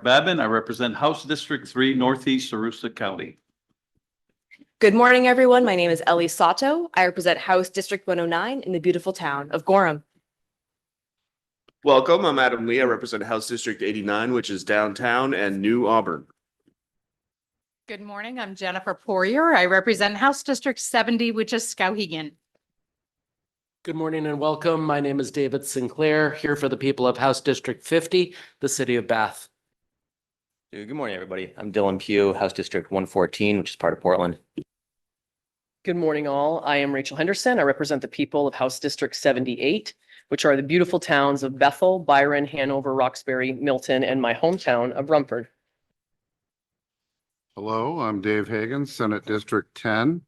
Babin. I represent House District 3, Northeast Aroostook County. Good morning, everyone. My name is Ellie Sato. I represent House District 109 in the beautiful town of Gorham. Welcome, I'm Adam Lee. I represent House District 89, which is downtown and New Auburn. Good morning, I'm Jennifer Poirier. I represent House District 70, which is Skowhegan. Good morning and welcome. My name is David Sinclair, here for the people of House District 50, the city of Bath. Good morning, everybody. I'm Dylan Pugh, House District 114, which is part of Portland. Good morning, all. I am Rachel Henderson. I represent the people of House District 78, which are the beautiful towns of Bethel, Byron, Hanover, Roxbury, Milton, and my hometown of Rumford. Hello, I'm Dave Hagan, Senate District 10.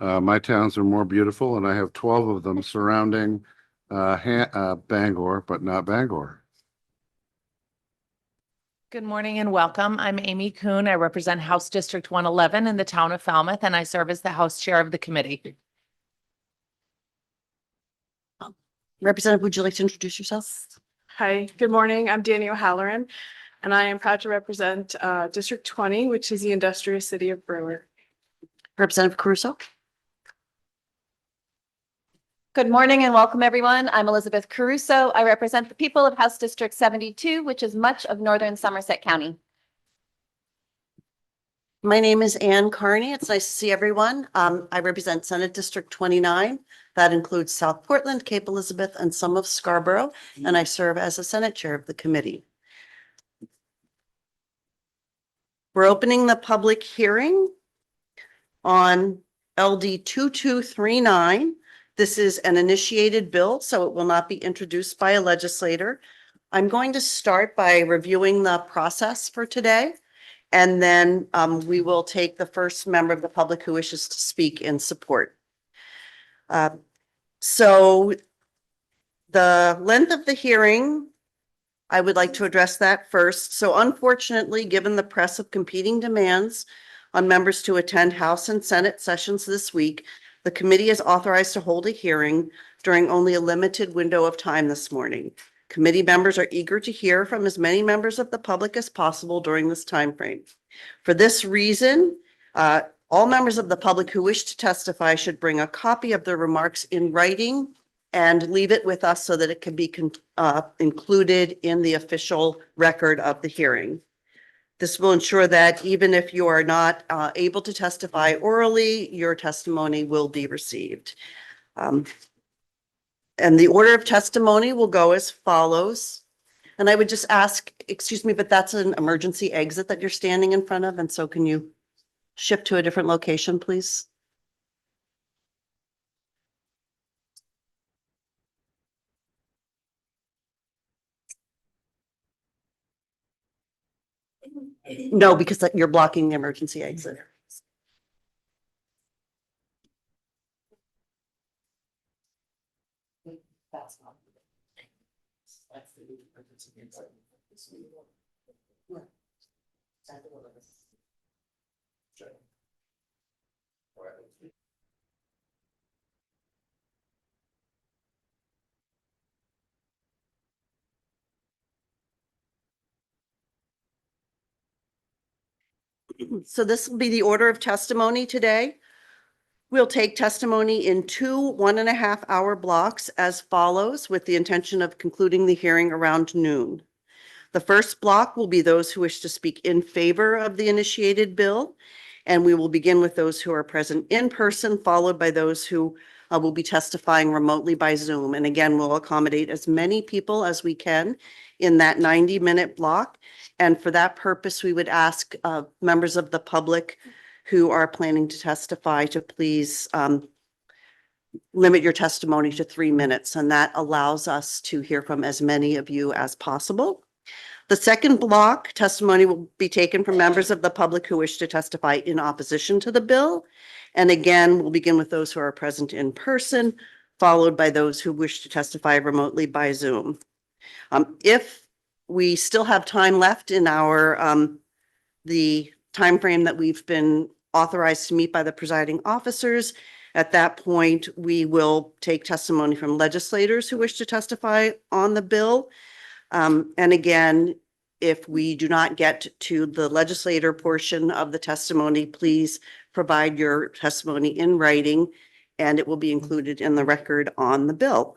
My towns are more beautiful, and I have 12 of them surrounding Bangor, but not Bangor. Good morning and welcome. I'm Amy Kuhn. I represent House District 111 in the town of Falmouth, and I serve as the House Chair of the committee. Representative, would you like to introduce yourself? Hi, good morning. I'm Danny O'Halloran, and I am proud to represent District 20, which is the industrious city of Brewer. Representative Caruso? Good morning and welcome, everyone. I'm Elizabeth Caruso. I represent the people of House District 72, which is much of northern Somerset County. My name is Ann Carney. It's nice to see everyone. I represent Senate District 29. That includes South Portland, Cape Elizabeth, and some of Scarborough, and I serve as a Senate Chair of the committee. We're opening the public hearing on LD 2239. This is an initiated bill, so it will not be introduced by a legislator. I'm going to start by reviewing the process for today, and then we will take the first member of the public who wishes to speak in support. So the length of the hearing, I would like to address that first. So unfortunately, given the press of competing demands on members to attend House and Senate sessions this week, the committee is authorized to hold a hearing during only a limited window of time this morning. Committee members are eager to hear from as many members of the public as possible during this time frame. For this reason, all members of the public who wish to testify should bring a copy of their remarks in writing and leave it with us so that it can be included in the official record of the hearing. This will ensure that even if you are not able to testify orally, your testimony will be received. And the order of testimony will go as follows. And I would just ask, excuse me, but that's an emergency exit that you're standing in front of. And so can you shift to a different location, please? No, because you're blocking the emergency exit. So this will be the order of testimony today. We'll take testimony in 2 1.5-hour blocks as follows, with the intention of concluding the hearing around noon. The first block will be those who wish to speak in favor of the initiated bill, and we will begin with those who are present in person, followed by those who will be testifying remotely by Zoom. And again, we'll accommodate as many people as we can in that 90-minute block. And for that purpose, we would ask members of the public who are planning to testify to please limit your testimony to 3 minutes, and that allows us to hear from as many of you as possible. The second block testimony will be taken from members of the public who wish to testify in opposition to the bill. And again, we'll begin with those who are present in person, followed by those who wish to testify remotely by Zoom. If we still have time left in our the time frame that we've been authorized to meet by the presiding officers, at that point, we will take testimony from legislators who wish to testify on the bill. And again, if we do not get to the legislator portion of the testimony, please provide your testimony in writing, and it will be included in the record on the bill.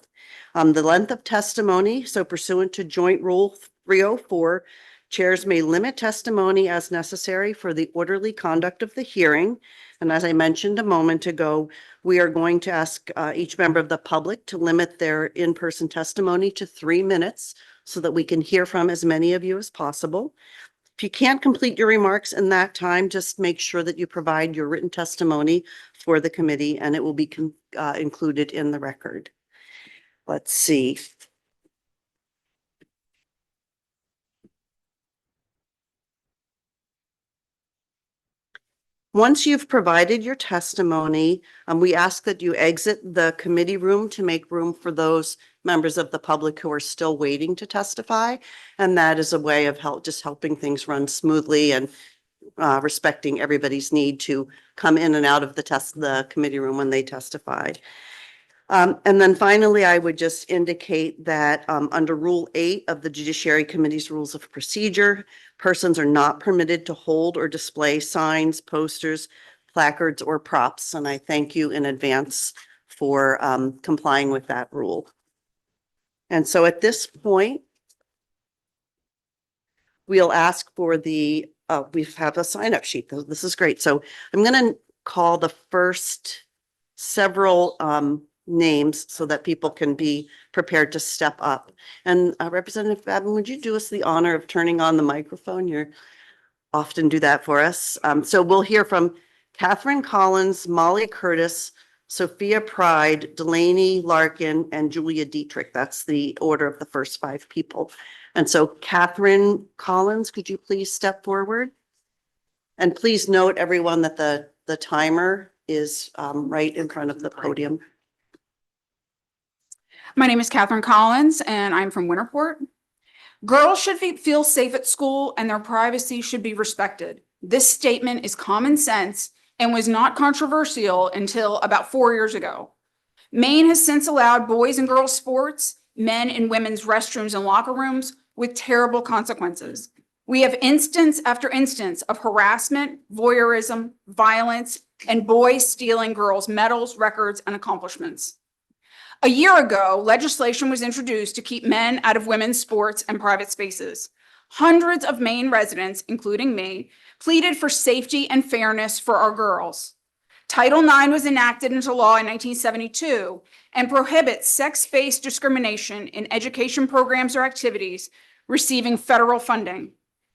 The length of testimony, so pursuant to Joint Rule 304, chairs may limit testimony as necessary for the orderly conduct of the hearing. And as I mentioned a moment ago, we are going to ask each member of the public to limit their in-person testimony to 3 minutes so that we can hear from as many of you as possible. If you can't complete your remarks in that time, just make sure that you provide your written testimony for the committee, and it will be included in the record. Let's see. Once you've provided your testimony, we ask that you exit the committee room to make room for those members of the public who are still waiting to testify. And that is a way of just helping things run smoothly and respecting everybody's need to come in and out of the committee room when they testify. And then finally, I would just indicate that under Rule 8 of the Judiciary Committee's Rules of Procedure, persons are not permitted to hold or display signs, posters, placards, or props. And I thank you in advance for complying with that rule. And so at this point, we'll ask for we have a sign-up sheet. This is great. So I'm going to call the first several names so that people can be prepared to step up. And Representative Babin, would you do us the honor of turning on the microphone? You often do that for us. So we'll hear from Catherine Collins, Molly Curtis, Sophia Pride, Delaney Larkin, and Julia Dietrich. That's the order of the first 5 people. And so Catherine Collins, could you please step forward? And please note, everyone, that the timer is right in front of the podium. My name is Catherine Collins, and I'm from Winterport. Girls should feel safe at school, and their privacy should be respected. This statement is common sense and was not controversial until about 4 years ago. Maine has since allowed boys and girls sports, men and women's restrooms and locker rooms with terrible consequences. We have instance after instance of harassment, voyeurism, violence, and boys stealing girls' medals, records, and accomplishments. A year ago, legislation was introduced to keep men out of women's sports and private spaces. Hundreds of Maine residents, including me, pleaded for safety and fairness for our girls. Title IX was enacted into law in 1972 and prohibits sex-based discrimination in education programs or activities receiving federal funding.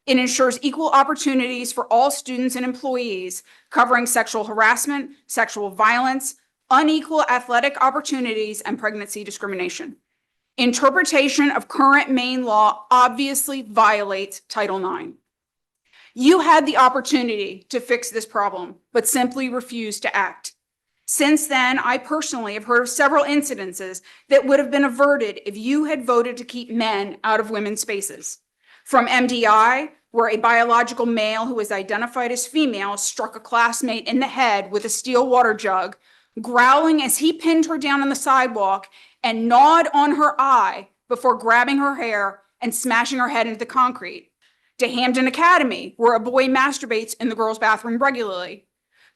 It ensures equal opportunities for all students and employees, covering sexual harassment, sexual violence, unequal athletic opportunities, and pregnancy discrimination. Interpretation of current Maine law obviously violates Title IX. You had the opportunity to fix this problem, but simply refused to act. Since then, I personally have heard of several incidences that would have been averted if you had voted to keep men out of women's spaces. From MDI, where a biological male who was identified as female struck a classmate in the head with a steel water jug, growling as he pinned her down on the sidewalk and gnawed on her eye before grabbing her hair and smashing her head into the concrete. To Hampden Academy, where a boy masturbates in the girls' bathroom regularly.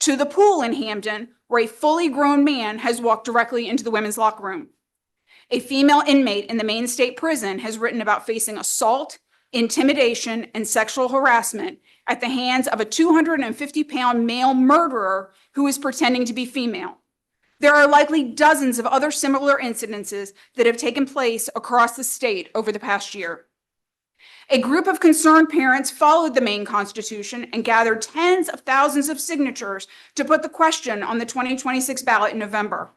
To the pool in Hampden, where a fully grown man has walked directly into the women's locker room. A female inmate in the Maine State Prison has written about facing assault, intimidation, and sexual harassment at the hands of a 250-pound male murderer who is pretending to be female. There are likely dozens of other similar incidences that have taken place across the state over the past year. A group of concerned parents followed the Maine Constitution and gathered tens of thousands of signatures to put the question on the 2026 ballot in November,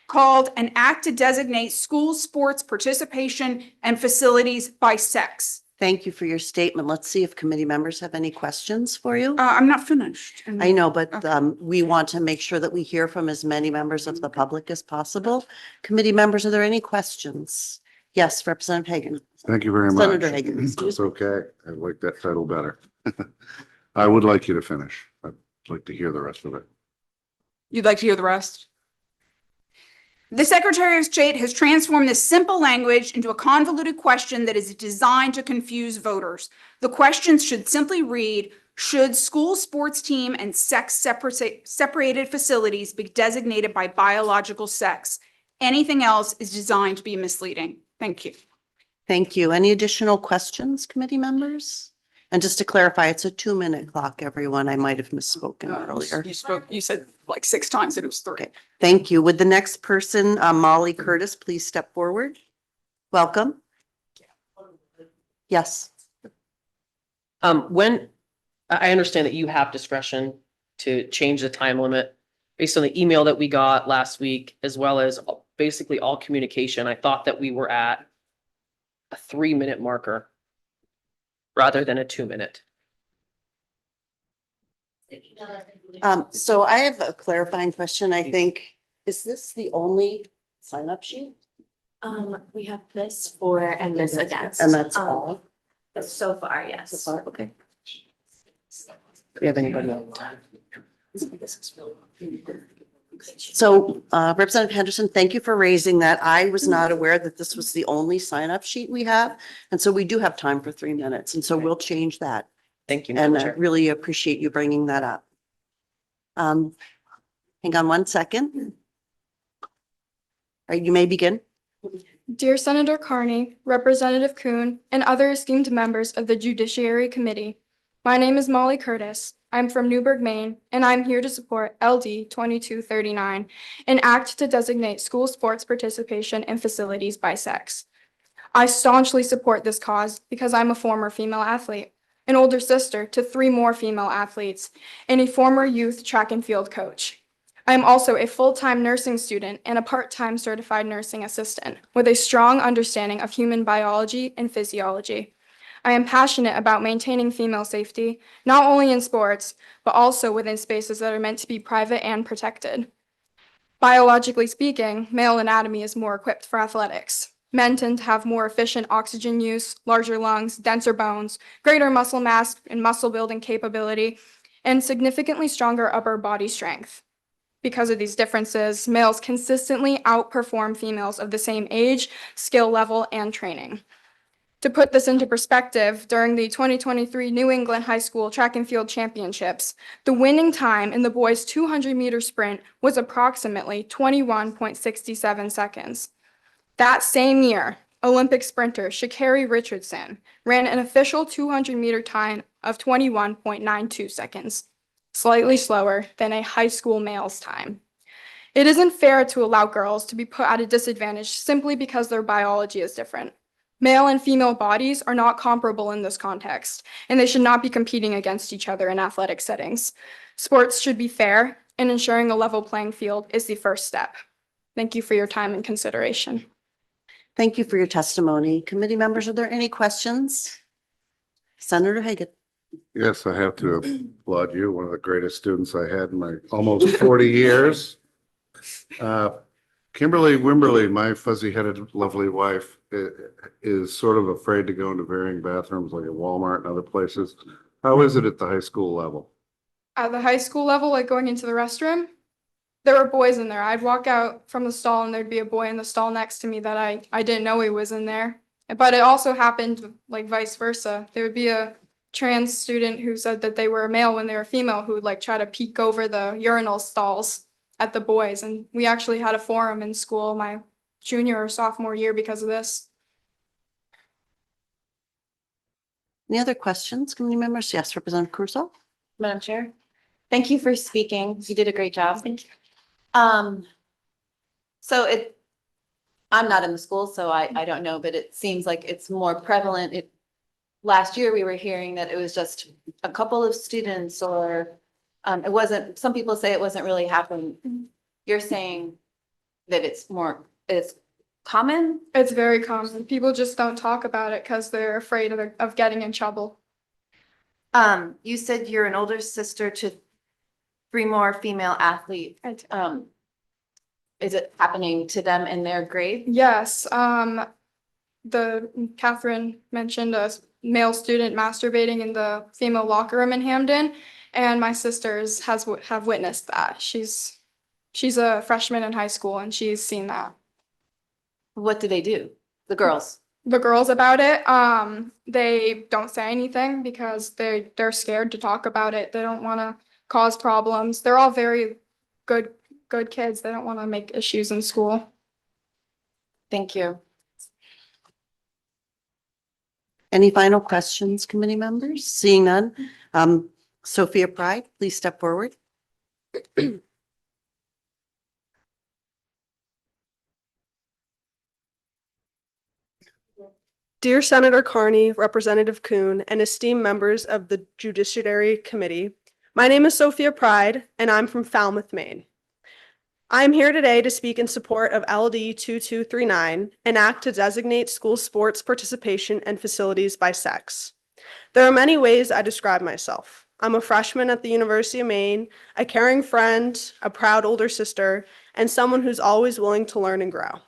called an act to designate school sports participation and facilities by sex. Thank you for your statement. Let's see if committee members have any questions for you. I'm not finished. I know, but we want to make sure that we hear from as many members of the public as possible. Committee members, are there any questions? Yes, Representative Hagan. Thank you very much. Senator Hagan, excuse It's me. okay. I like that title better. I would like you to finish. I'd like to hear the rest of it. You'd like to hear the rest? The Secretary of State has transformed this simple language into a convoluted question that is designed to confuse voters. The questions should simply read, should school sports team and separated facilities be designated by biological sex? Anything else is designed to be misleading. Thank you. Thank you. Any additional questions, committee members? And just to clarify, it's a 2-minute clock, everyone. I might have misspoken earlier. You said like 6 times that it was 3. Okay. Thank you. Would the next person, Molly Curtis, please step forward? Welcome. Yes. When, I understand that you have discretion to change the time limit based on the email that we got last week, as well as basically all communication. I thought that we were at a 3-minute marker rather than a 2-minute. So I have a clarifying question, I think. Is this the only sign-up sheet? We have this for and this against. And that's all? So far, yes. So far, okay. Do we have anybody else? So Representative Henderson, thank you for raising that. I was not aware that this was the only sign-up sheet we have. And so we do have time for 3 minutes. And so we'll change that. Thank you, And Madam I Chair. really appreciate you bringing that up. Hang on 1 second. All right, you may begin. Dear Senator Carney, Representative Kuhn, and other esteemed members of the Judiciary Committee, my name is Molly Curtis. I'm from Newburgh, Maine, and I'm here to support LD 2239, an act to designate school sports participation in facilities by sex. I staunchly support this cause because I'm a former female athlete, an older sister to 3 more female athletes, and a former youth track and field coach. I am also a full-time nursing student and a part-time certified nursing assistant with a strong understanding of human biology and physiology. I am passionate about maintaining female safety, not only in sports, but also within spaces that are meant to be private and protected. Biologically speaking, male anatomy is more equipped for athletics. Men tend to have more efficient oxygen use, larger lungs, denser bones, greater muscle mass and muscle building capability, and significantly stronger upper body strength. Because of these differences, males consistently outperform females of the same age, skill level, and training. To put this into perspective, during the 2023 New England High School Track and Field Championships, the winning time in the boys' 200-meter sprint was approximately 21.67 seconds. That same year, Olympic sprinter Sha'Carri Richardson ran an official 200-meter time of 21.92 seconds, slightly slower than a high school male's time. It isn't fair to allow girls to be put at a disadvantage simply because their biology is different. Male and female bodies are not comparable in this context, and they should not be competing against each other in athletic settings. Sports should be fair, and ensuring a level playing field is the first step. Thank you for your time and consideration. Thank you for your testimony. Committee members, are there any questions? Senator Hagan. Yes, I have to applaud you, one of the greatest students I had in my almost 40 years. Kimberly Wimberly, my fuzzy-headed lovely wife, is sort of afraid to go into varying bathrooms like at Walmart and other places. How is it at the high school level? At the high school level, like going into the restroom, there were boys in there. I'd walk out from the stall and there'd be a boy in the stall next to me that I didn't know he was in there. But it also happened like vice versa. There would be a trans student who said that they were a male when they were female who would like try to peek over the urinal stalls at the boys. And we actually had a forum in school my junior or sophomore year because of this. Any other questions, committee members? Yes, Representative Crusoe. Madam Chair, thank you for speaking. You did a great job. Thank you. I'm not in the school, so I don't know, but it seems like it's more prevalent. Last year, we were hearing that it was just a couple of students or it wasn't, some people say it wasn't really happening. You're saying that it's common? It's very common. People just don't talk about it because they're afraid of getting in trouble. You said you're an older sister to 3 more female athletes. Is it happening to them in their grade? Yes, Catherine mentioned a male student masturbating in the female locker room in Hamden, and my sisters have witnessed that. She's She's a freshman in high school and she's seen that. What do they do? The girls? The girls about it, they don't say anything because they're scared to talk about it. They don't want to cause problems. They're all very good kids. They don't want to make issues in school. Thank you. Any final questions, committee members? Seeing none. Sophia Pride, please step forward. Dear Senator Carney, Representative Kuhn, and esteemed members of the Judiciary Committee, my name is Sophia Pride, and I'm from Falmouth, Maine. I am here today to speak in support of LD 2239, an act to designate school sports participation and facilities by sex. There are many ways I describe myself. I'm a freshman at the University of Maine, a caring friend, a proud older sister, and someone who's always willing to learn and grow.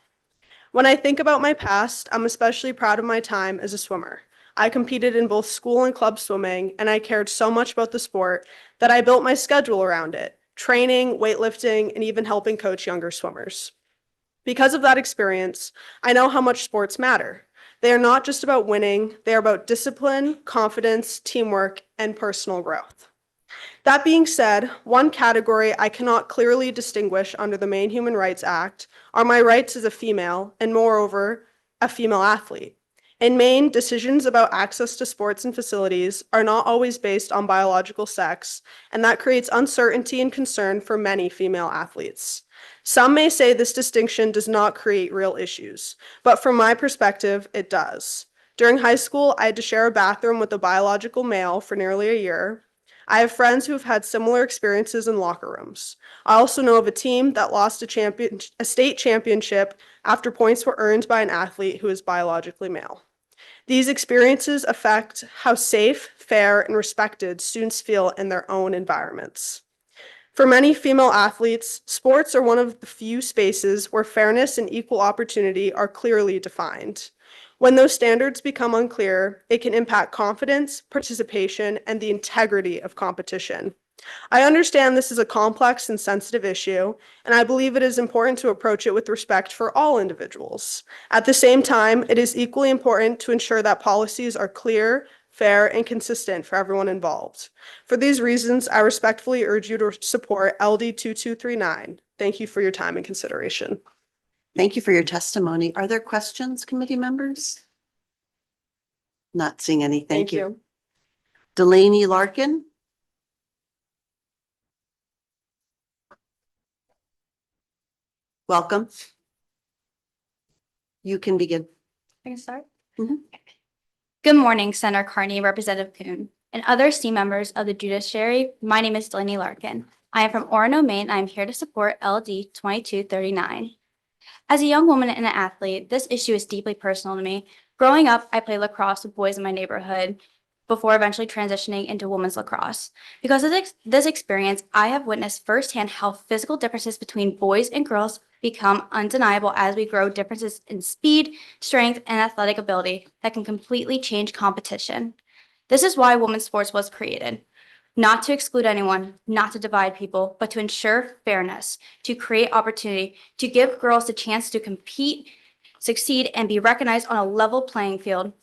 When I think about my past, I'm especially proud of my time as a swimmer. I competed in both school and club swimming, and I cared so much about the sport that I built my schedule around it, training, weightlifting, and even helping coach younger swimmers. Because of that experience, I know how much sports matter. They are not just about winning, they are about discipline, confidence, teamwork, and personal growth. That being said, one category I cannot clearly distinguish under the Maine Human Rights Act are my rights as a female and, moreover, a female athlete. In Maine, decisions about access to sports and facilities are not always based on biological sex, and that creates uncertainty and concern for many female athletes. Some may say this distinction does not create real issues, but from my perspective, it does. During high school, I had to share a bathroom with a biological male for nearly a year. I have friends who have had similar experiences in locker rooms. I also know of a team that lost a state championship after points were earned by an athlete who is biologically male. These experiences affect how safe, fair, and respected students feel in their own environments. For many female athletes, sports are one of the few spaces where fairness and equal opportunity are clearly defined. When those standards become unclear, it can impact confidence, participation, and the integrity of competition. I understand this is a complex and sensitive issue, and I believe it is important to approach it with respect for all individuals. At the same time, it is equally important to ensure that policies are clear, fair, and consistent for everyone involved. For these reasons, I respectfully urge you to support LD 2239. Thank you for your time and consideration. Thank you for your testimony. Are there questions, committee members? Not seeing any. Thank you. Delaney Larkin. Welcome. You can begin. I can start. Mhm. Good morning, Senator Carney, Representative Kuhn, and other esteemed members of the Judiciary. My name is Delaney Larkin. I am from Orono, Maine. I am here to support LD 2239. As a young woman and an athlete, this issue is deeply personal to me. Growing up, I played lacrosse with boys in my neighborhood before eventually transitioning into women's lacrosse. Because of this experience, I have witnessed firsthand how physical differences between boys and girls become undeniable as we grow differences in speed, strength, and athletic ability that can completely change competition. This is why women's sports was created. Not to exclude anyone, not to divide people, but to ensure fairness, to create opportunity, to give girls the chance to compete, succeed, and be recognized on a level playing field.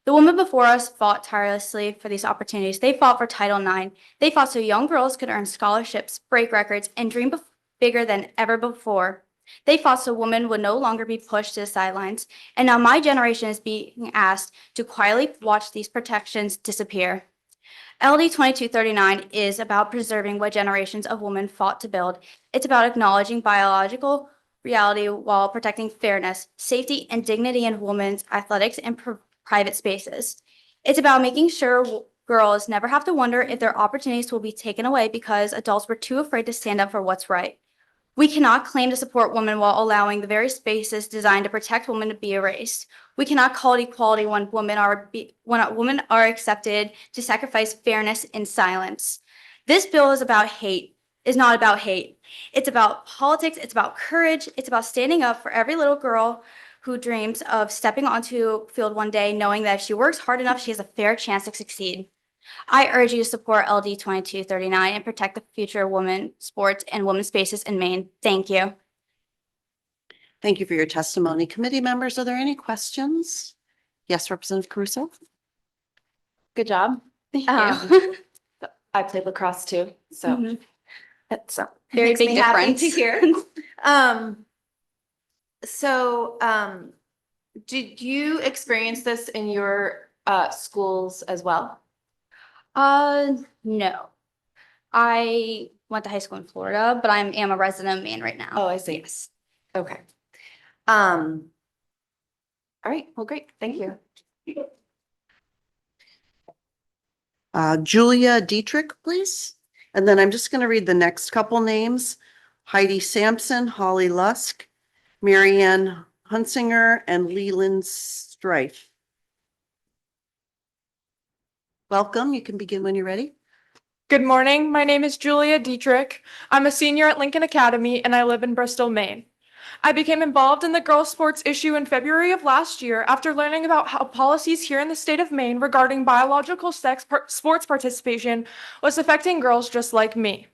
The women before us fought tirelessly for these opportunities. They fought for Title IX. They fought so young girls could earn scholarships, break records, and dream bigger than ever before. They fought so women would no longer be pushed to the sidelines. And now my generation is being asked to quietly watch these protections disappear. LD 2239 is about preserving what generations of women fought to build. It's about acknowledging biological reality while protecting fairness, safety, and dignity in women's athletics and private spaces. It's about making sure girls never have to wonder if their opportunities will be taken away because adults were too afraid to stand up for what's right. We cannot claim to support women while allowing the very spaces designed to protect women to be erased. We cannot call it equality when women are accepted to sacrifice fairness in silence. This bill is not about hate. It's about politics, it's about courage, it's about standing up for every little girl who dreams of stepping onto a field one day knowing that if she works hard enough, she has a fair chance to succeed. I urge you to support LD 2239 and protect the future of women's sports and women's spaces in Maine. Thank you. Thank you for your testimony. Committee members, are there any questions? Yes, Representative Caruso? Good job. Thank Um, I played lacrosse too, so Mhm. that's Big, makes big me happy to difference. hear. Um, so, did you experience this in your schools as well? No. I went to high school in Florida, but I am a resident of Maine right now. Oh, I see. Yes. Okay. All right, well, great, thank you. Julia Dietrich, please. And then I'm just going to read the next couple names. Heidi Sampson, Holly Lusk, Marianne Hunsinger, and Leland Strife. Welcome. You can begin when you're ready. Good morning. My name is Julia Dietrich. I'm a senior at Lincoln Academy and I live in Bristol, Maine. I became involved in the girls' sports issue in February of last year after learning about how policies here in the state of Maine regarding biological sex sports participation was affecting girls just like me.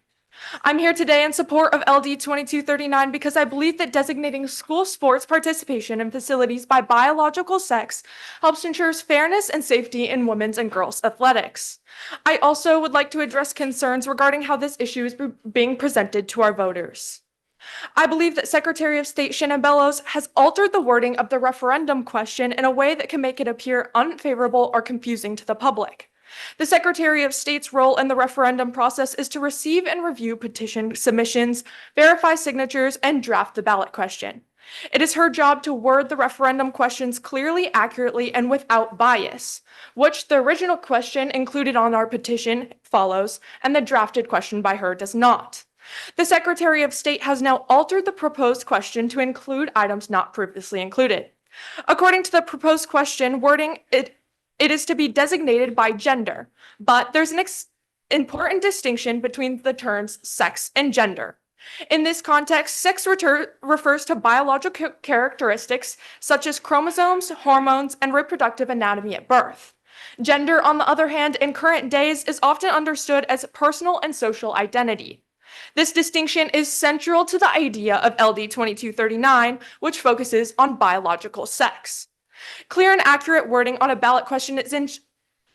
I'm here today in support of LD 2239 because I believe that designating school sports participation in facilities by biological sex helps ensure fairness and safety in women's and girls' athletics. I also would like to address concerns regarding how this issue is being presented to our voters. I believe that Secretary of State Shannon Bellows has altered the wording of the referendum question in a way that can make it appear unfavorable or confusing to the public. The Secretary of State's role in the referendum process is to receive and review petition submissions, verify signatures, and draft the ballot question. It is her job to word the referendum questions clearly, accurately, and without bias, which the original question included on our petition follows, and the drafted question by her does not. The Secretary of State has now altered the proposed question to include items not previously included. According to the proposed question wording, it is to be designated by gender, but there's an important distinction between the terms sex and gender. In this context, sex refers to biological characteristics such as chromosomes, hormones, and reproductive anatomy at birth. Gender, on the other hand, in current days is often understood as personal and social identity. This distinction is central to the idea of LD 2239, which focuses on biological sex. Clear and accurate wording on a ballot question is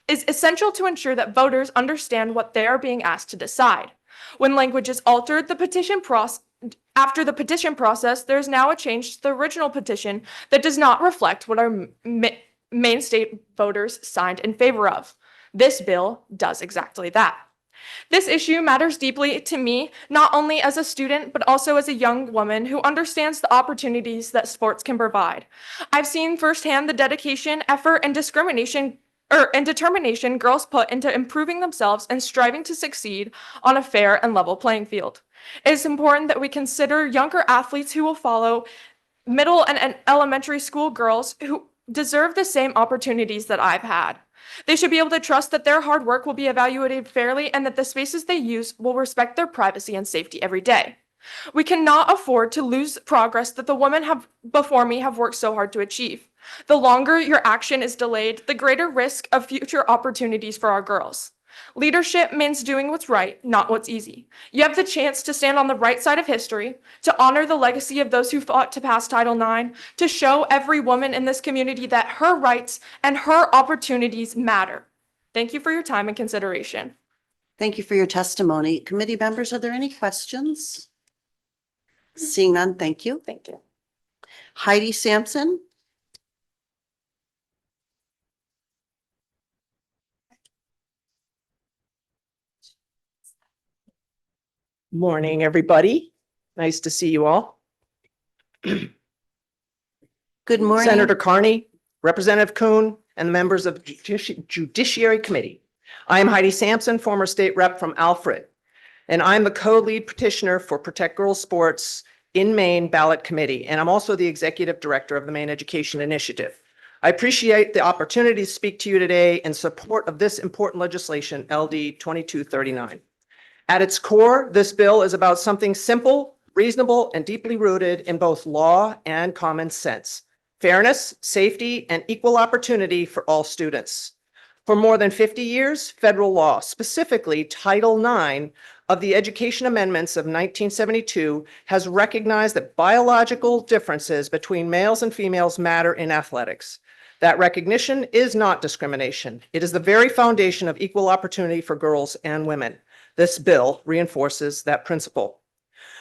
essential to ensure that voters understand what they are being asked to decide. When language is altered, after the petition process, there is now a change to the original petition that does not reflect what our Maine state voters signed in favor of. This bill does exactly that. This issue matters deeply to me, not only as a student, but also as a young woman who understands the opportunities that sports can provide. I've seen firsthand the dedication, effort, and determination girls put into improving themselves and striving to succeed on a fair and level playing field. It is important that we consider younger athletes who will follow middle and elementary school girls who deserve the same opportunities that I've had. They should be able to trust that their hard work will be evaluated fairly and that the spaces they use will respect their privacy and safety every day. We cannot afford to lose progress that the women before me have worked so hard to achieve. The longer your action is delayed, the greater risk of future opportunities for our girls. Leadership means doing what's right, not what's easy. You have the chance to stand on the right side of history, to honor the legacy of those who fought to pass Title IX, to show every woman in this community that her rights and her opportunities matter. Thank you for your time and consideration. Thank you for your testimony. Committee members, are there any questions? Seeing none, thank you. Thank you. Heidi Sampson. Morning, everybody. Nice to see you all. Good morning. Senator Carney, Representative Kuhn, and the members of the Judiciary Committee. I am Heidi Sampson, former state rep from Alfred, and I'm the co-lead petitioner for Protect Girls Sports in Maine Ballot Committee, and I'm also the executive director of the Maine Education Initiative. I appreciate the opportunity to speak to you today in support of this important legislation, LD 2239. At its core, this bill is about something simple, reasonable, and deeply rooted in both law and common sense: fairness, safety, and equal opportunity for all students. For more than 50 years, federal law, specifically Title IX of the Education Amendments of 1972, has recognized that biological differences between males and females matter in athletics. That recognition is not discrimination. It is the very foundation of equal opportunity for girls and women. This bill reinforces that principle.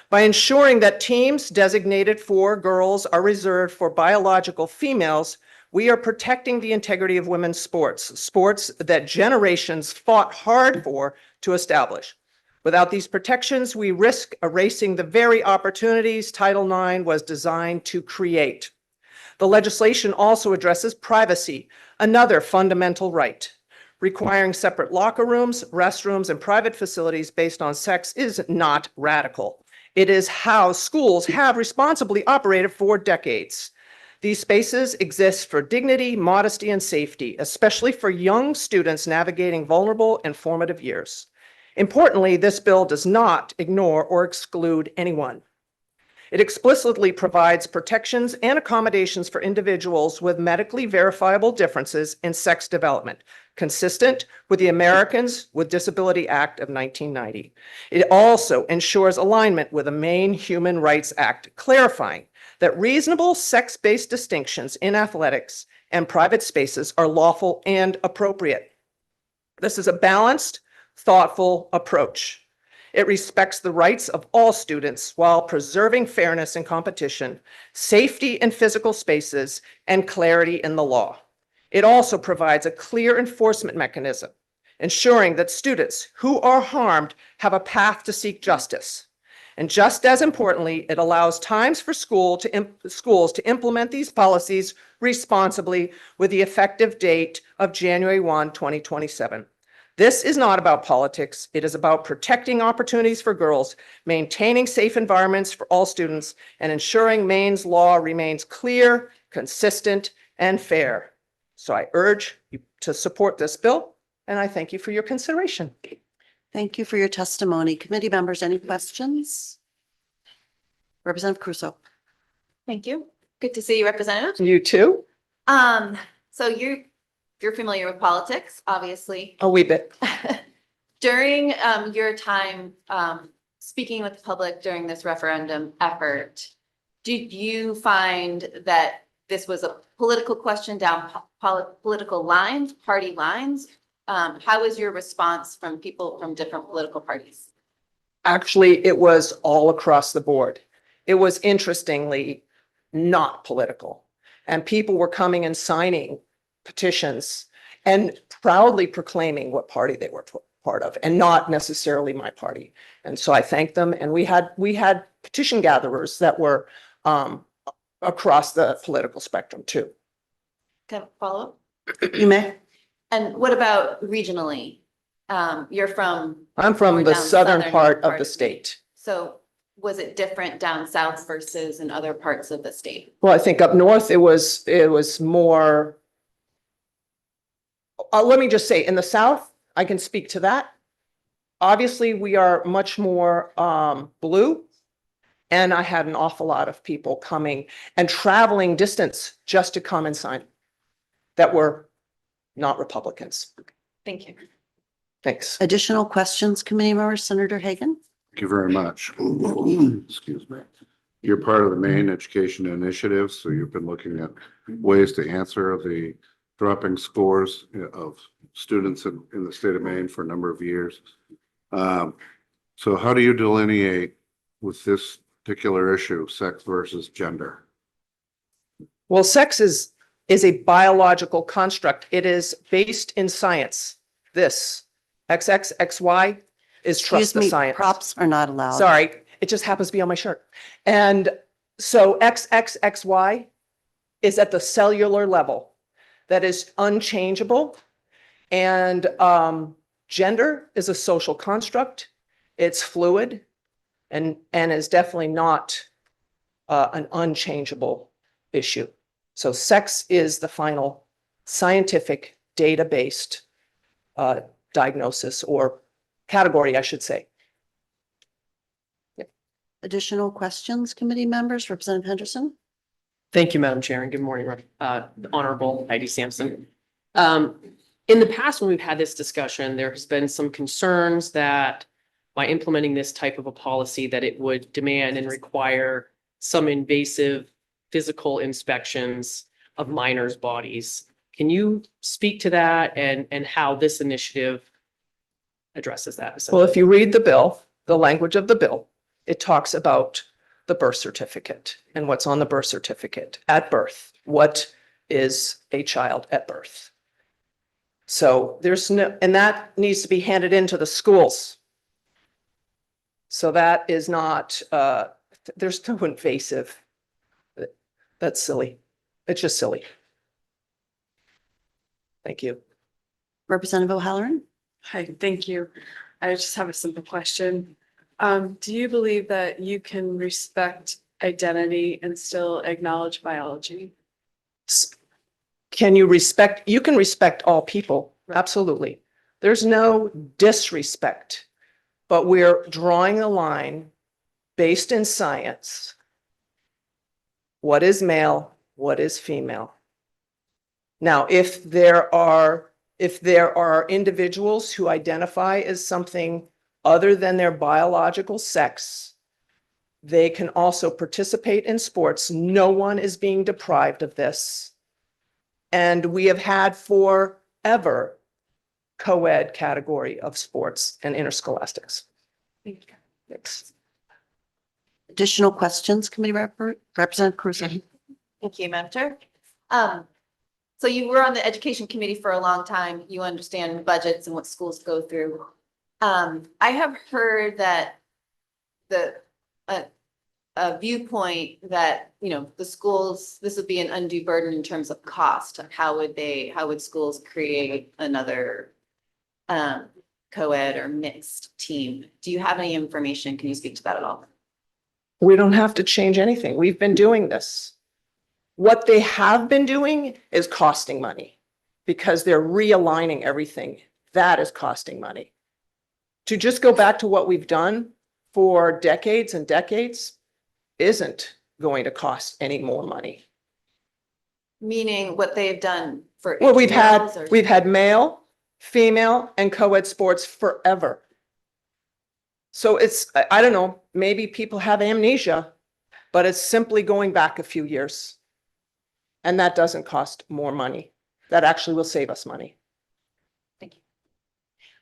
By ensuring that teams designated for girls are reserved for biological females, we are protecting the integrity of women's sports, sports that generations fought hard for to establish. Without these protections, we risk erasing the very opportunities Title IX was designed to create. The legislation also addresses privacy, another fundamental right. Requiring separate locker rooms, restrooms, and private facilities based on sex is not radical. It is how schools have responsibly operated for decades. These spaces exist for dignity, modesty, and safety, especially for young students navigating vulnerable and formative years. Importantly, this bill does not ignore or exclude anyone. It explicitly provides protections and accommodations for individuals with medically verifiable differences in sex development, consistent with the Americans with Disability Act of 1990. It also ensures alignment with the Maine Human Rights Act, clarifying that reasonable sex-based distinctions in athletics and private spaces are lawful and appropriate. This is a balanced, thoughtful approach. It respects the rights of all students while preserving fairness in competition, safety in physical spaces, and clarity in the law. It also provides a clear enforcement mechanism, ensuring that students who are harmed have a path to seek justice. And just as importantly, it allows times for schools to implement these policies responsibly with the effective date of January 1, 2027. This is not about politics. It is about protecting opportunities for girls, maintaining safe environments for all students, and ensuring Maine's law remains clear, consistent, and fair. So I urge you to support this bill, and I thank you for your consideration. Thank you for your testimony. Committee members, any questions? Representative Crusoe. Thank you. Good to see you, Representative. You too? So you're familiar with politics, obviously. A wee bit. During your time speaking with the public during this referendum effort, did you find that this was a political question down political lines, party lines? How was your response from people from different political parties? Actually, it was all across the board. It was interestingly not political. And people were coming and signing petitions and proudly proclaiming what party they were part of, and not necessarily my party. And so I thank them. And we had petition gatherers that were across the political spectrum too. Can I follow up? You may. And what about regionally? You're from. I'm from more the down southern part of the Maine. state. So was it different down south versus in other parts of the state? Well, I think up north it was more. Let me just say, in the south, I can speak to that. Obviously, we are much more blue. And I had an awful lot of people coming and traveling distance just to come and sign that were not Republicans. Thank you. Thanks. Additional questions, committee members? Senator Hagan? Thank you very much. Excuse me. You're part of the Maine Education Initiative, so you've been looking at ways to answer the dropping scores of students in the state of Maine for a number of years. So how do you delineate with this particular issue, sex versus gender? Well, sex is a biological construct. It is based in science. This XX, XY is trust Excuse the me, science. props are not allowed. Sorry, it just happens to be on my shirt. And so XXXY is at the cellular level. That is unchangeable. And gender is a social construct. It's fluid and is definitely not an unchangeable issue. So sex is the final scientific data-based diagnosis or category, I should say. Yep. Additional questions, committee members? Representative Henderson? Thank you, Madam Chair, and good morning, Honorable Heidi Sampson. In the past, when we've had this discussion, there has been some concerns that by implementing this type of a policy, that it would demand and require some invasive physical inspections of minors' bodies. Can you speak to that and how this initiative addresses that? Well, if you read the bill, the language of the bill, it talks about the birth certificate and what's on the birth certificate at birth. What is a child at birth? So there's no, and that needs to be handed into the schools. So that is not, there's no invasive. That's silly. It's just silly. Thank you. Representative O'Halloran? Hi, thank you. I just have a simple question. Do you believe that you can respect identity and still acknowledge biology? Can you respect, you can respect all people, absolutely. There's no disrespect, but we're drawing a line based in science. What is male? What is female? Now, if there are individuals who identify as something other than their biological sex, they can also participate in sports. No one is being deprived of this. And we have had forever co-ed category of sports and interscholastics. Thanks. Additional questions, Committee Representative Cruz? Thank you, Madam Chair. So you were on the Education Committee for a long time. You understand budgets and what schools go through. I have heard that a viewpoint that, you know, the schools, this would be an undue burden in terms of cost. How would schools create another co-ed or mixed team? Do you have any information? Can you speak to that at all? We don't have to change anything. We've been doing this. What they have been doing is costing money because they're realigning everything. That is costing money. To just go back to what we've done for decades and decades isn't going to cost any more money. Meaning what they've done for. Well, we've had male, female, and co-ed sports forever. So it's, I don't know, maybe people have amnesia, but it's simply going back a few years. And that doesn't cost more money. That actually will save us money. Thank you.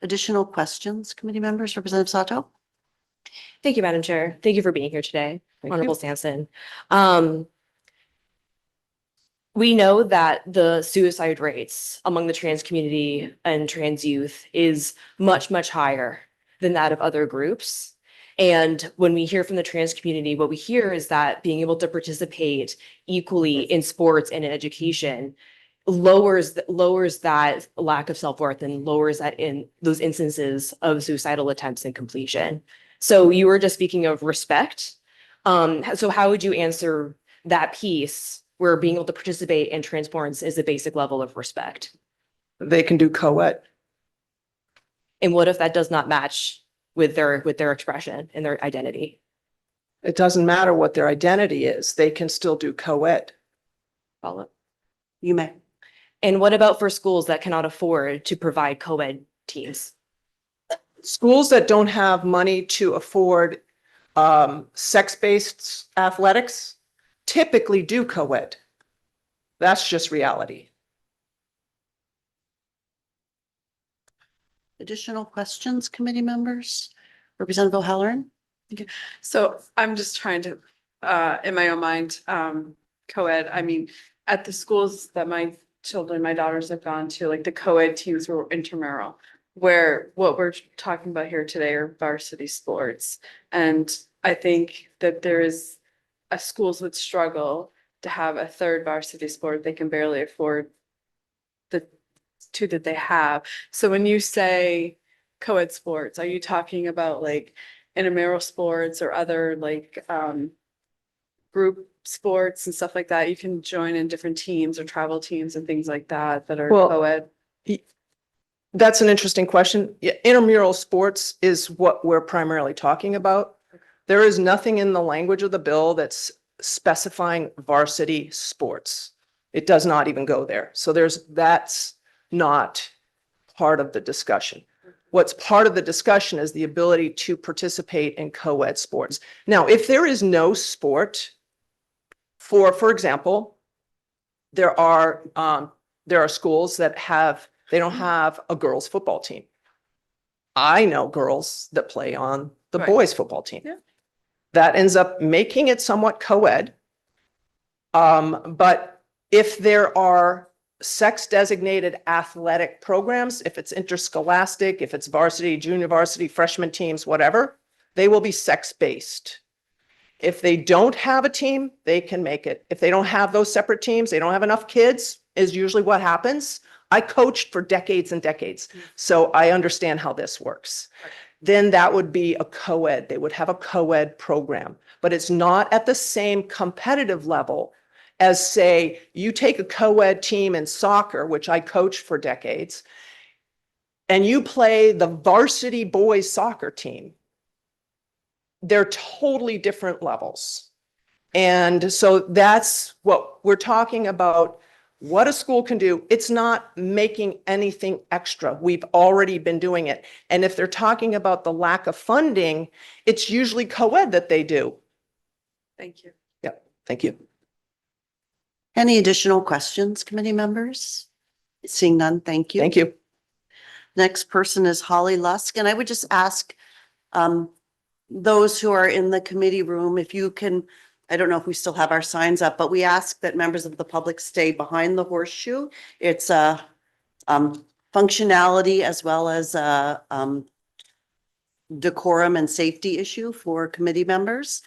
Additional questions, committee members? Representative Sato? Thank you, Madam Chair. Thank you for being here today, Thank Honorable you. Sampson. We know that the suicide rates among the trans community and trans youth is much, much higher than that of other groups. And when we hear from the trans community, what we hear is that being able to participate equally in sports and in education lowers that lack of self-worth and lowers that in those instances of suicidal attempts and completion. So you were just speaking of respect. So how would you answer that piece where being able to participate in trans sports is a basic level of respect? They can do co-ed. And what if that does not match with their expression and their identity? It doesn't matter what their identity is. They can still do co-ed. Follow. You may. And what about for schools that cannot afford to provide co-ed teams? Schools that don't have money to afford sex-based athletics typically do co-ed. That's just reality. Additional questions, committee members? Representative O'Halloran? Okay. So I'm just trying to, in my own mind, co-ed, I mean, at the schools that my daughters have gone to, like the co-ed teams were intramural, where what we're talking about here today are varsity sports. And I think that there is schools would struggle to have a third varsity sport. They can barely afford the two that they have. So when you say co-ed sports, are you talking about like intramural sports or other like group sports and stuff like that? You can join in different teams or travel teams and things like that that are Well, co-ed. That's an interesting question. Yeah, intramural sports is what we're primarily talking about. There is nothing in the language of the bill that's specifying varsity sports. It does not even go there. So that's not part of the discussion. What's part of the discussion is the ability to participate in co-ed sports. Now, if there is no sport, for example, there are schools that they don't have a girls' football team. I know girls that play on the Right. boys' football team. Yeah. That ends up making it somewhat co-ed. But if there are sex-designated athletic programs, if it's interscholastic, if it's varsity, junior varsity, freshman teams, whatever, they will be sex-based. If they don't have a team, they can make it. If they don't have those separate teams, they don't have enough kids, is usually what happens. I coached for decades and decades, so I understand how this works. Then that would be a co-ed. They would have a co-ed program, but it's not at the same competitive level as, say, you take a co-ed team in soccer, which I coached for decades, and you play the varsity boys soccer team. They're totally different levels. And so that's what we're talking about, what a school can do. It's not making anything extra. We've already been doing it. And if they're talking about the lack of funding, it's usually co-ed that they do. Thank you. Yep, thank you. Any additional questions, committee members? Seeing none, thank you. Thank you. Next person is Holly Lusk, and I would just ask those who are in the committee room, if you can, I don't know if we still have our signs up, but we ask that members of the public stay behind the horseshoe. It's a functionality as well as a decorum and safety issue for committee members.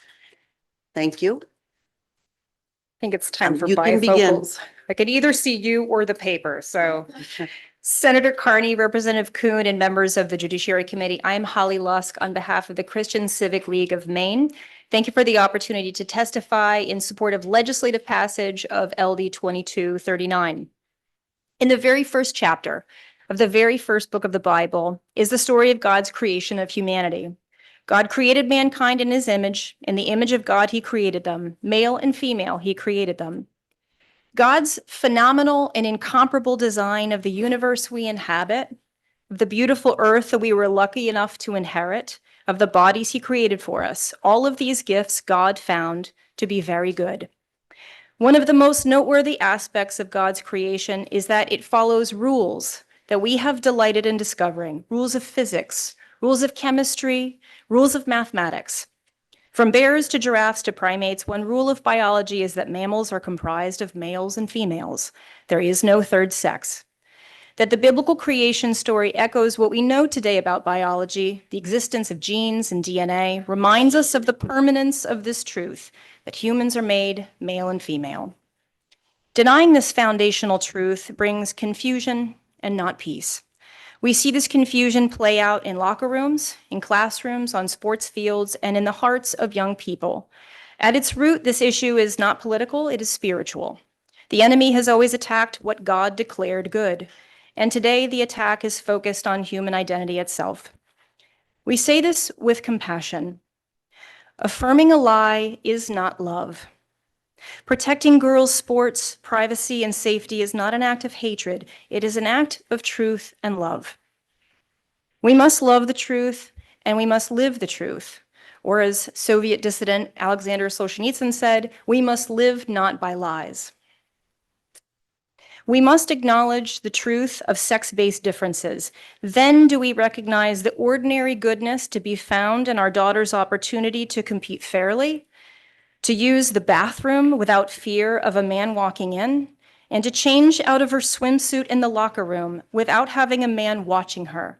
Thank you. I think it's time for You can begin. bifocals. I could either see you or the paper, so. Senator Carney, Representative Kuhn, and members of the Judiciary Committee, I'm Holly Lusk on behalf of the Christian Civic League of Maine. Thank you for the opportunity to testify in support of legislative passage of LD 2239. In the very first chapter of the very first book of the Bible is the story of God's creation of humanity. God created mankind in his image. In the image of God, he created them. Male and female, he created them. God's phenomenal and incomparable design of the universe we inhabit, of the beautiful earth that we were lucky enough to inherit, of the bodies he created for us, all of these gifts God found to be very good. One of the most noteworthy aspects of God's creation is that it follows rules that we have delighted in discovering, rules of physics, rules of chemistry, rules of mathematics. From bears to giraffes to primates, one rule of biology is that mammals are comprised of males and females. There is no third sex. That the biblical creation story echoes what we know today about biology, the existence of genes and DNA, reminds us of the permanence of this truth, that humans are made male and female. Denying this foundational truth brings confusion and not peace. We see this confusion play out in locker rooms, in classrooms, on sports fields, and in the hearts of young people. At its root, this issue is not political, it is spiritual. The enemy has always attacked what God declared good, and today the attack is focused on human identity itself. We say this with compassion. Affirming a lie is not love. Protecting girls' sports, privacy, and safety is not an act of hatred. It is an act of truth and love. We must love the truth, and we must live the truth. Or as Soviet dissident Alexander Solzhenitsyn said, we must live not by lies. We must acknowledge the truth of sex-based differences. Then do we recognize the ordinary goodness to be found in our daughter's opportunity to compete fairly, to use the bathroom without fear of a man walking in, and to change out of her swimsuit in the locker room without having a man watching her,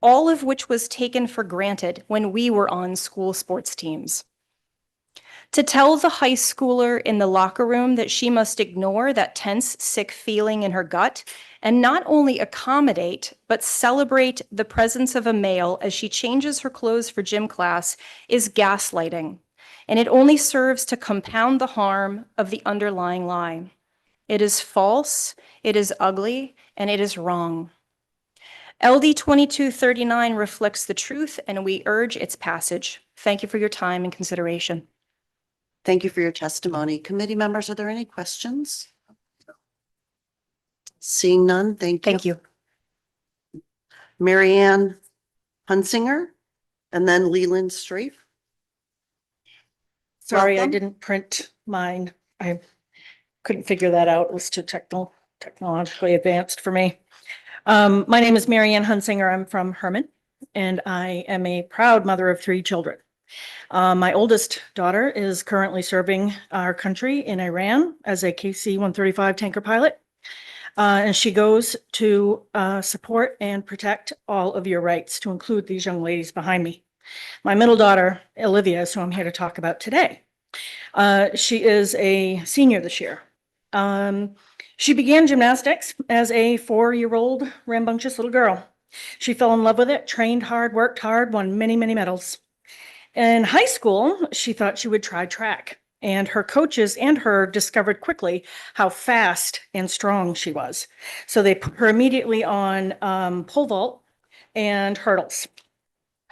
all of which was taken for granted when we were on school sports teams. To tell the high schooler in the locker room that she must ignore that tense, sick feeling in her gut and not only accommodate, but celebrate the presence of a male as she changes her clothes for gym class is gaslighting. And it only serves to compound the harm of the underlying lie. It is false, it is ugly, and it is wrong. LD 2239 reflects the truth, and we urge its passage. Thank you for your time and consideration. Thank you for your testimony. Committee members, are there any questions? Seeing none, thank you. Thank you. Marianne Hunsinger, and then Leland Strafe. Sorry, I Welcome. didn't print mine. I couldn't figure that out. It was too technologically advanced for me. My name is Marianne Hunsinger. I'm from Herman, and I am a proud mother of 3 children. My oldest daughter is currently serving our country in Iran as a KC-135 tanker pilot. And she goes to support and protect all of your rights, to include these young ladies behind me. My middle daughter, Olivia, is who I'm here to talk about today. She is a senior this year. She began gymnastics as a 4-year-old rambunctious little girl. She fell in love with it, trained hard, worked hard, won many, many medals. In high school, she thought she would try track, and her coaches and her discovered quickly how fast and strong she was. So they put her immediately on pole vault and hurdles.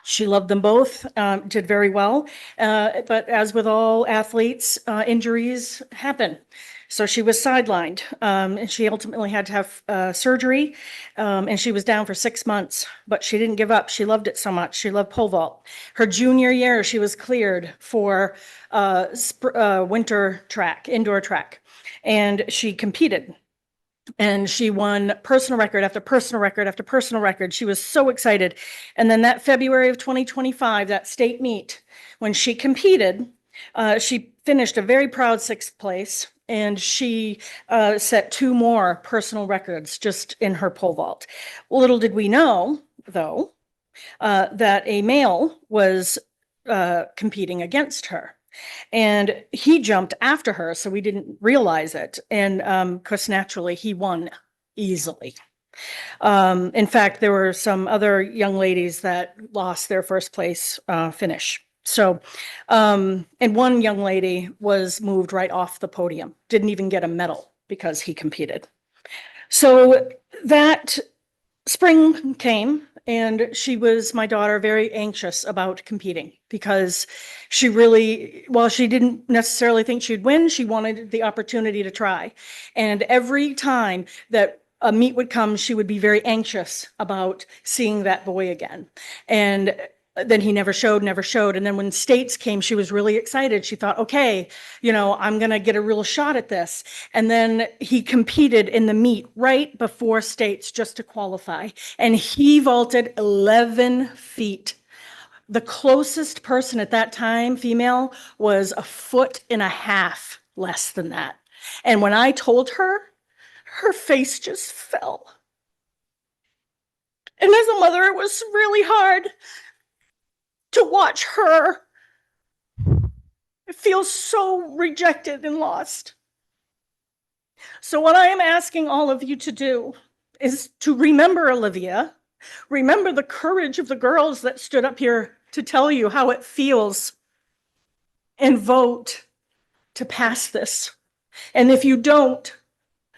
She loved them both, did very well, but as with all athletes, injuries happen. So she was sidelined, and she ultimately had to have surgery, and she was down for 6 months, but she didn't give up. She loved it so much. She loved pole vault. Her junior year, she was cleared for winter track, indoor track, and she competed. And she won personal record after personal record after personal record. She was so excited. And then that February of 2025, that state meet, when she competed, she finished a very proud 6th place. And she set 2 more personal records just in her pole vault. Little did we know, though, that a male was competing against her. And he jumped after her, so we didn't realize it. And because naturally he won easily. In fact, there were some other young ladies that lost their first place finish. So, and one young lady was moved right off the podium, didn't even get a medal because he competed. So that spring came, and my daughter, very anxious about competing because she really, while she didn't necessarily think she'd win, she wanted the opportunity to try. And every time that a meet would come, she would be very anxious about seeing that boy again. And then he never showed. And then when states came, she was really excited. She thought, okay, I'm going to get a real shot at this. And then he competed in the meet right before states just to qualify. And he vaulted 11 feet. The closest person at that time, female, was 1.5 feet less than that. And when I told her, her face just fell. And as a mother, it was really hard to watch her feel so rejected and lost. So what I am asking all of you to do is to remember Olivia, remember the courage of the girls that stood up here to tell you how it feels, and vote to pass this. And if you don't,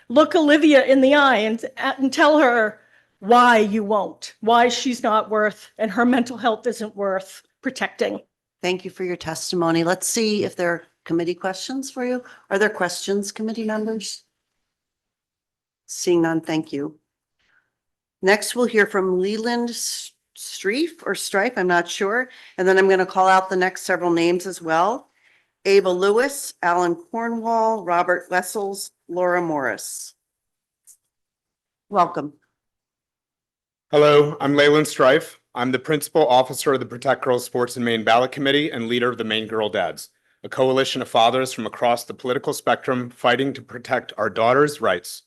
look Olivia in the eye and tell her why you won't, why she's not worth, and her mental health isn't worth protecting. Thank you for your testimony. Let's see if there are committee questions for you. Are there questions, committee members? Seeing none, thank you. Next, we'll hear from Leland Strife, I'm not sure. And then I'm going to call out the next several names as well. Ava Lewis, Alan Cornwall, Robert Wessels, Laura Morris. Welcome. Hello, I'm Leyland Strife. I'm the principal officer of the Protect Girls Sports in Maine Ballot Committee and leader of the Maine Girl Dads, a coalition of fathers from across the political spectrum fighting to protect our daughters' rights.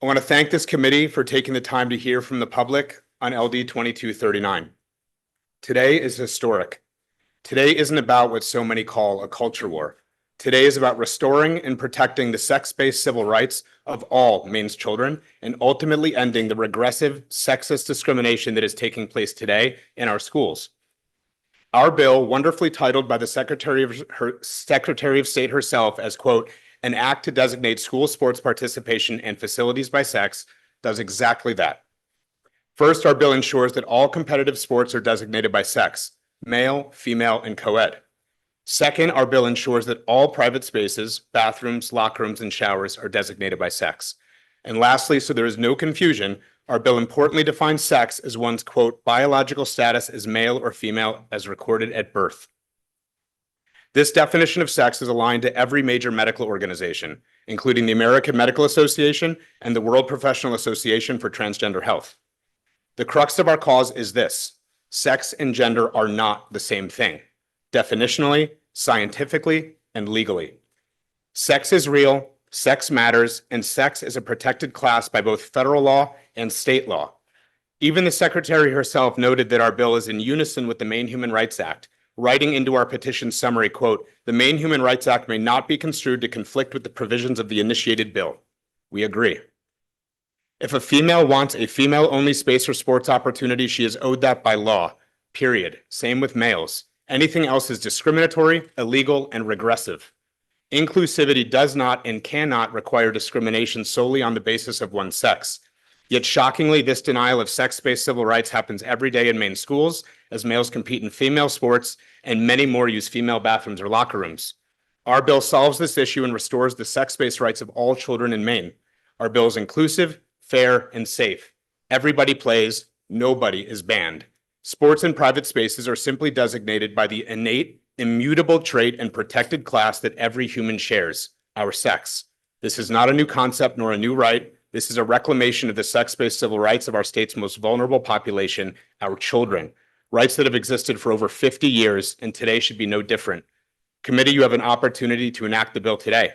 I want to thank this committee for taking the time to hear from the public on LD 2239. Today is historic. Today isn't about what so many call a culture war. Today is about restoring and protecting the sex-based civil rights of all Maine's children and ultimately ending the regressive sexist discrimination that is taking place today in our schools. Our bill, wonderfully titled by the Secretary of State herself as, quote, an act to designate school sports participation and facilities by sex, does exactly that. First, our bill ensures that all competitive sports are designated by sex, male, female, and co-ed. Second, our bill ensures that all private spaces, bathrooms, locker rooms, and showers are designated by sex. And lastly, so there is no confusion, our bill importantly defines sex as one's, quote, biological status as male or female as recorded at birth. This definition of sex is aligned to every major medical organization, including the American Medical Association and the World Professional Association for Transgender Health. The crux of our cause is this: sex and gender are not the same thing, definitionally, scientifically, and legally. Sex is real, sex matters, and sex is a protected class by both federal law and state law. Even the Secretary herself noted that our bill is in unison with the Maine Human Rights Act, writing into our petition summary, quote, "The Maine Human Rights Act may not be construed to conflict with the provisions of the initiated bill." We agree. If a female wants a female-only space or sports opportunity, she is owed that by law, period. Same with males. Anything else is discriminatory, illegal, and regressive. Inclusivity does not and cannot require discrimination solely on the basis of one's sex. Yet shockingly, this denial of sex-based civil rights happens every day in Maine schools as males compete in female sports and many more use female bathrooms or locker rooms. Our bill solves this issue and restores the sex-based rights of all children in Maine. Our bill is inclusive, fair, and safe. Everybody plays, nobody is banned. Sports and private spaces are simply designated by the innate, immutable trait and protected class that every human shares, our sex. This is not a new concept nor a new right. This is a reclamation of the sex-based civil rights of our state's most vulnerable population, our children. Rights that have existed for over 50 years and today should be no different. Committee, you have an opportunity to enact the bill today.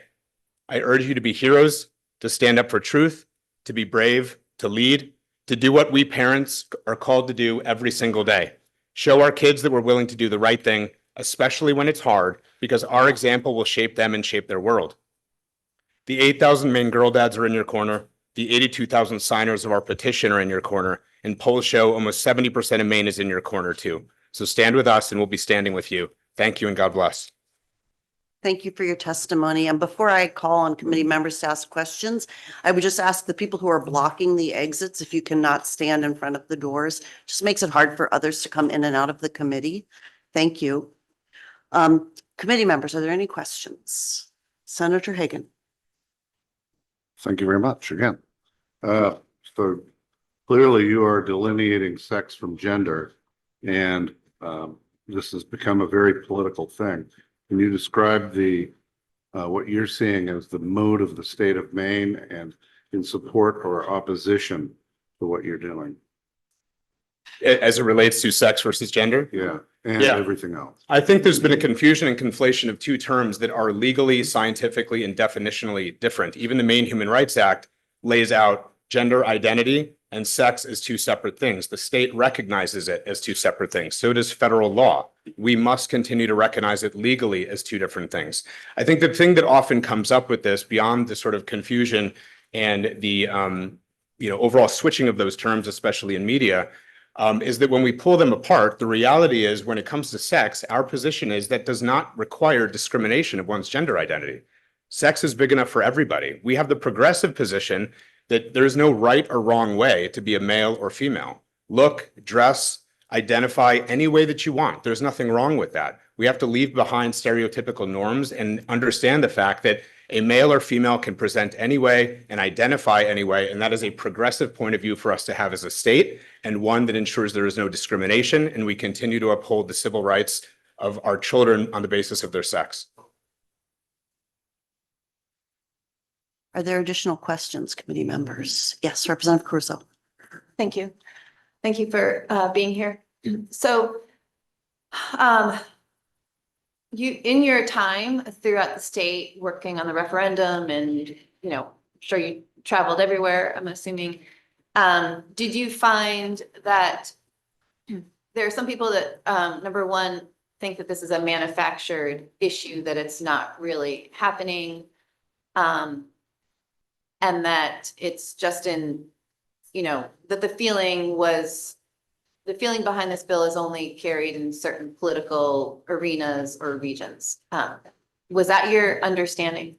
I urge you to be heroes, to stand up for truth, to be brave, to lead, to do what we parents are called to do every single day. Show our kids that we're willing to do the right thing, especially when it's hard, because our example will shape them and shape their world. The 8,000 Maine girl dads are in your corner. The 82,000 signers of our petition are in your corner, and polls show almost 70% of Maine is in your corner too. So stand with us and we'll be standing with you. Thank you and God bless. Thank you for your testimony. And before I call on committee members to ask questions, I would just ask the people who are blocking the exits, if you cannot stand in front of the doors, just makes it hard for others to come in and out of the committee. Thank you. Committee members, are there any questions? Senator Hagan. Thank you very much again. So clearly you are delineating sex from gender, and this has become a very political thing. Can you describe the what you're seeing as the mood of the state of Maine and in support or opposition to what you're doing? As it relates to sex versus gender? Yeah, and Yeah. everything else. I think there's been a confusion and conflation of two terms that are legally, scientifically, and definitionally different. Even the Maine Human Rights Act lays out gender identity and sex as two separate things. The state recognizes it as two separate things. So does federal law. We must continue to recognize it legally as two different things. I think the thing that often comes up with this, beyond the sort of confusion and the overall switching of those terms, especially in media, is that when we pull them apart, the reality is when it comes to sex, our position is that does not require discrimination of one's gender identity. Sex is big enough for everybody. We have the progressive position that there's no right or wrong way to be a male or female. Look, dress, identify any way that you want. There's nothing wrong with that. We have to leave behind stereotypical norms and understand the fact that a male or female can present any way and identify any way, and that is a progressive point of view for us to have as a state, and one that ensures there is no discrimination, and we continue to uphold the civil rights of our children on the basis of their sex. Are there additional questions, committee members? Yes, Representative Caruso. Thank you. Thank you for being here. So, you, in your time throughout the state working on the referendum and, I'm sure you traveled everywhere, I'm assuming, did you find that there are some people that, number one, think that this is a manufactured issue, that it's not really happening, and that it's just in, that the feeling behind this bill is only carried in certain political arenas or regions. Was that your understanding?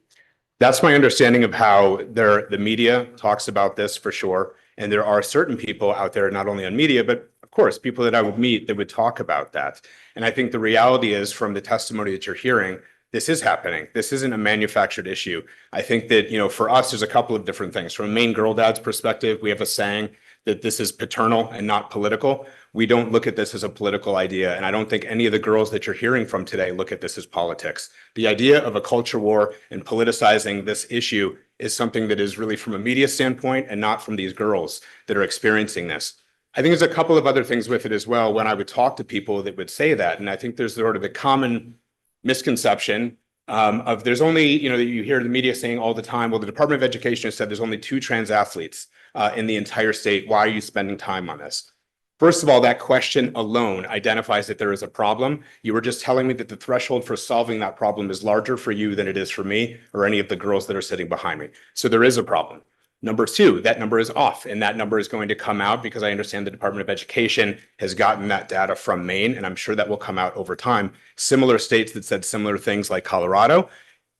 That's my understanding of how the media talks about this for sure. And there are certain people out there, not only on media, but of course, people that I would meet that would talk about that. And I think the reality is from the testimony that you're hearing, this is happening. This isn't a manufactured issue. I think that, for us, there's a couple of different things. From a Maine Girl Dad's perspective, we have a saying that this is paternal and not political. We don't look at this as a political idea. And I don't think any of the girls that you're hearing from today look at this as politics. The idea of a culture war and politicizing this issue is something that is really from a media standpoint and not from these girls that are experiencing this. I think there's a couple of other things with it as well when I would talk to people that would say that. And I think there's sort of a common misconception of there's only, you hear the media saying all the time, well, the Department of Education has said there's only 2 trans athletes in the entire state. Why are you spending time on this? First of all, that question alone identifies that there is a problem. You were just telling me that the threshold for solving that problem is larger for you than it is for me or any of the girls that are sitting behind me. So there is a problem. Number 2, that number is off, and that number is going to come out because I understand the Department of Education has gotten that data from Maine, and I'm sure that will come out over time. Similar states that said similar things like Colorado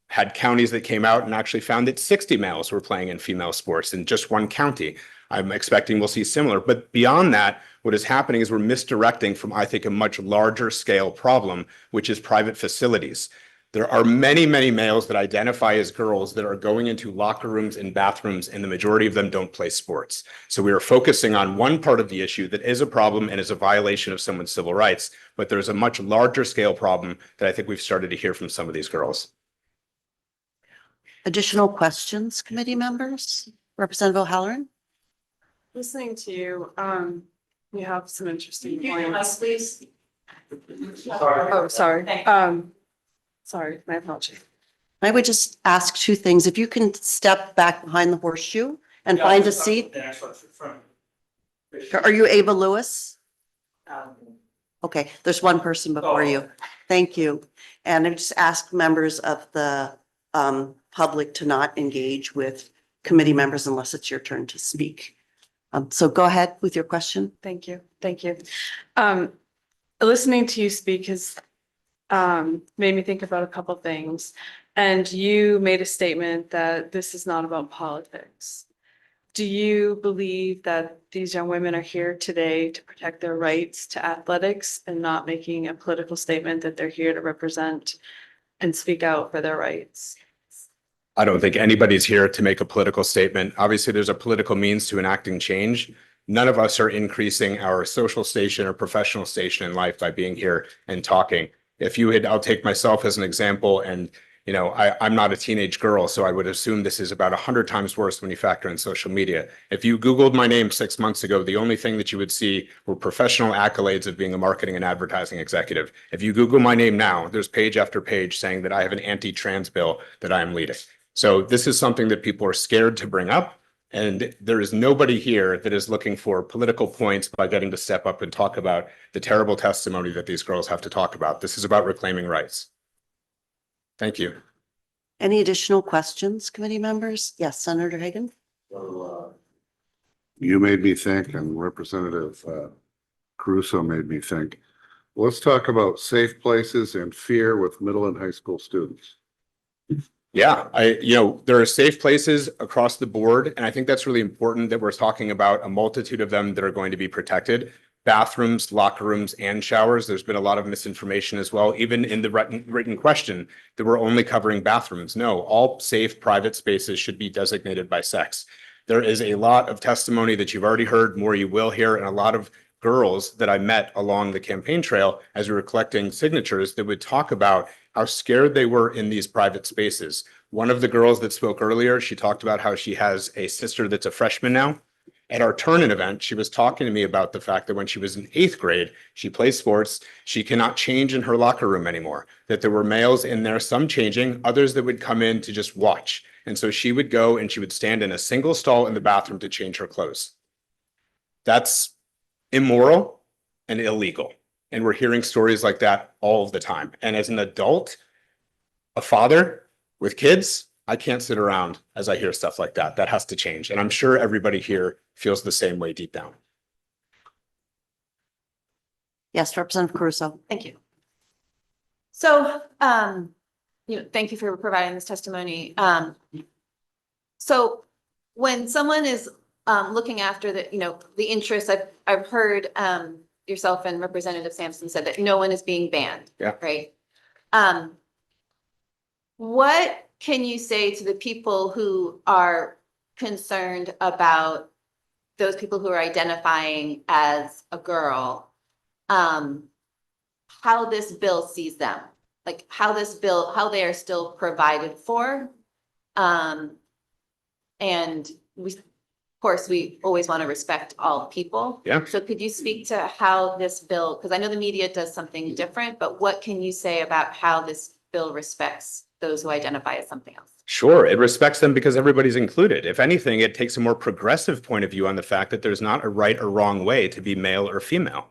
had counties that came out and actually found that 60 males were playing in female sports in just one county. I'm expecting we'll see similar. But beyond that, what is happening is we're misdirecting from, I think, a much larger scale problem, which is private facilities. There are many, many males that identify as girls that are going into locker rooms and bathrooms, and the majority of them don't play sports. So we are focusing on one part of the issue that is a problem and is a violation of someone's civil rights, but there's a much larger scale problem that I think we've started to hear from some of these girls. Additional questions, committee members? Representative O'Halloran? Listening to you, you have some interesting points. Please. Oh, sorry. Sorry, my apologies. I would just ask 2 things. If you can step back behind the horseshoe and find a seat. Are you Ava Lewis? Okay, there's one person before you. Thank you. And I just ask members of the public to not engage with committee members unless it's your turn to speak. So go ahead with your question. Thank you. Thank you. Listening to you speak has made me think about a couple things. And you made a statement that this is not about politics. Do you believe that these young women are here today to protect their rights to athletics and not making a political statement that they're here to represent and speak out for their rights? I don't think anybody's here to make a political statement. Obviously, there's a political means to enacting change. None of us are increasing our social station or professional station in life by being here and talking. I'll take myself as an example, and I'm not a teenage girl, so I would assume this is about 100 times worse when you factor in social media. If you Googled my name 6 months ago, the only thing that you would see were professional accolades of being a marketing and advertising executive. If you Google my name now, there's page after page saying that I have an anti-trans bill that I am leading. So this is something that people are scared to bring up. And there is nobody here that is looking for political points by getting to step up and talk about the terrible testimony that these girls have to talk about. This is about reclaiming rights. Thank you. Any additional questions, committee members? Yes, Senator Hagan. You made me think, and Representative Caruso made me think. Let's talk about safe places and fear with middle and high school students. Yeah, there are safe places across the board, and I think that's really important that we're talking about a multitude of them that are going to be protected. Bathrooms, locker rooms, and showers. There's been a lot of misinformation as well, even in the written question that we're only covering bathrooms. No, all safe private spaces should be designated by sex. There is a lot of testimony that you've already heard, more you will hear, and a lot of girls that I met along the campaign trail as we were collecting signatures that would talk about how scared they were in these private spaces. One of the girls that spoke earlier, she talked about how she has a sister that's a freshman now. At our turn-in event, she was talking to me about the fact that when she was in 8th grade, she plays sports, she cannot change in her locker room anymore, that there were males in there, some changing, others that would come in to just watch. And so she would go and she would stand in a single stall in the bathroom to change her clothes. That's immoral and illegal. And we're hearing stories like that all of the time. And as an adult, a father with kids, I can't sit around as I hear stuff like that. That has to change. And I'm sure everybody here feels the same way deep down. Yes, Representative Caruso. Thank you. So, thank you for providing this testimony. So when someone is looking after the interests, I've heard yourself and Representative Sampson said that no one is being banned. Yeah. Right. what can you say to the people who are concerned about those people who are identifying as a girl? How this bill sees them, like how this bill, how they are still provided for. And we, of course, we always want to respect all people. Yeah. So could you speak to how this bill, because I know the media does something different, but what can you say about how this bill respects those who identify as something else? Sure, it respects them because everybody's included. If anything, it takes a more progressive point of view on the fact that there's not a right or wrong way to be male or female.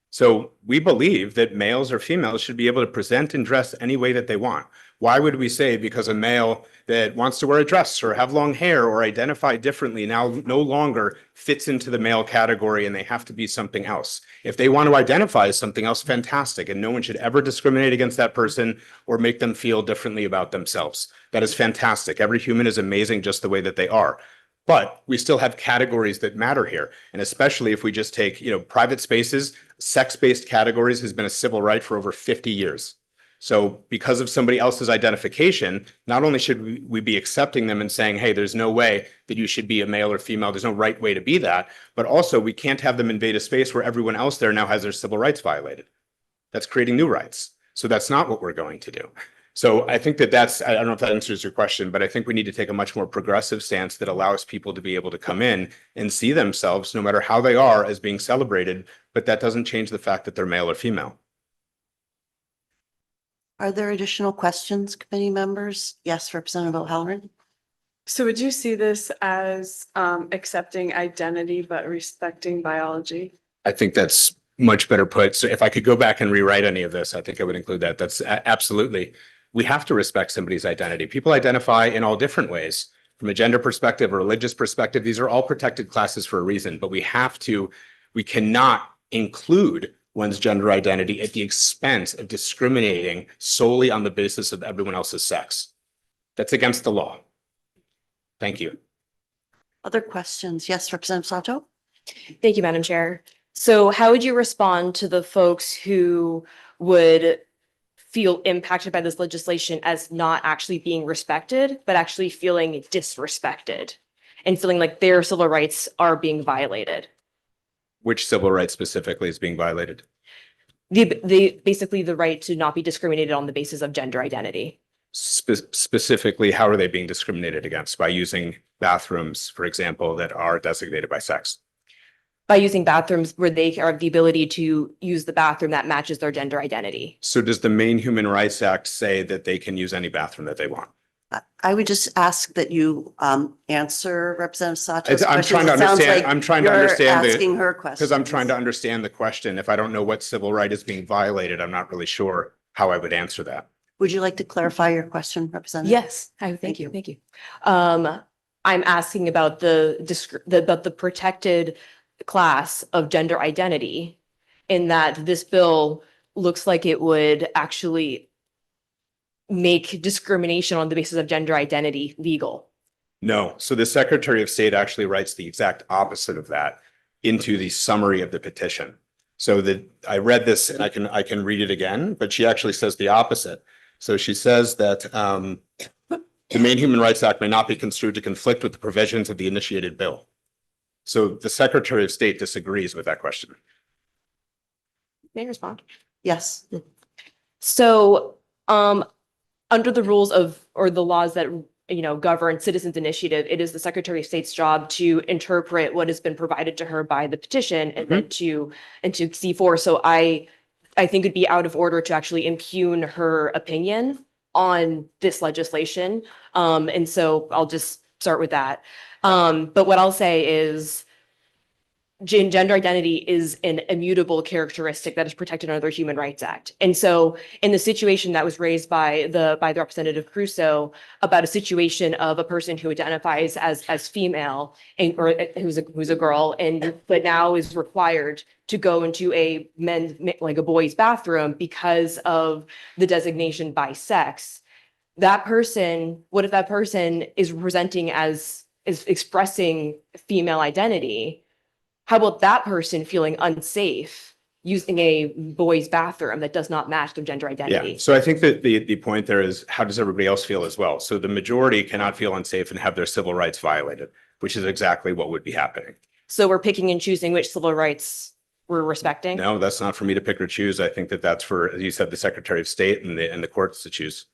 So we believe that males or females should be able to present and dress any way that they want. Why would we say because a male that wants to wear a dress or have long hair or identify differently now no longer fits into the male category and they have to be something else? If they want to identify as something else, fantastic. And no one should ever discriminate against that person or make them feel differently about themselves. That is fantastic. Every human is amazing just the way that they are. But we still have categories that matter here. And especially if we just take, private spaces, sex-based categories has been a civil right for over 50 years. So because of somebody else's identification, not only should we be accepting them and saying, hey, there's no way that you should be a male or female, there's no right way to be that, but also we can't have them invade a space where everyone else there now has their civil rights violated. That's creating new rights. So that's not what we're going to do. So I think that's, I don't know if that answers your question, but I think we need to take a much more progressive stance that allows people to be able to come in and see themselves, no matter how they are, as being celebrated, but that doesn't change the fact that they're male or female. Are there additional questions, committee members? Yes, Representative O'Halloran. So would you see this as accepting identity but respecting biology? I think that's much better put. So if I could go back and rewrite any of this, I think I would include that. That's absolutely. We have to respect somebody's identity. People identify in all different ways. From a gender perspective, a religious perspective, these are all protected classes for a reason, but we cannot include one's gender identity at the expense of discriminating solely on the basis of everyone else's sex. That's against the law. Thank you. Other questions? Yes, Representative Sato. Thank you, Madam Chair. So how would you respond to the folks who would feel impacted by this legislation as not actually being respected, but actually feeling disrespected and feeling like their civil rights are being violated? Which civil rights specifically is being violated? Basically the right to not be discriminated on the basis of gender identity. Specifically, how are they being discriminated against? By using bathrooms, for example, that are designated by sex? By using bathrooms where they have the ability to use the bathroom that matches their gender identity. So does the Maine Human Rights Act say that they can use any bathroom that they want? I would just ask that you answer Representative Sato's I'm question. trying to It sounds understand, like I'm trying to you're understand asking her question. because I'm trying to understand the question. If I don't know what civil right is being violated, I'm not really sure how I would answer that. Would you like to clarify your question, Representative? Yes, thank you. Thank you. I'm asking about the protected class of gender identity, in that this bill looks like it would actually make discrimination on the basis of gender identity legal. No. So the Secretary of State actually writes the exact opposite of that into the summary of the petition. So that I read this and I can read it again, but she actually says the opposite. So she says that the Maine Human Rights Act may not be construed to conflict with the provisions of the initiated bill. So the Secretary of State disagrees with that question. May I respond? Yes. So, under the rules or the laws that, govern citizens initiative, it is the Secretary of State's job to interpret what has been provided to her by the petition and then to see for. So I think it'd be out of order to actually impugn her opinion on this legislation. And so I'll just start with that. But what I'll say is gender identity is an immutable characteristic that is protected under the Human Rights Act. And so in the situation that was raised by the Representative Crusoe about a situation of a person who identifies as female or who's a girl but now is required to go into a boy's bathroom because of the designation by sex, what if that person is expressing female identity? How about that person feeling unsafe using a boys' bathroom that does not match their gender identity. Yeah, so I think that the point there is, how does everybody else feel as well? So the majority cannot feel unsafe and have their civil rights violated, which is exactly what would be happening. So we're picking and choosing which civil rights we're respecting? No, that's not for me to pick or choose. I think that that's for, as you said, the Secretary of State and the courts to choose.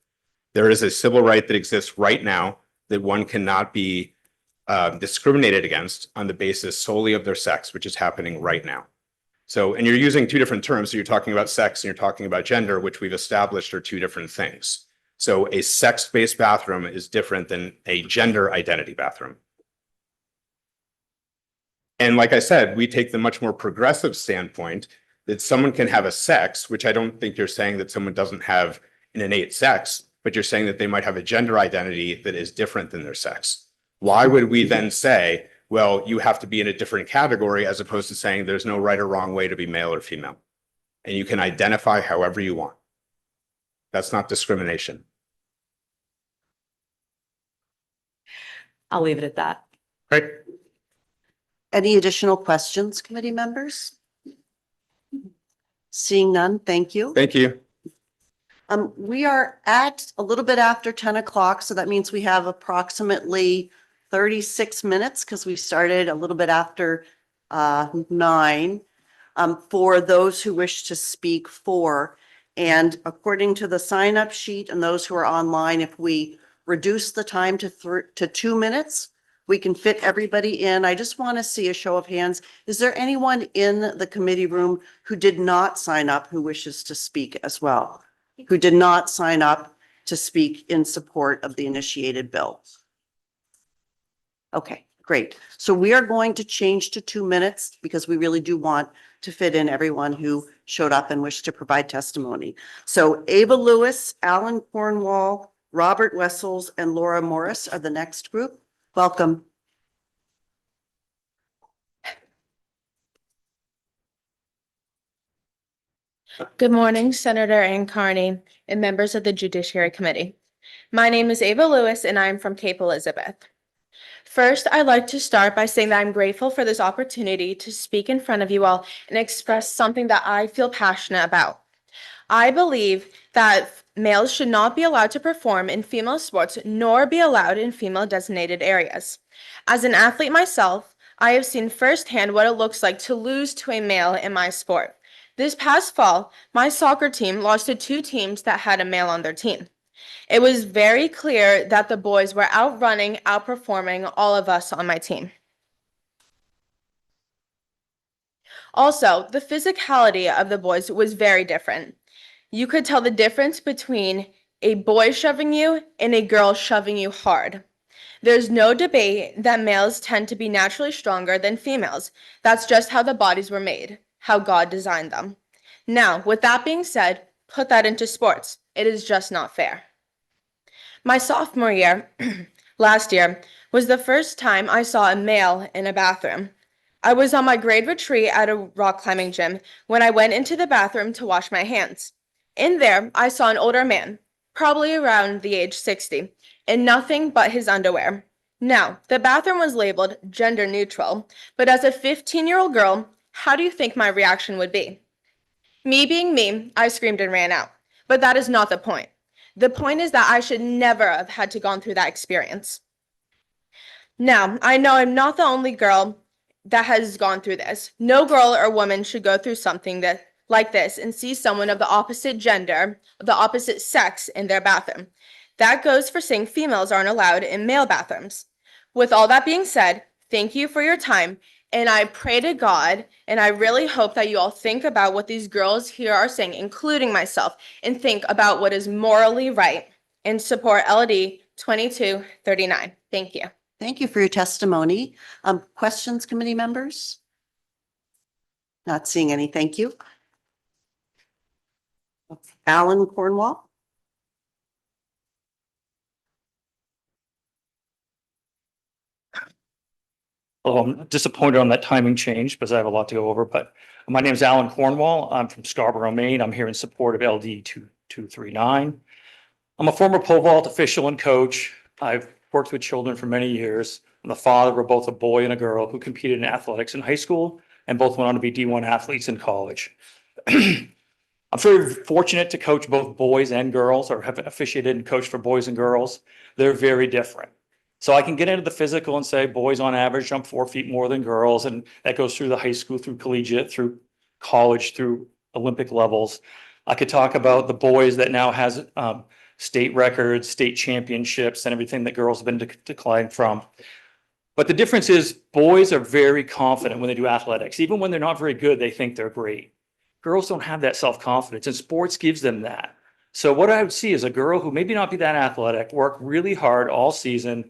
There is a civil right that exists right now that one cannot be discriminated against on the basis solely of their sex, which is happening right now. So, and you're using two different terms. So you're talking about sex and you're talking about gender, which we've established are two different things. So a sex-based bathroom is different than a gender identity bathroom. And like I said, we take the much more progressive standpoint that someone can have a sex, which I don't think you're saying that someone doesn't have an innate sex, but you're saying that they might have a gender identity that is different than their sex. Why would we then say, well, you have to be in a different category, as opposed to saying there's no right or wrong way to be male or female, and you can identify however you want? That's not discrimination. I'll leave it at that. Right. Any additional questions, committee members? Seeing none, thank you. Thank you. We are at a little bit after 10 o'clock, so that means we have approximately 36 minutes because we started a little bit after 9 for those who wish to speak for. And according to the sign-up sheet and those who are online, if we reduce the time to 2 minutes, we can fit everybody in. I just want to see a show of hands. Is there anyone in the committee room who did not sign up who wishes to speak as well? Who did not sign up to speak in support of the initiated bill? Okay, great. So we are going to change to 2 minutes because we really do want to fit in everyone who showed up and wished to provide testimony. So Ava Lewis, Alan Cornwall, Robert Wessels, and Laura Morris are the next group. Welcome. Good morning, Senator Ann Carney and members of the Judiciary Committee. My name is Ava Lewis and I'm from Cape Elizabeth. First, I'd like to start by saying that I'm grateful for this opportunity to speak in front of you all and express something that I feel passionate about. I believe that males should not be allowed to perform in female sports nor be allowed in female designated areas. As an athlete myself, I have seen firsthand what it looks like to lose to a male in my sport. This past fall, my soccer team lost to 2 teams that had a male on their team. It was very clear that the boys were outrunning, outperforming all of us on my team. Also, the physicality of the boys was very different. You could tell the difference between a boy shoving you and a girl shoving you hard. There's no debate that males tend to be naturally stronger than females. That's just how the bodies were made, how God designed them. Now, with that being said, put that into sports. It is just not fair. My sophomore year, last year, was the first time I saw a male in a bathroom. I was on my grade retreat at a rock climbing gym when I went into the bathroom to wash my hands. In there, I saw an older man, probably around the age 60, in nothing but his underwear. Now, the bathroom was labeled gender neutral, but as a 15-year-old girl, how do you think my reaction would be? Me being me, I screamed and ran out. But that is not the point. The point is that I should never have had to gone through that experience. Now, I know I'm not the only girl that has gone through this. No girl or woman should go through something like this and see someone of the opposite gender, the opposite sex in their bathroom. That goes for saying females aren't allowed in male bathrooms. With all that being said, thank you for your time. And I pray to God, and I really hope that you all think about what these girls here are saying, including myself, and think about what is morally right and support LD 2239. Thank you. Thank you for your testimony. Questions, committee members? Not seeing any. Thank you. Alan Cornwall. Well, I'm disappointed on that timing change because I have a lot to go over, but my name is Alan Cornwall. I'm from Scarborough, Maine. I'm here in support of LD 2239. I'm a former pole vault official and coach. I've worked with children for many years. I'm the father of both a boy and a girl who competed in athletics in high school and both went on to be D1 athletes in college. I'm very fortunate to coach both boys and girls, or have officiated and coached for boys and girls. They're very different. So I can get into the physical and say boys on average jump 4 feet more than girls. And that goes through the high school, through collegiate, through college, through Olympic levels. I could talk about the boys that now has state records, state championships, and everything that girls have been declined from. But the difference is boys are very confident when they do athletics. Even when they're not very good, they think they're great. Girls don't have that self-confidence, and sports gives them that. So what I would see is a girl who maybe not be that athletic, work really hard all season,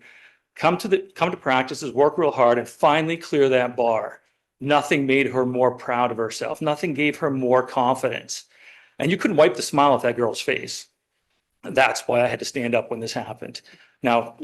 come to practices, work real hard, and finally clear that bar. Nothing made her more proud of herself. Nothing gave her more confidence. And you couldn't wipe the smile off that girl's face. That's why I had to stand up when this happened. Now,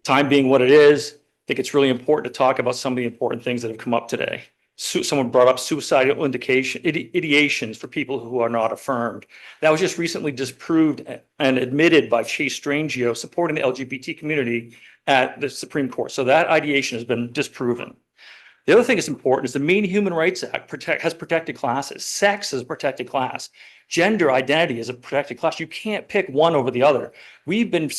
time being what it is, I think it's really important to talk about some of the important things that have come up today. Someone brought up suicidal ideations for people who are not affirmed. That was just recently disproved and admitted by Chase Strangio, supporting the LGBT community at the Supreme Court. So that ideation has been disproven. The other thing that's important is the Maine Human Rights Act has protected classes. Sex is a protected class. Gender identity is a protected class. You can't pick one over the other. We've been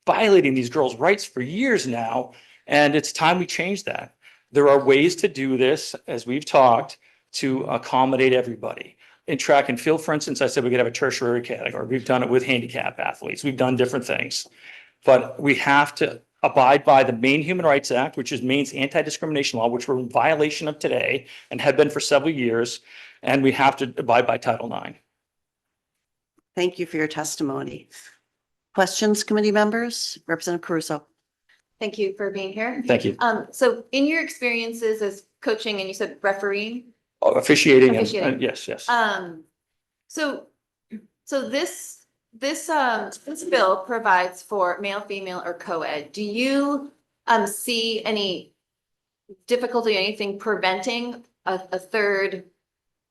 violating these girls' rights for years now, and it's time we change that. There are ways to do this, as we've talked, to accommodate everybody. In track and field, for instance, I said we could have a tertiary category. We've done it with handicap athletes. We've done different things. But we have to abide by the Maine Human Rights Act, which is Maine's anti-discrimination law, which we're in violation of today and have been for several years. And we have to abide by Title IX. Thank you for your testimony. Questions, committee members? Representative Caruso. Thank you for being here. Thank you. So in your experiences as coaching, and you said refereeing? Officiating. Officiating. And yes, yes. So this bill provides for male, female, or co-ed. Do you see any difficulty, anything preventing a third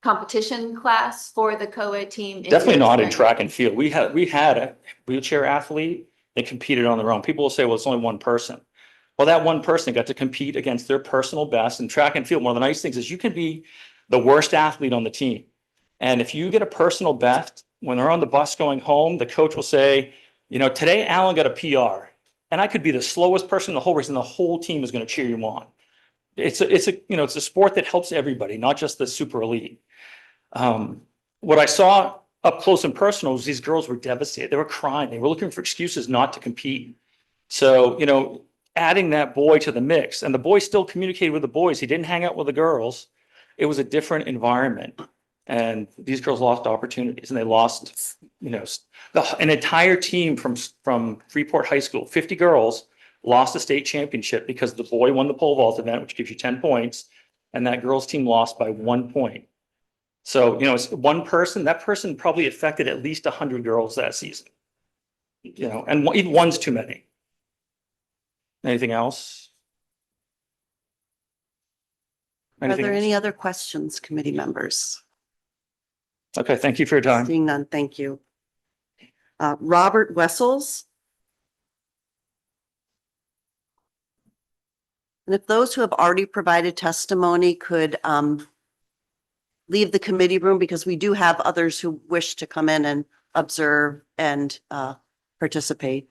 competition class for the co-ed team? Definitely not in track and field. We had a wheelchair athlete that competed on their own. People will say, well, it's only one person. Well, that one person got to compete against their personal best. In track and field, one of the nice things is you can be the worst athlete on the team. And if you get a personal best, when they're on the bus going home, the coach will say, you know, today Alan got a PR. And I could be the slowest person in the whole race, and the whole team is going to cheer you on. It's a sport that helps everybody, not just the super elite. What I saw up close and personal was these girls were devastated. They were crying. They were looking for excuses not to compete. So, you know, adding that boy to the mix, and the boy still communicated with the boys. He didn't hang out with the girls. It was a different environment. And these girls lost opportunities, and they lost, you know, an entire team from Freeport High School, 50 girls, lost a state championship because the boy won the pole vault event, which gives you 10 points, and that girls team lost by 1 point. So, you know, it's one person, that person probably affected at least 100 girls that season, you know, and even one's too many. Anything else? Are there any other questions, committee members? Okay, thank you for your time. Seeing none, thank you. Robert Wessels. And if those who have already provided testimony could leave the committee room, because we do have others who wish to come in and observe and participate.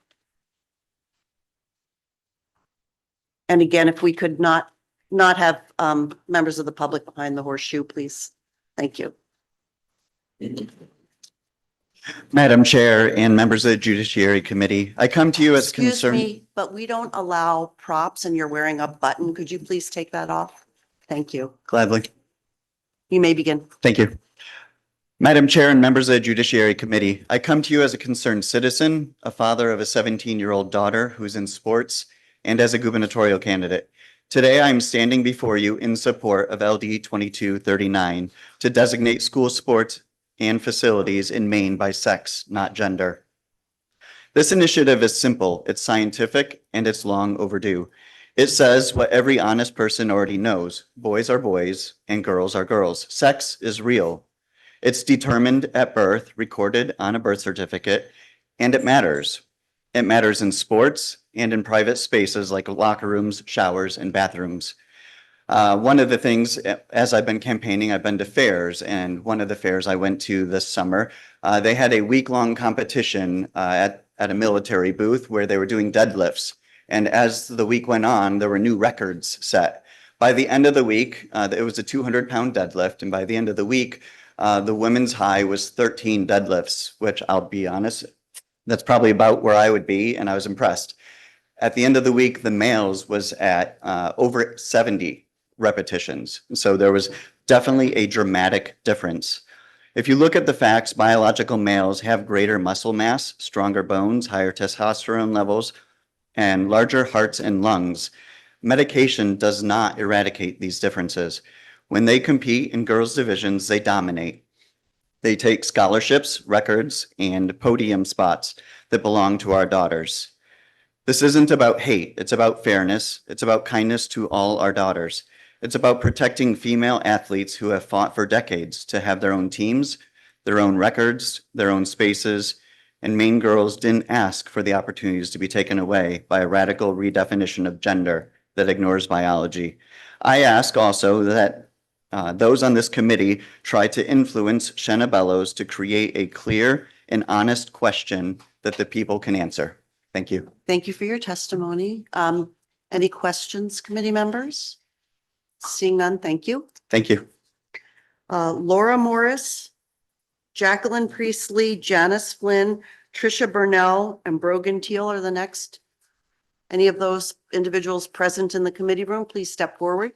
And again, if we could not have members of the public behind the horseshoe, please. Thank you. Madam Chair and members of the Judiciary Committee, I come to you as Excuse concerned. me, but we don't allow props and you're wearing a button. Could you please take that off? Thank you. Gladly. You may begin. Thank you. Madam Chair and members of the Judiciary Committee, I come to you as a concerned citizen, a father of a 17-year-old daughter who's in sports, and as a gubernatorial candidate. Today, I am standing before you in support of LD 2239 to designate school sports and facilities in Maine by sex, not gender. This initiative is simple, it's scientific, and it's long overdue. It says what every honest person already knows: boys are boys and girls are girls. Sex is real. It's determined at birth, recorded on a birth certificate, and it matters. It matters in sports and in private spaces like locker rooms, showers, and bathrooms. One of the things, as I've been campaigning, I've been to fairs, and one of the fairs I went to this summer, they had a week-long competition at a military booth where they were doing deadlifts. And as the week went on, there were new records set. By the end of the week, it was a 200-pound deadlift, and by the end of the week, the women's high was 13 deadlifts, which I'll be honest, that's probably about where I would be, and I was impressed. At the end of the week, the males was at over 70 repetitions. So there was definitely a dramatic difference. If you look at the facts, biological males have greater muscle mass, stronger bones, higher testosterone levels, and larger hearts and lungs. Medication does not eradicate these differences. When they compete in girls' divisions, they dominate. They take scholarships, records, and podium spots that belong to our daughters. This isn't about hate. It's about fairness. It's about kindness to all our daughters. It's about protecting female athletes who have fought for decades to have their own teams, their own records, their own spaces, and Maine girls didn't ask for the opportunities to be taken away by a radical redefinition of gender that ignores biology. I ask also that those on this committee try to influence Shenna Bellows to create a clear and honest question that the people can answer. Thank you. Thank you for your testimony. Any questions, committee members? Seeing none, thank you. Thank you. Laura Morris, Jacqueline Priestley, Janice Flynn, Tricia Burnell, and Brogan Teal are the next. Any of those individuals present in the committee room, please step forward.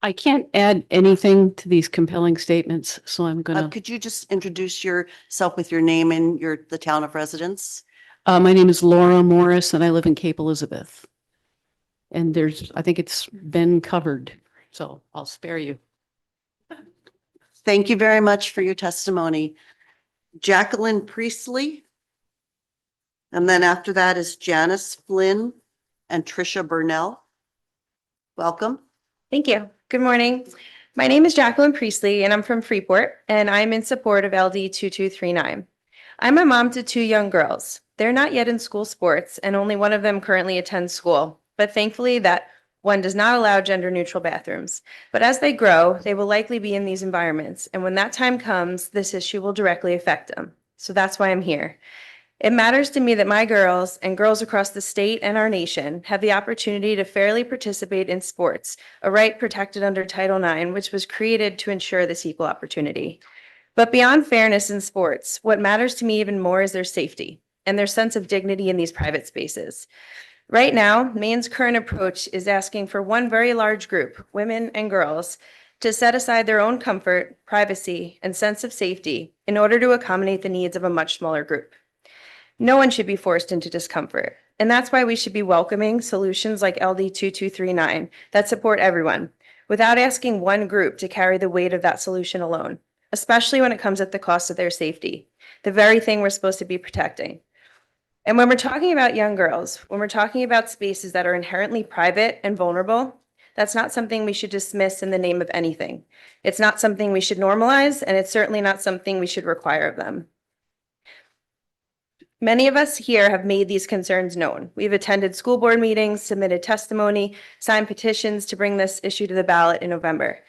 I can't add anything to these compelling statements, so I'm gonna. Could you just introduce yourself with your name and the town of residence? My name is Laura Morris and I live in Cape Elizabeth. And I think it's been covered, so I'll spare you. Thank you very much for your testimony. Jacqueline Priestley. And then after that is Janice Flynn and Tricia Burnell. Welcome. Thank you. Good morning. My name is Jacqueline Priestley and I'm from Freeport and I'm in support of LD 2239. I'm a mom to 2 young girls. They're not yet in school sports and only one of them currently attends school, but thankfully that one does not allow gender neutral bathrooms. But as they grow, they will likely be in these environments. And when that time comes, this issue will directly affect them. So that's why I'm here. It matters to me that my girls and girls across the state and our nation have the opportunity to fairly participate in sports, a right protected under Title IX, which was created to ensure this equal opportunity. But beyond fairness in sports, what matters to me even more is their safety and their sense of dignity in these private spaces. Right now, Maine's current approach is asking for one very large group, women and girls, to set aside their own comfort, privacy, and sense of safety in order to accommodate the needs of a much smaller group. No one should be forced into discomfort, and that's why we should be welcoming solutions like LD 2239 that support everyone, without asking one group to carry the weight of that solution alone, especially when it comes at the cost of their safety, the very thing we're supposed to be protecting. And when we're talking about young girls, when we're talking about spaces that are inherently private and vulnerable, that's not something we should dismiss in the name of anything. It's not something we should normalize, and it's certainly not something we should require of them. Many of us here have made these concerns known. We've attended school board meetings, submitted testimony, signed petitions to bring this issue to the ballot in November.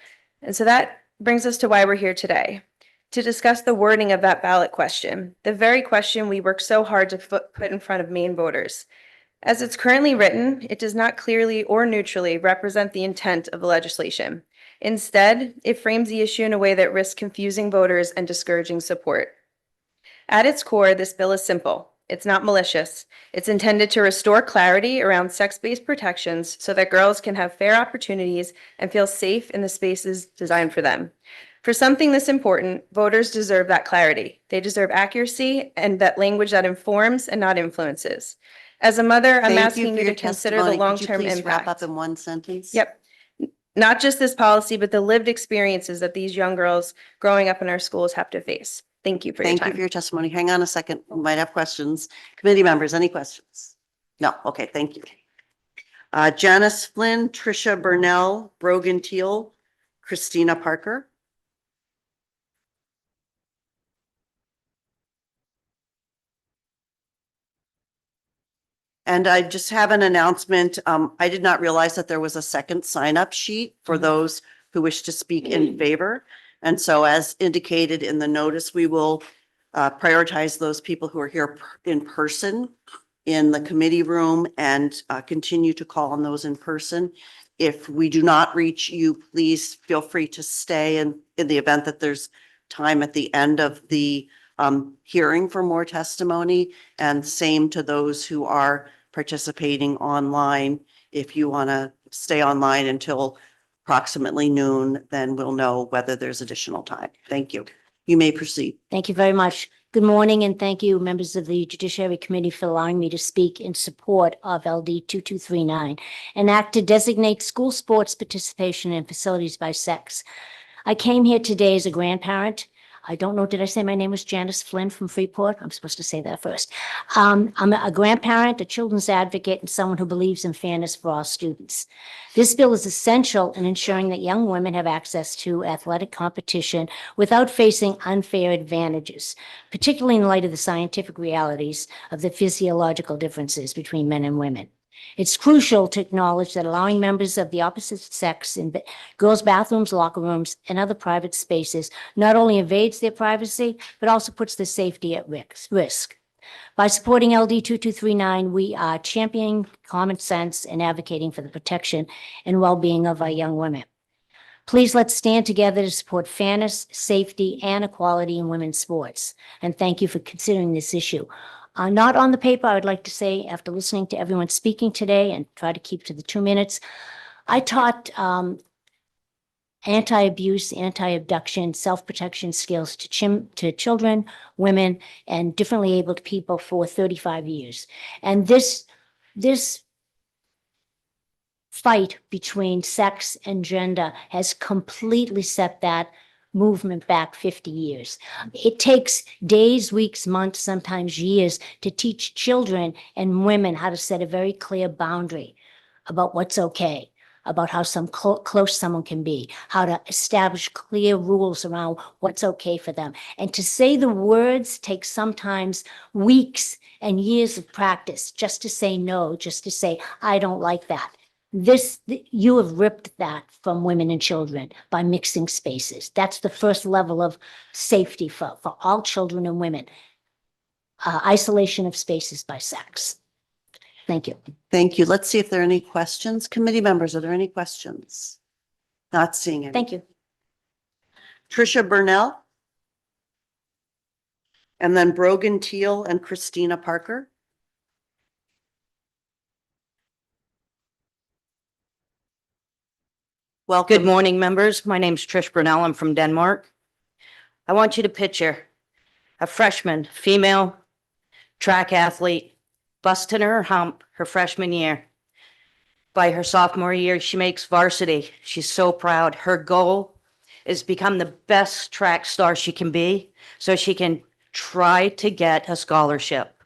And so that brings us to why we're here today, to discuss the wording of that ballot question, the very question we worked so hard to put in front of Maine voters. As it's currently written, it does not clearly or neutrally represent the intent of the legislation. Instead, it frames the issue in a way that risks confusing voters and discouraging support. At its core, this bill is simple. It's not malicious. It's intended to restore clarity around sex-based protections so that girls can have fair opportunities and feel safe in the spaces designed for them. For something this important, voters deserve that clarity. They deserve accuracy and that language that informs and not influences. As a mother, I'm asking you to consider the long-term Could you please wrap impact. up in one sentence? Yep. Not just this policy, but the lived experiences that these young girls growing up in our schools have to face. Thank you for your Thank time. you for your testimony. Hang on a second. We might have questions. Committee members, any questions? No. Okay, thank you. Janice Flynn, Tricia Burnell, Brogan Teal, Christina Parker. And I just have an announcement. I did not realize that there was a second sign-up sheet for those who wish to speak in favor. And so as indicated in the notice, we will prioritize those people who are here in person in the committee room and continue to call on those in person. If we do not reach you, please feel free to stay in the event that there's time at the end of the hearing for more testimony. And same to those who are participating online. If you want to stay online until approximately noon, then we'll know whether there's additional time. Thank you. You may proceed. Thank you very much. Good morning, and thank you, members of the Judiciary Committee, for allowing me to speak in support of LD 2239, an act to designate school sports participation in facilities by sex. I came here today as a grandparent. I don't know, did I say my name was Janice Flynn from Freeport? I'm supposed to say that first. I'm a grandparent, a children's advocate, and someone who believes in fairness for all students. This bill is essential in ensuring that young women have access to athletic competition without facing unfair advantages, particularly in light of the scientific realities of the physiological differences between men and women. It's crucial to acknowledge that allowing members of the opposite sex in girls' bathrooms, locker rooms, and other private spaces not only invades their privacy, but also puts their safety at risk. By supporting LD 2239, we are championing common sense and advocating for the protection and well-being of our young women. Please let's stand together to support fairness, safety, and equality in women's sports. And thank you for considering this issue. Not on the paper, I would like to say, after listening to everyone speaking today and try to keep to the 2 minutes, I taught anti-abuse, anti-abduction, self-protection skills to children, women, and differently abled people for 35 years. And this fight between sex and gender has completely set that movement back 50 years. It takes days, weeks, months, sometimes years to teach children and women how to set a very clear boundary about what's okay, about how close someone can be, how to establish clear rules around what's okay for them. And to say the words takes sometimes weeks and years of practice just to say no, just to say, I don't like that. You have ripped that from women and children by mixing spaces. That's the first level of safety for all children and women. Isolation of spaces by sex. Thank you. Thank you. Let's see if there are any questions. Committee members, are there any questions? Not seeing any. Thank you. Tricia Burnell. And then Brogan Teal and Christina Parker. Well, good morning, members. My name's Trish Brunel. I'm from Denmark. I want you to picture a freshman, female track athlete, busting her hump her freshman year. By her sophomore year, she makes varsity. She's so proud. Her goal is to become the best track star she can be so she can try to get a scholarship.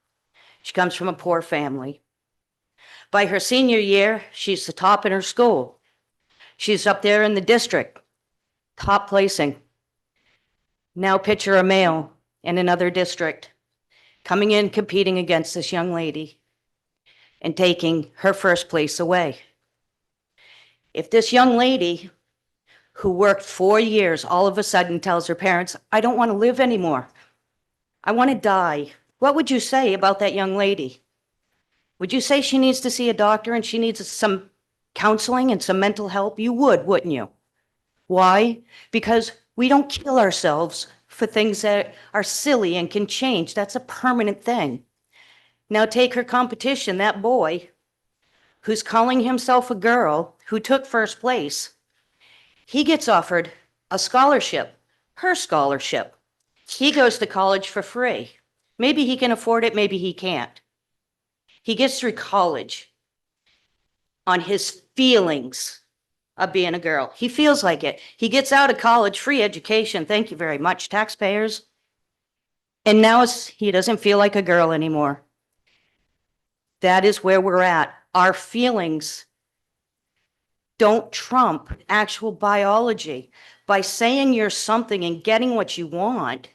She comes from a poor family. By her senior year, she's the top in her school. She's up there in the district, top placing. Now picture a male in another district coming in, competing against this young lady and taking her first place away. If this young lady who worked 4 years all of a sudden tells her parents, I don't want to live anymore, I want to die, what would you say about that young lady? Would you say she needs to see a doctor and she needs some counseling and some mental help? You would, wouldn't you? Why? Because we don't kill ourselves for things that are silly and can change. That's a permanent thing. Now take her competition, that boy who's calling himself a girl who took first place. He gets offered a scholarship, her scholarship. He goes to college for free. Maybe he can afford it, maybe he can't. He gets through college on his feelings of being a girl. He feels like it. He gets out of college, free education. Thank you very much, taxpayers. And now he doesn't feel like a girl anymore. That is where we're at. Our feelings don't trump actual biology. By saying you're something and getting what you want,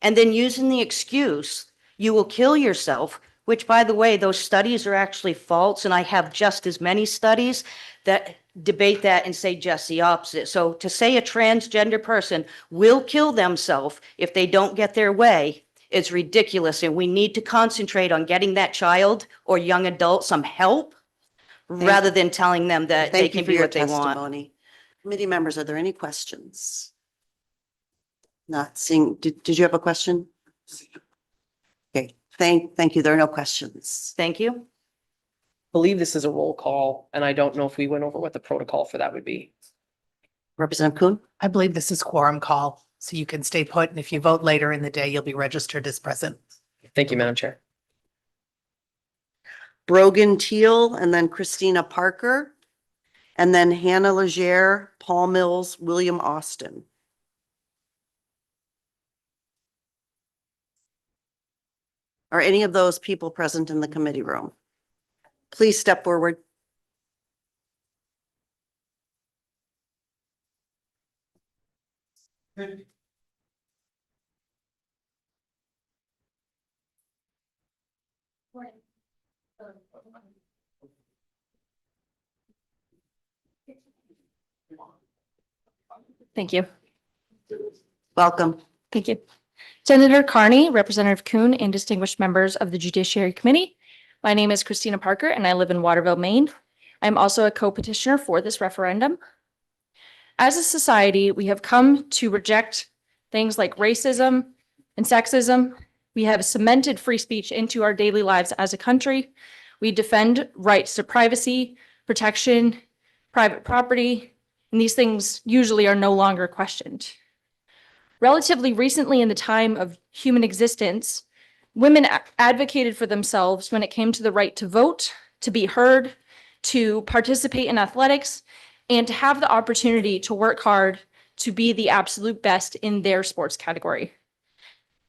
and then using the excuse, you will kill yourself, which, by the way, those studies are actually false, and I have just as many studies that debate that and say just the opposite. So to say a transgender person will kill themselves if they don't get their way is ridiculous, and we need to concentrate on getting that child or young adult some help rather than telling them that they Thank you can for be your what they want. testimony. Committee members, are there any questions? Not seeing, did you have a question? Okay, thank you. There are no questions. Thank you. Believe this is a roll call, and I don't know if we went over what the protocol for that would be. Representative Kuhn? I believe this is quorum call, so you can stay put, and if you vote later in the day, you'll be registered as present. Thank you, Madam Chair. Brogan Teal, and then Christina Parker, and then Hannah Legere, Paul Mills, William Austin. Are any of those people present in the committee room? Please step forward. Thank you. Welcome. Thank you. Senator Carney, Representative Kuhn, and distinguished members of the Judiciary Committee. My name is Christina Parker, and I live in Waterville, Maine. I'm also a co-petitioner for this referendum. As a society, we have come to reject things like racism and sexism. We have cemented free speech into our daily lives as a country. We defend rights to privacy, protection, private property, and these things usually are no longer questioned. Relatively recently in the time of human existence, women advocated for themselves when it came to the right to vote, to be heard, to participate in athletics, and to have the opportunity to work hard to be the absolute best in their sports category.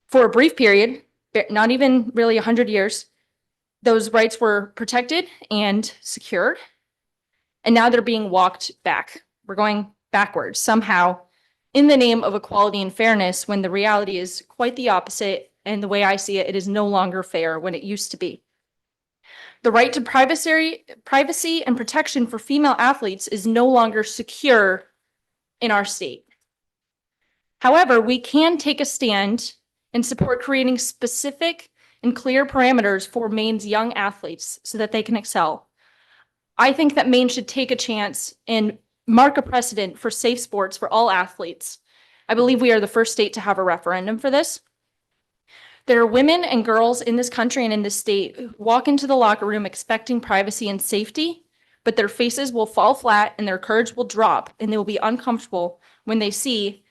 For a brief period, not even really 100 years, those rights were protected and secured, and now they're being walked back. We're going backwards somehow in the name of equality and fairness, when the reality is quite the opposite. And the way I see it, it is no longer fair when it used to be. The right to privacy and protection for female athletes is no longer secure in our state. However, we can take a stand and support creating specific and clear parameters for Maine's young athletes so that they can excel. I think that Maine should take a chance and mark a precedent for safe sports for all athletes. I believe we are the first state to have a referendum for this. There are women and girls in this country and in this state who walk into the locker room expecting privacy and safety, but their faces will fall flat and their courage will drop, and they will be uncomfortable when they see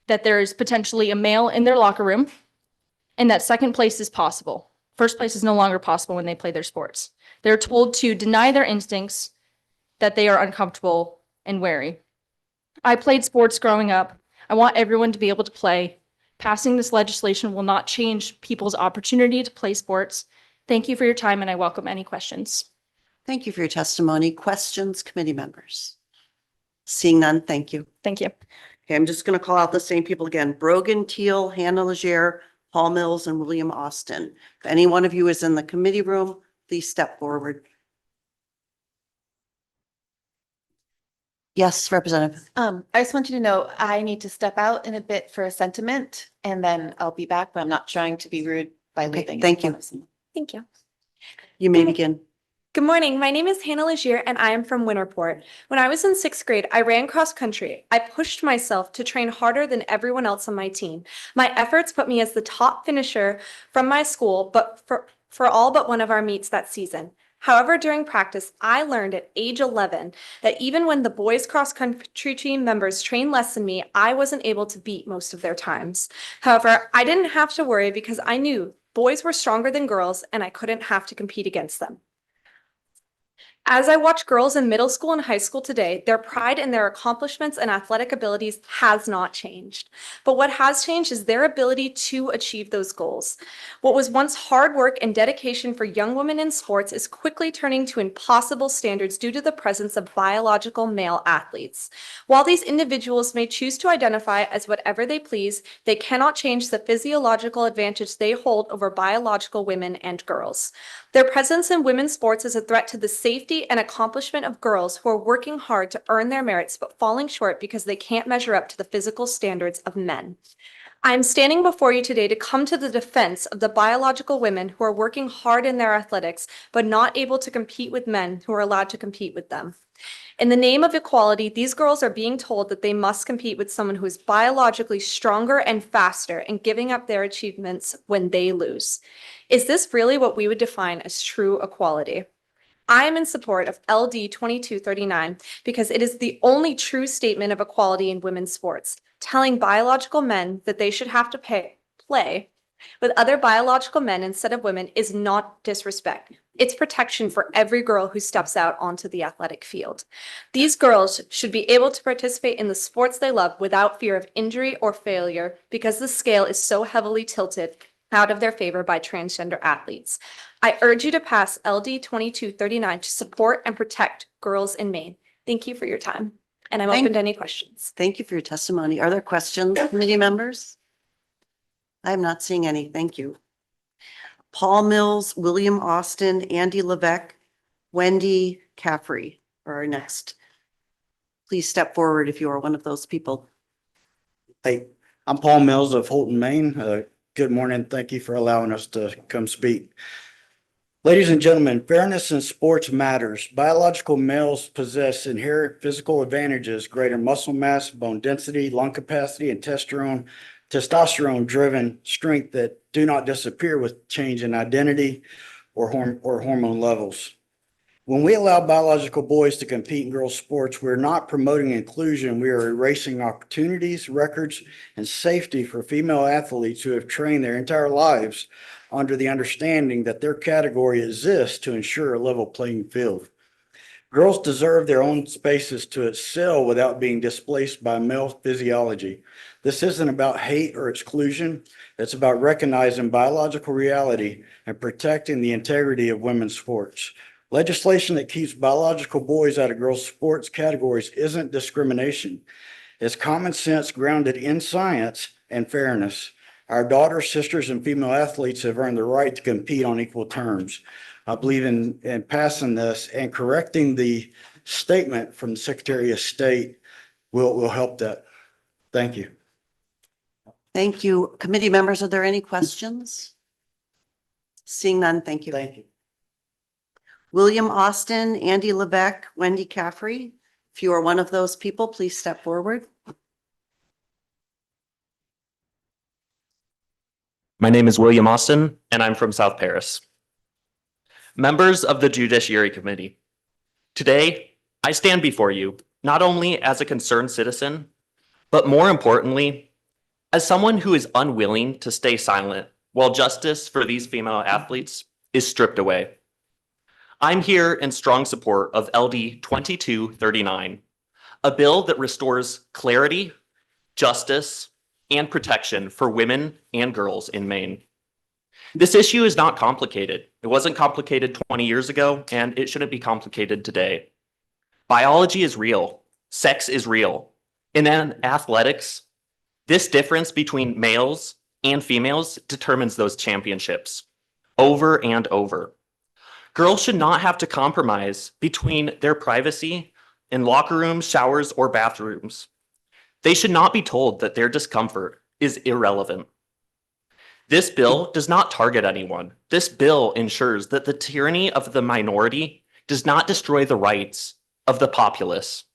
that there is potentially a male in their locker room and that second place is possible. First place is no longer possible when they play their sports. They're told to deny their instincts, that they are uncomfortable and wary. I played sports growing up. I want everyone to be able to play. Passing this legislation will not change people's opportunity to play sports. Thank you for your time, and I welcome any questions. Thank you for your testimony. Questions, committee members? Seeing none, thank you. Thank you. Okay, I'm just going to call out the same people again. Brogan, Teal, Hannah Legere, Paul Mills, and William Austin. If any one of you is in the committee room, please step forward. Yes, Representative. I just want you to know, I need to step out in a bit for a sentiment and then I'll be back, but I'm not trying to be rude by Okay, leaving. thank you. Thank you. You may begin. Good morning. My name is Hannah Legere and I am from Winterport. When I was in 6th grade, I ran cross country. I pushed myself to train harder than everyone else on my team. My efforts put me as the top finisher from my school, but for all but one of our meets that season. However, during practice, I learned at age 11 that even when the boys cross country team members trained less than me, I wasn't able to beat most of their times. However, I didn't have to worry because I knew boys were stronger than girls and I couldn't have to compete against them. As I watch girls in middle school and high school today, their pride in their accomplishments and athletic abilities has not changed. But what has changed is their ability to achieve those goals. What was once hard work and dedication for young women in sports is quickly turning to impossible standards due to the presence of biological male athletes. While these individuals may choose to identify as whatever they please, they cannot change the physiological advantage they hold over biological women and girls. Their presence in women's sports is a threat to the safety and accomplishment of girls who are working hard to earn their merits but falling short because they can't measure up to the physical standards of men. I am standing before you today to come to the defense of the biological women who are working hard in their athletics but not able to compete with men who are allowed to compete with them. In the name of equality, these girls are being told that they must compete with someone who is biologically stronger and faster and giving up their achievements when they lose. Is this really what we would define as true equality? I am in support of LD 2239 because it is the only true statement of equality in women's sports, telling biological men that they should have to play with other biological men instead of women is not disrespect. It's protection for every girl who steps out onto the athletic field. These girls should be able to participate in the sports they love without fear of injury or failure because the scale is so heavily tilted out of their favor by transgender athletes. I urge you to pass LD 2239 to support and protect girls in Maine. Thank you for your time, and I'm open to any questions. Thank you for your testimony. Are there questions, committee members? I'm not seeing any. Thank you. Paul Mills, William Austin, Andy Levesque, Wendy Caffrey are our next. Please step forward if you are one of those people. Hey, I'm Paul Mills of Holton, Maine. Good morning. Thank you for allowing us to come speak. Ladies and gentlemen, fairness in sports matters. Biological males possess inherent physical advantages, greater muscle mass, bone density, lung capacity, and testosterone-driven strength that do not disappear with change in identity or hormone levels. When we allow biological boys to compete in girls' sports, we're not promoting inclusion. We are erasing opportunities, records, and safety for female athletes who have trained their entire lives under the understanding that their category exists to ensure a level playing field. Girls deserve their own spaces to excel without being displaced by male physiology. This isn't about hate or exclusion. It's about recognizing biological reality and protecting the integrity of women's sports. Legislation that keeps biological boys out of girls' sports categories isn't discrimination. It's common sense grounded in science and fairness. Our daughters, sisters, and female athletes have earned the right to compete on equal terms. I believe in passing this and correcting the statement from the Secretary of State will help that. Thank you. Thank you. Committee members, are there any questions? Seeing none, thank you. Thank you. William Austin, Andy Levesque, Wendy Caffrey. If you are one of those people, please step forward. My name is William Austin, and I'm from South Paris. Members of the Judiciary Committee, today I stand before you not only as a concerned citizen, but more importantly, as someone who is unwilling to stay silent while justice for these female athletes is stripped away. I'm here in strong support of LD 2239, a bill that restores clarity, justice, and protection for women and girls in Maine. This issue is not complicated. It wasn't complicated 20 years ago, and it shouldn't be complicated today. Biology is real. Sex is real. And in athletics, this difference between males and females determines those championships over and over. Girls should not have to compromise between their privacy in locker rooms, showers, or bathrooms. They should not be told that their discomfort is irrelevant. This bill does not target anyone. This bill ensures that the tyranny of the minority does not destroy the rights of the populace.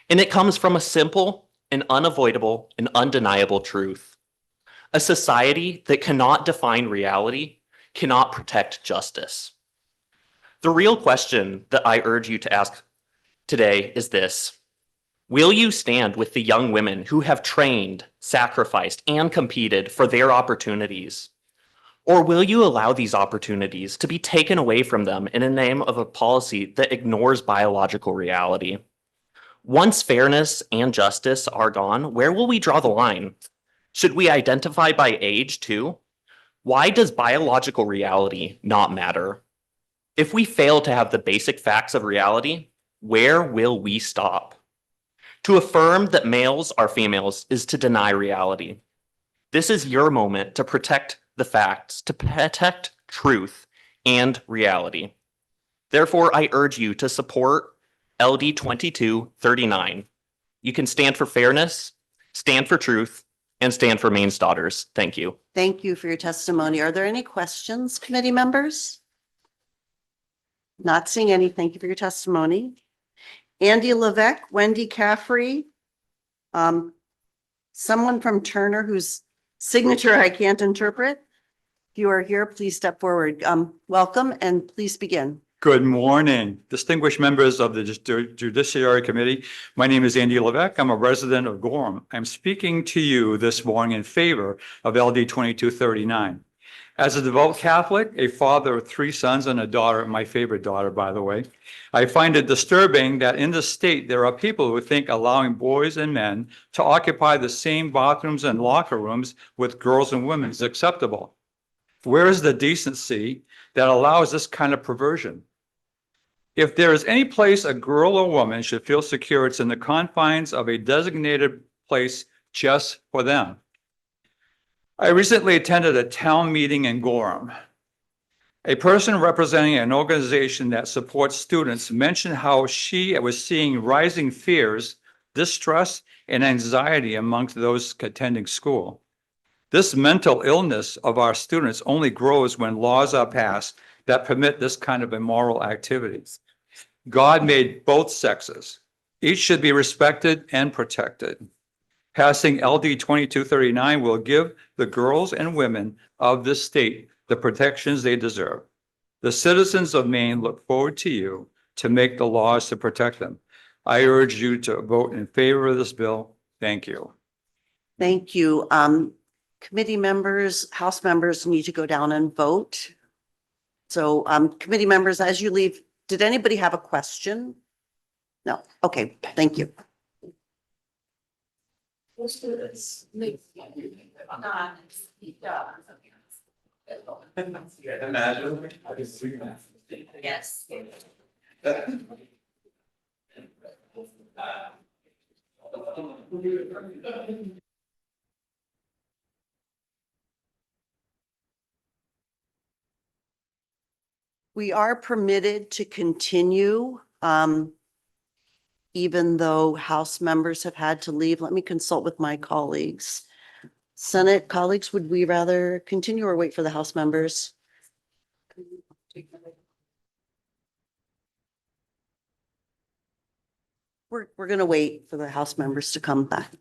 And it comes from a simple and unavoidable and undeniable truth. A society that cannot define reality cannot protect justice. The real question that I urge you to ask today is this: will you stand with the young women who have trained, sacrificed, and competed for their opportunities? Or will you allow these opportunities to be taken away from them in the name of a policy that ignores biological reality? Once fairness and justice are gone, where will we draw the line? Should we identify by age too? Why does biological reality not matter? If we fail to have the basic facts of reality, where will we stop? To affirm that males are females is to deny reality. This is your moment to protect the facts, to protect truth and reality. Therefore, I urge you to support LD 2239. You can stand for fairness, stand for truth, and stand for Maine's daughters. Thank you. Thank you for your testimony. Are there any questions, committee members? Not seeing any. Thank you for your testimony. Andy Levesque, Wendy Caffrey, someone from Turner whose signature I can't interpret. If you are here, please step forward. Welcome and please begin. Good morning, distinguished members of the Judiciary Committee. My name is Andy Levesque. I'm a resident of Gorham. I'm speaking to you this morning in favor of LD 2239. As a devout Catholic, a father of 3 sons and a daughter, my favorite daughter, by the way, I find it disturbing that in the state, there are people who think allowing boys and men to occupy the same bathrooms and locker rooms with girls and women is acceptable. Where is the decency that allows this kind of perversion? If there is any place a girl or woman should feel secure, it's in the confines of a designated place just for them. I recently attended a town meeting in Gorham. A person representing an organization that supports students mentioned how she was seeing rising fears, distrust, and anxiety amongst those attending school. This mental illness of our students only grows when laws are passed that permit this kind of immoral activities. God made both sexes. Each should be respected and protected. Passing LD 2239 will give the girls and women of this state the protections they deserve. The citizens of Maine look forward to you to make the laws to protect them. I urge you to vote in favor of this bill. Thank you. Thank you. Committee members, House members need to go down and vote. So committee members, as you leave, did anybody have a question? No. Okay, thank you. Yes. We are permitted to continue, even though House members have had to leave. Let me consult with my colleagues. Senate colleagues, would we rather continue or wait for the House members? We're going to wait for the House members to come back.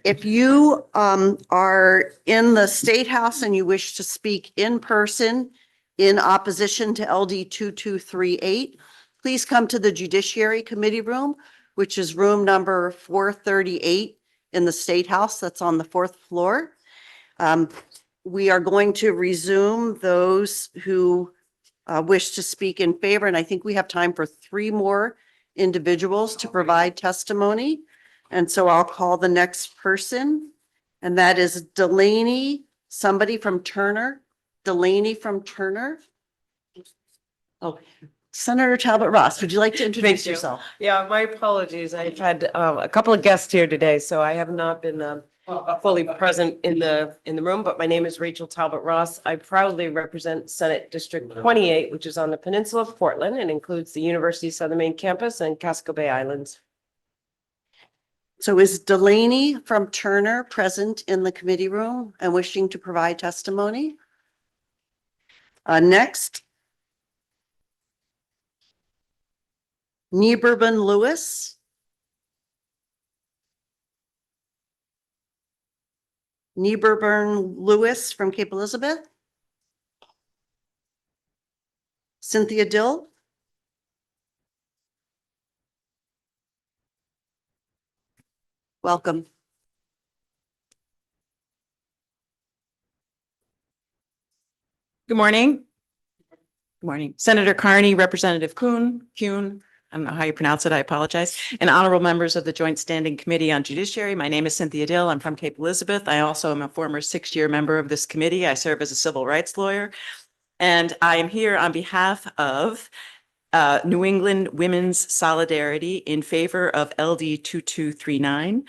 If you are in the State House and you wish to speak in person in opposition to LD 2238, please come to the Judiciary Committee Room, which is room number 438 in the State House. That's on the fourth floor. We are going to resume those who wish to speak in favor, and I think we have time for 3 more individuals to provide testimony. And so I'll call the next person, and that is Delaney, somebody from Turner. Delaney from Turner. Oh, Senator Talbot Ross, would you like to introduce you. yourself? Yeah, my apologies. I've had a couple of guests here today, so I have not been fully present in the room, but my name is Rachel Talbot Ross. I proudly represent Senate District 28, which is on the peninsula of Portland and includes the University of Southern Maine campus and Casco Bay Islands. So is Delaney from Turner present in the committee room and wishing to provide testimony? Next. Nieberman Lewis. Nieberman Lewis from Cape Elizabeth. Cynthia Dill. Welcome. Good morning. Good morning. Senator Carney, Representative Kuhn, I don't know how you pronounce it, I apologize, and honorable members of the Joint Standing Committee on Judiciary. My name is Cynthia Dill. I'm from Cape Elizabeth. I also am a former 6-year member of this committee. I serve as a civil rights lawyer, and I am here on behalf of New England Women's Solidarity in favor of LD 2239.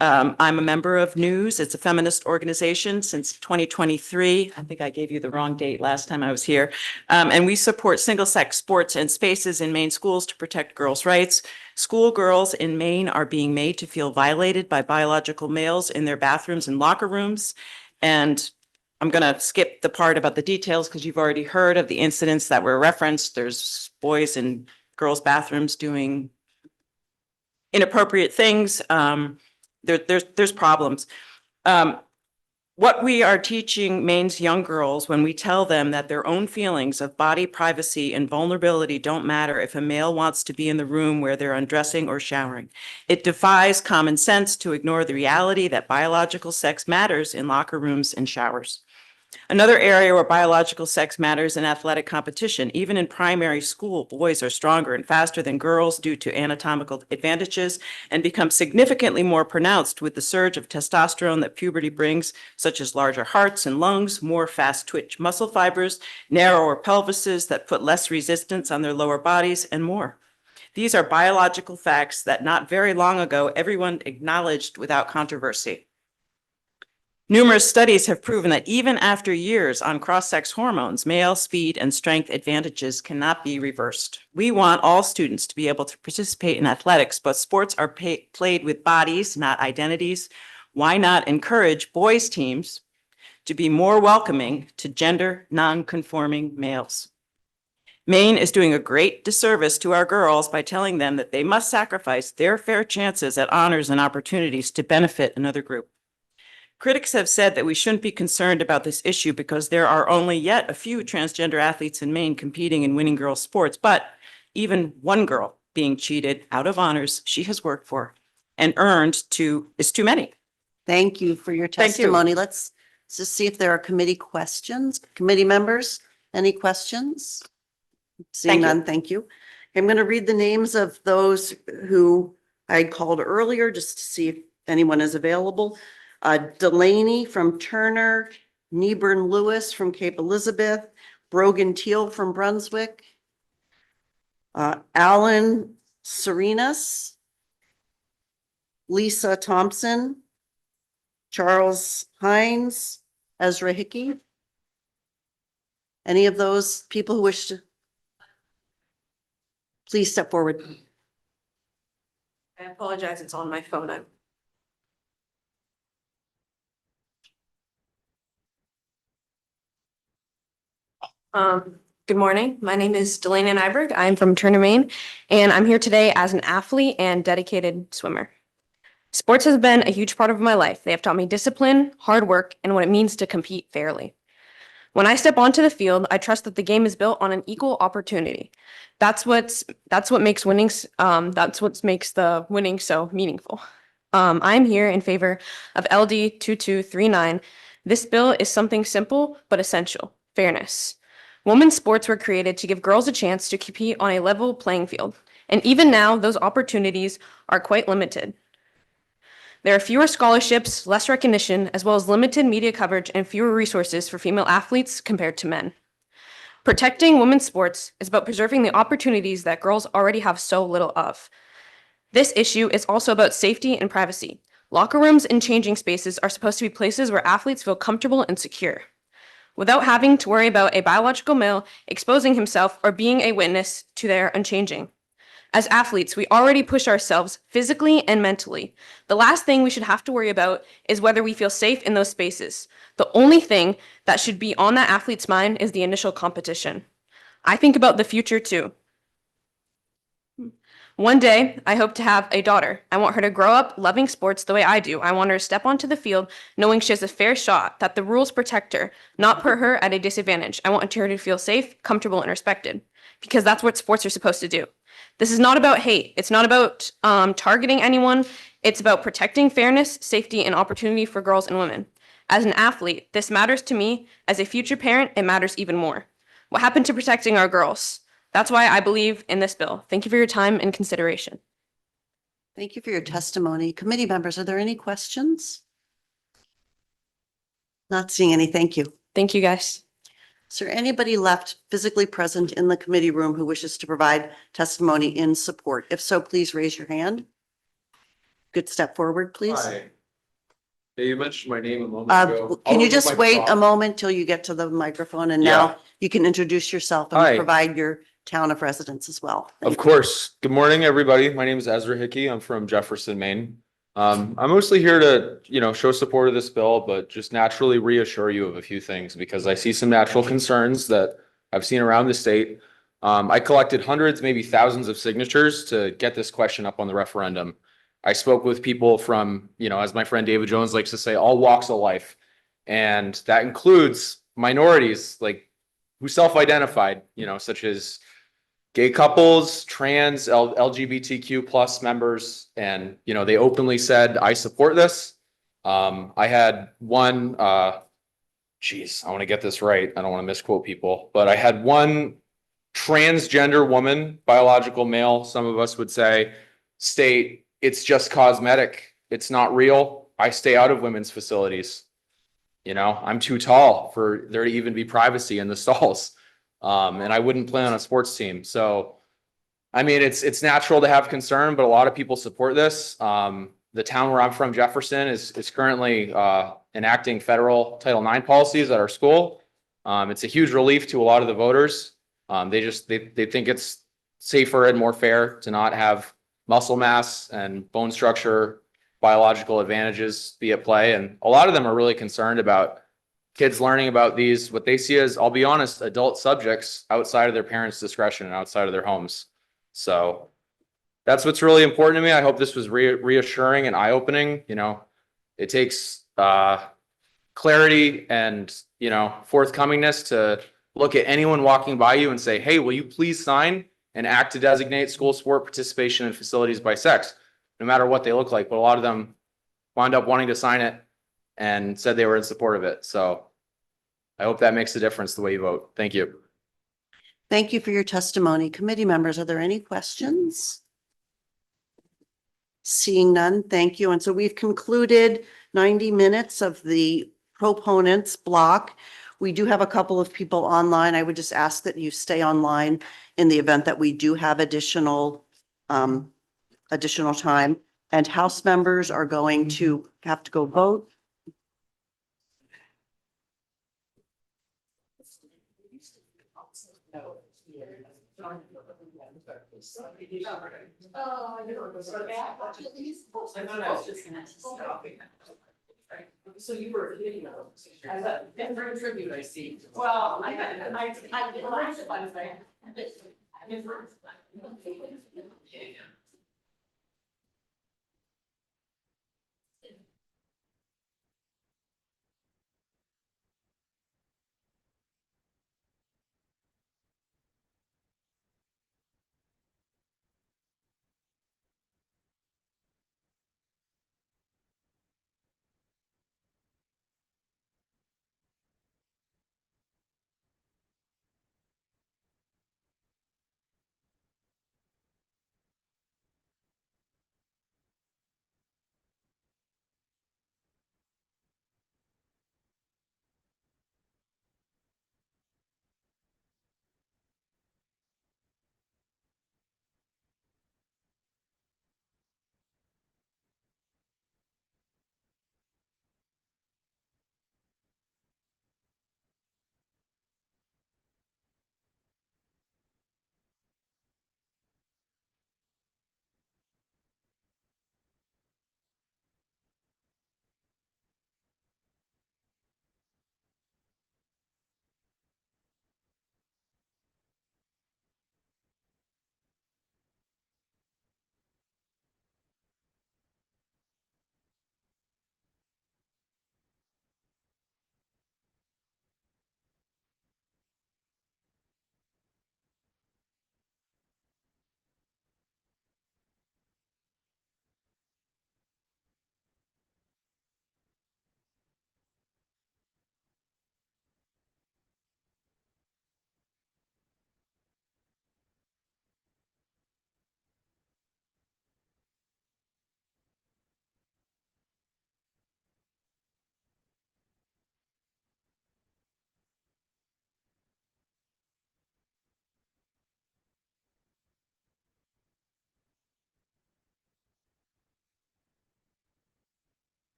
I'm a member of News. It's a feminist organization since 2023. I think I gave you the wrong date last time I was here. And we support single-sex sports and spaces in Maine schools to protect girls' rights. Schoolgirls in Maine are being made to feel violated by biological males in their bathrooms and locker rooms. And I'm going to skip the part about the details because you've already heard of the incidents that were referenced. There's boys in girls' bathrooms doing inappropriate things. There's problems. What we are teaching Maine's young girls when we tell them that their own feelings of body privacy and vulnerability don't matter if a male wants to be in the room where they're undressing or showering. It defies common sense to ignore the reality that biological sex matters in locker rooms and showers. Another area where biological sex matters in athletic competition. Even in primary school, boys are stronger and faster than girls due to anatomical advantages and become significantly more pronounced with the surge of testosterone that puberty brings, such as larger hearts and lungs, more fast twitch muscle fibers, narrower pelvises that put less resistance on their lower bodies, and more. These are biological facts that not very long ago everyone acknowledged without controversy. Numerous studies have proven that even after years on cross-sex hormones, male speed and strength advantages cannot be reversed. We want all students to be able to participate in athletics, but sports are played with bodies, not identities. Why not encourage boys' teams to be more welcoming to gender non-conforming males? Maine is doing a great disservice to our girls by telling them that they must sacrifice their fair chances at honors and opportunities to benefit another group. Critics have said that we shouldn't be concerned about this issue because there are only yet a few transgender athletes in Maine competing in winning girls' sports, but even one girl being cheated out of honors she has worked for and earned is too many. Thank you for your Thank you. testimony. Let's just see if there are committee questions. Committee members, any questions? Seeing Thank you. none, thank you. I'm going to read the names of those who I called earlier just to see if anyone is available. Delaney from Turner, Nieburn Lewis from Cape Elizabeth, Brogan Teal from Brunswick, Alan Serenas, Lisa Thompson, Charles Hines, Ezra Hickey. Any of those people who wish to please step forward. I apologize, it's on my phone. Good morning. My name is Delaney Nyberg. I'm from Turner, Maine, and I'm here today as an athlete and dedicated swimmer. Sports has been a huge part of my life. They have taught me discipline, hard work, and what it means to compete fairly. When I step onto the field, I trust that the game is built on an equal opportunity. That's what makes the winning so meaningful. I'm here in favor of LD 2239. This bill is something simple but essential: fairness. Women's sports were created to give girls a chance to compete on a level playing field, and even now, those opportunities are quite limited. There are fewer scholarships, less recognition, as well as limited media coverage and fewer resources for female athletes compared to men. Protecting women's sports is about preserving the opportunities that girls already have so little of. This issue is also about safety and privacy. Locker rooms and changing spaces are supposed to be places where athletes feel comfortable and secure, without having to worry about a biological male exposing himself or being a witness to their unchanging. As athletes, we already push ourselves physically and mentally. The last thing we should have to worry about is whether we feel safe in those spaces. The only thing that should be on that athlete's mind is the initial competition. I think about the future too. One day, I hope to have a daughter. I want her to grow up loving sports the way I do. I want her to step onto the field knowing she has a fair shot, that the rules protect her, not put her at a disadvantage. I want her to feel safe, comfortable, and respected, because that's what sports are supposed to do. This is not about hate. It's not about targeting anyone. It's about protecting fairness, safety, and opportunity for girls and women. As an athlete, this matters to me. As a future parent, it matters even more. What happened to protecting our girls? That's why I believe in this bill. Thank you for your time and consideration. Thank you for your testimony. Committee members, are there any questions? Not seeing any. Thank you. Thank you, guys. Is there anybody left physically present in the committee room who wishes to provide testimony in support? If so, please raise your hand. Good step forward, please. Hi. Yeah, you mentioned my name a moment ago. Can you just wait a moment till you get to the microphone, and now you can introduce yourself and Hi. provide your town of residence as well. Of course. Good morning, everybody. My name is Ezra Hickey. I'm from Jefferson, Maine. I'm mostly here to, show support of this bill, but just naturally reassure you of a few things because I see some natural concerns that I've seen around the state. I collected hundreds, maybe thousands of signatures to get this question up on the referendum. I spoke with people from, as my friend David Jones likes to say, all walks of life. And that includes minorities like who self-identified, such as gay couples, trans, LGBTQ plus members, and, they openly said, I support this. I had one, I want to get this right. I don't want to misquote people, but I had one transgender woman, biological male, some of us would say, state, it's just cosmetic. It's not real. I stay out of women's facilities. I'm too tall for there to even be privacy in the stalls. And I wouldn't play on a sports team. So, I mean, it's natural to have concern, but a lot of people support this. The town where I'm from, Jefferson, is currently enacting federal Title IX policies at our school. It's a huge relief to a lot of the voters. They think it's safer and more fair to not have muscle mass and bone structure, biological advantages be at play. And a lot of them are really concerned about kids learning about these, what they see as, I'll be honest, adult subjects outside of their parents' discretion and outside of their homes. So that's what's really important to me. I hope this was reassuring and eye-opening. It takes clarity and, forthcomingness to look at anyone walking by you and say, hey, will you please sign and act to designate school sport participation in facilities by sex, no matter what they look like. But a lot of them wound up wanting to sign it and said they were in support of it. So I hope that makes a difference the way you vote. Thank you. Thank you for your testimony. Committee members, are there any questions? Seeing none, thank you. And so we've concluded 90 minutes of the proponents block. We do have a couple of people online. I would just ask that you stay online in the event that we do have additional time. And House members are going to have to go vote. So you were, as a different tribute, I see. Well,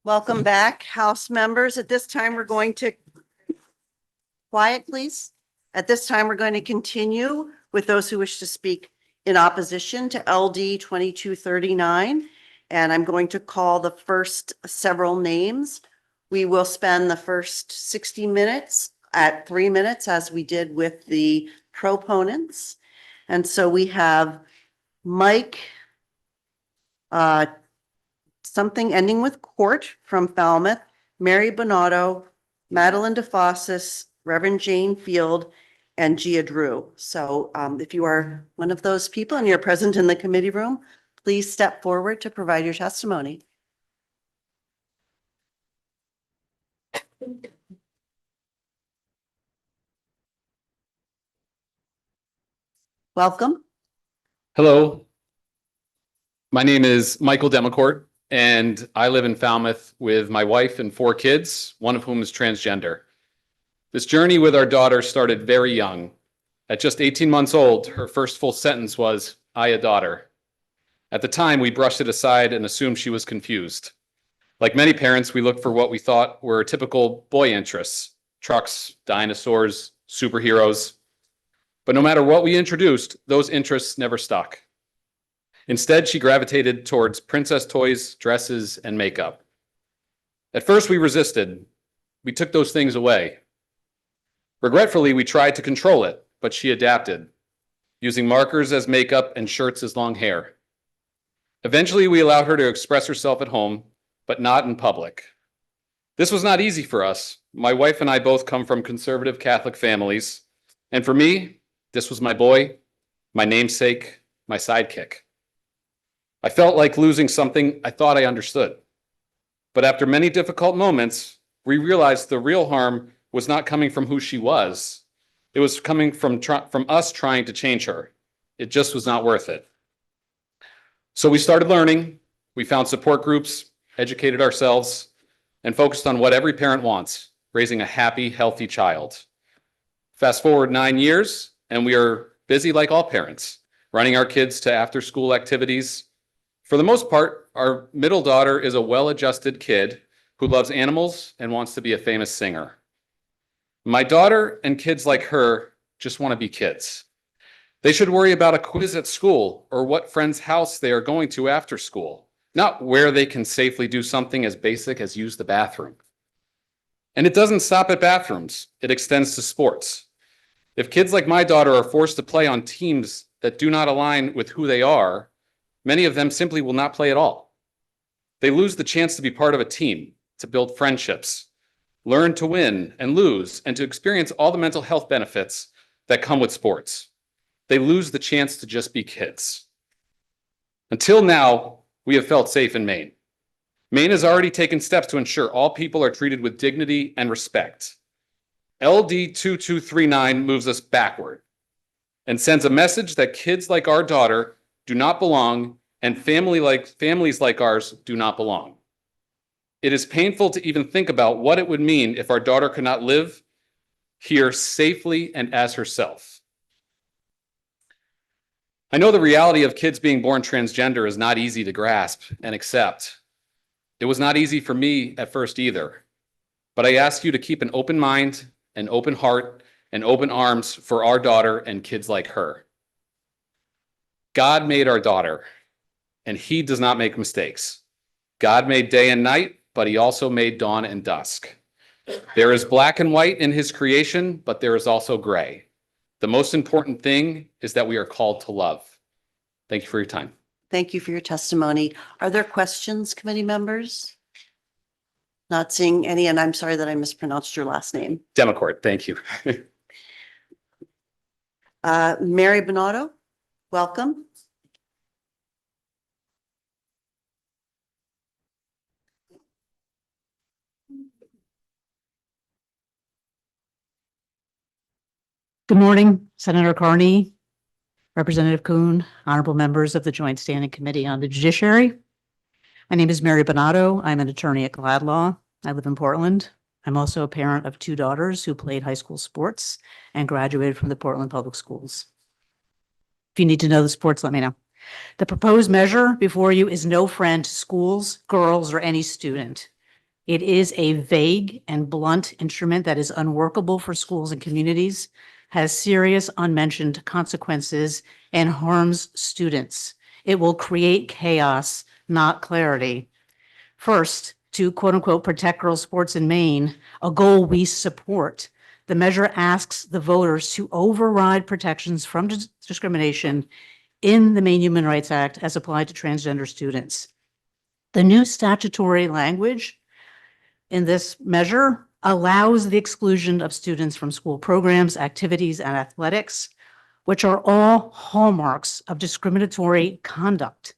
Welcome back, House members. At this time, we're going to quiet, please. At this time, we're going to continue with those who wish to speak in opposition to LD 2239. And I'm going to call the first several names. We will spend the first 60 minutes at 3 minutes, as we did with the proponents. And so we have Mike, something ending with Court from Falmouth, Mary Bonato, Madeline DeFossis, Reverend Jane Field, and Gia Drew. So if you are one of those people and you're present in the committee room, please step forward to provide your testimony. Welcome. Hello. My name is Michael Demacourt, and I live in Falmouth with my wife and 4 kids, one of whom is transgender. This journey with our daughter started very young. At just 18 months old, her first full sentence was, "I a daughter." At the time, we brushed it aside and assumed she was confused. Like many parents, we looked for what we thought were typical boy interests: trucks, dinosaurs, superheroes. But no matter what we introduced, those interests never stuck. Instead, she gravitated towards princess toys, dresses, and makeup. At first, we resisted. We took those things away. Regretfully, we tried to control it, but she adapted, using markers as makeup and shirts as long hair. Eventually, we allowed her to express herself at home, but not in public. This was not easy for us. My wife and I both come from conservative Catholic families, and for me, this was my boy, my namesake, my sidekick. I felt like losing something I thought I understood. But after many difficult moments, we realized the real harm was not coming from who she was. It was coming from us trying to change her. It just was not worth it. So we started learning, we found support groups, educated ourselves, and focused on what every parent wants: raising a happy, healthy child. Fast forward 9 years, and we are busy like all parents, running our kids to after-school activities. For the most part, our middle daughter is a well-adjusted kid who loves animals and wants to be a famous singer. My daughter and kids like her just want to be kids. They should worry about a quiz at school or what friend's house they are going to after school, not where they can safely do something as basic as use the bathroom. And it doesn't stop at bathrooms. It extends to sports. If kids like my daughter are forced to play on teams that do not align with who they are, many of them simply will not play at all. They lose the chance to be part of a team, to build friendships, learn to win and lose, and to experience all the mental health benefits that come with sports. They lose the chance to just be kids. Until now, we have felt safe in Maine. Maine has already taken steps to ensure all people are treated with dignity and respect. LD 2239 moves us backward and sends a message that kids like our daughter do not belong, and families like ours do not belong. It is painful to even think about what it would mean if our daughter could not live here safely and as herself. I know the reality of kids being born transgender is not easy to grasp and accept. It was not easy for me at first either, but I ask you to keep an open mind, an open heart, and open arms for our daughter and kids like her. God made our daughter, and He does not make mistakes. God made day and night, but He also made dawn and dusk. There is black and white in His creation, but there is also gray. The most important thing is that we are called to love. Thank you for your time. Thank you for your testimony. Are there questions, committee members? Not seeing any, and I'm sorry that I mispronounced your last name. Demacourt, thank you. Mary Bonato, welcome. Good morning, Senator Carney, Representative Kuhn, honorable members of the Joint Standing Committee on the Judiciary. My name is Mary Bonato. I'm an attorney at Glad Law. I live in Portland. I'm also a parent of 2 daughters who played high school sports and graduated from the Portland Public Schools. If you need to know the sports, let me know. The proposed measure before you is no friend to schools, girls, or any student. It is a vague and blunt instrument that is unworkable for schools and communities, has serious unmentioned consequences, and harms students. It will create chaos, not clarity. First, to quote unquote protect girls' sports in Maine, a goal we support. The measure asks the voters to override protections from discrimination in the Maine Human Rights Act as applied to transgender students. The new statutory language in this measure allows the exclusion of students from school programs, activities, and athletics, which are all hallmarks of discriminatory conduct.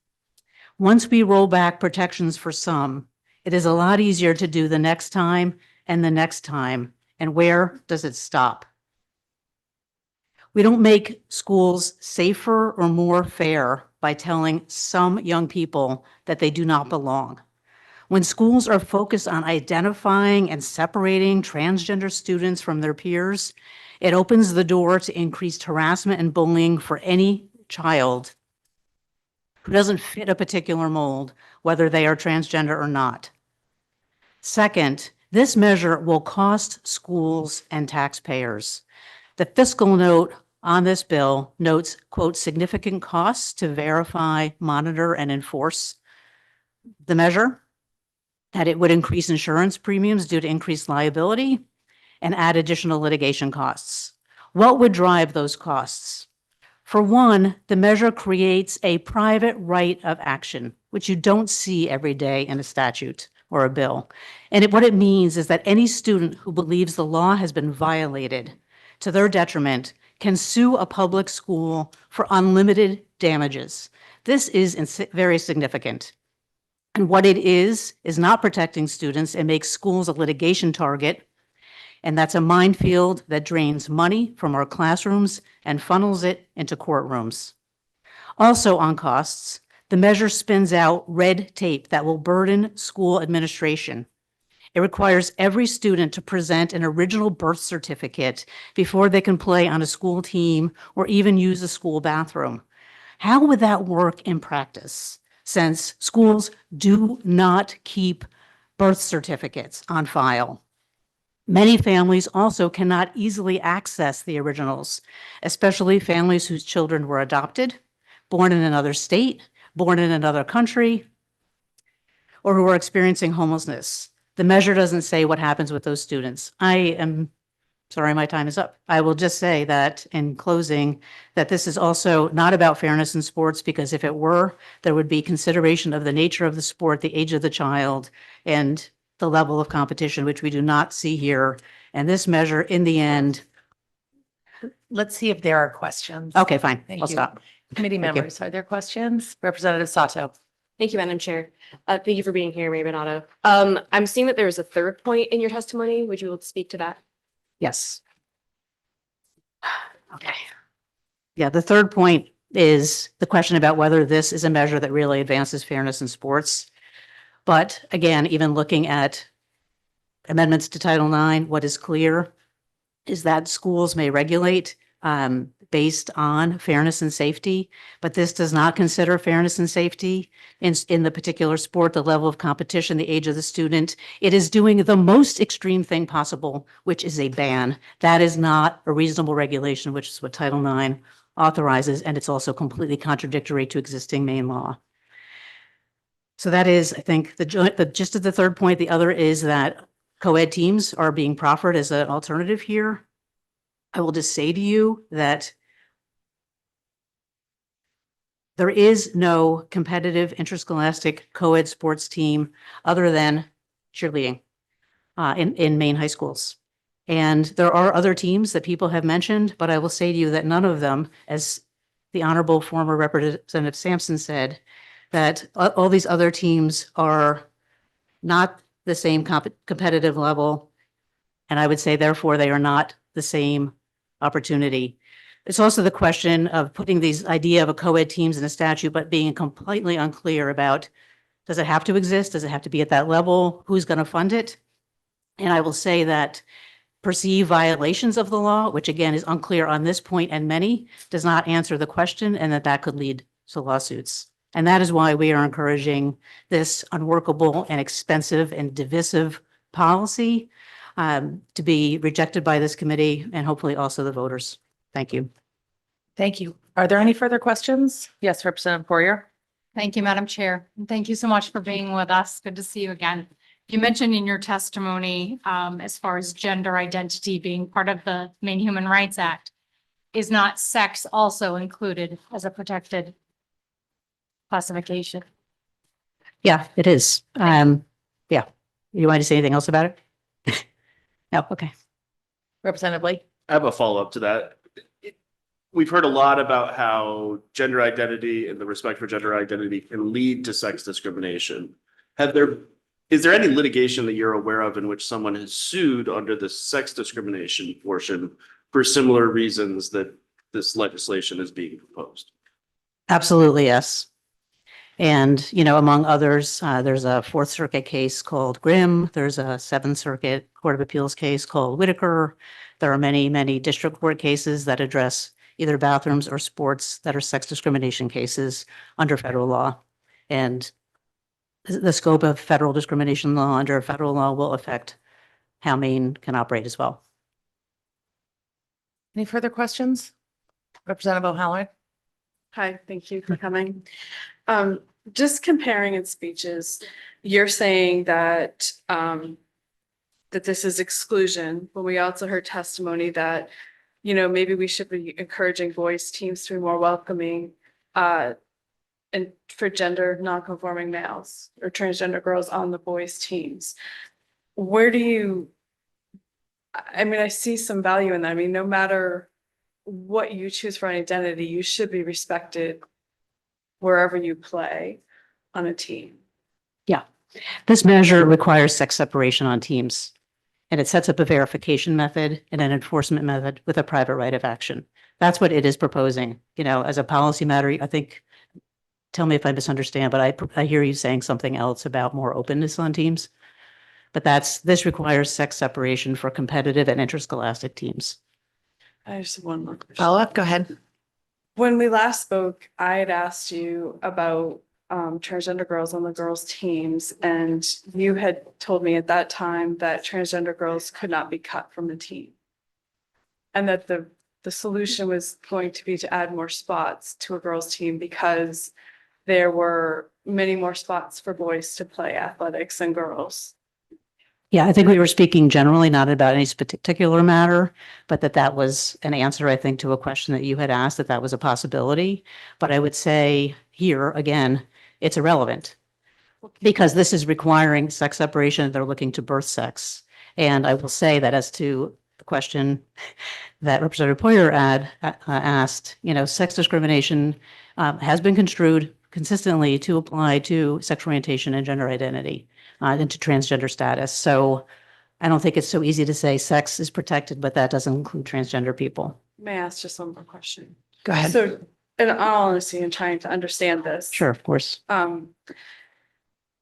Once we roll back protections for some, it is a lot easier to do the next time and the next time. And where does it stop? We don't make schools safer or more fair by telling some young people that they do not belong. When schools are focused on identifying and separating transgender students from their peers, it opens the door to increased harassment and bullying for any child who doesn't fit a particular mold, whether they are transgender or not. Second, this measure will cost schools and taxpayers. The fiscal note on this bill notes, quote, significant costs to verify, monitor, and enforce the measure, that it would increase insurance premiums due to increased liability and add additional litigation costs. What would drive those costs? For one, the measure creates a private right of action, which you don't see every day in a statute or a bill. And what it means is that any student who believes the law has been violated to their detriment can sue a public school for unlimited damages. This is very significant. And what it is not protecting students. It makes schools a litigation target. And that's a minefield that drains money from our classrooms and funnels it into courtrooms. Also on costs, the measure spins out red tape that will burden school administration. It requires every student to present an original birth certificate before they can play on a school team or even use a school bathroom. How would that work in practice, since schools do not keep birth certificates on file? Many families also cannot easily access the originals, especially families whose children were adopted, born in another state, born in another country, or who are experiencing homelessness. The measure doesn't say what happens with those students. I am sorry, my time is up. I will just say that in closing, that this is also not about fairness in sports, because if it were, there would be consideration of the nature of the sport, the age of the child, and the level of competition, which we do not see here. And this measure, in the end. Let's see if there are questions. Okay, fine. Thank I'll you. stop. Committee Thank you. members, are there questions? Representative Sato. Thank you, Madam Chair. Thank you for being here, Mayor Bernardo. I'm seeing that there is a third point in your testimony. Would you like to speak to that? Yes. Okay. Yeah, the third point is the question about whether this is a measure that really advances fairness in sports. But again, even looking at amendments to Title IX, what is clear is that schools may regulate based on fairness and safety, but this does not consider fairness and safety in the particular sport, the level of competition, the age of the student. It is doing the most extreme thing possible, which is a ban. That is not a reasonable regulation, which is what Title IX authorizes, and it's also completely contradictory to existing Maine law. So that is, I think, the gist of the third point. The other is that co-ed teams are being proffered as an alternative here. I will just say to you that there is no competitive interscholastic co-ed sports team other than cheerleading in Maine high schools. And there are other teams that people have mentioned, but I will say to you that none of them, as the Honorable former Representative Sampson said, that all these other teams are not the same competitive level. And I would say, therefore, they are not the same opportunity. It's also the question of putting these idea of a co-ed teams in a statute, but being completely unclear about, does it have to exist? Does it have to be at that level? Who's going to fund it? And I will say that perceived violations of the law, which again is unclear on this point and many, does not answer the question, and that could lead to lawsuits. And that is why we are encouraging this unworkable and expensive and divisive policy to be rejected by this committee and hopefully also the voters. Thank you. Thank you. Are there any further questions? Yes, Representative Poirier. Thank you, Madam Chair. And thank you so much for being with us. Good to see you again. You mentioned in your testimony, as far as gender identity being part of the Maine Human Rights Act, is not sex also included as a protected classification? Yeah, it is. Yeah. You want to say anything else about it? No, okay. Representative Blake. I have a follow-up to that. We've heard a lot about how gender identity and the respect for gender identity can lead to sex discrimination. Is there any litigation that you're aware of in which someone has sued under the sex discrimination portion for similar reasons that this legislation is being proposed? Absolutely, yes. And, you know, among others, there's a Fourth Circuit case called Grimm. There's a Seventh Circuit Court of Appeals case called Whitaker. There are many, many district court cases that address either bathrooms or sports that are sex discrimination cases under federal law. And the scope of federal discrimination law under federal law will affect how Maine can operate as well. Any further questions? Representative O'Halloran. Hi, thank you for coming. Just comparing in speeches, you're saying that that this is exclusion, but we also heard testimony that, you know, maybe we should be encouraging boys teams to be more welcoming and for gender non-conforming males or transgender girls on the boys teams. Where do you, I mean, I see some value in that. I mean, no matter what you choose for an identity, you should be respected wherever you play on a team. Yeah. This measure requires sex separation on teams, and it sets up a verification method and an enforcement method with a private right of action. That's what it is proposing. You know, as a policy matter, I think, tell me if I misunderstand, but I hear you saying something else about more openness on teams. But this requires sex separation for competitive and interscholastic teams. I just have one more question. Follow up, go ahead. When we last spoke, I had asked you about transgender girls on the girls' teams, and you had told me at that time that transgender girls could not be cut from the team. And that the solution was going to be to add more spots to a girls' team because there were many more spots for boys to play athletics than girls. Yeah, I think we were speaking generally, not about any particular matter, but that was an answer, I think, to a question that you had asked, that was a possibility. But I would say here, again, it's irrelevant because this is requiring sex separation. They're looking to birth sex. And I will say that as to the question that Representative Poirier asked, you know, sex discrimination has been construed consistently to apply to sexual orientation and gender identity. And to transgender status. So I don't think it's so easy to say sex is protected, but that doesn't include transgender people. May I ask just one more question? Go ahead. So in all honesty, in trying to understand this. Sure, of course.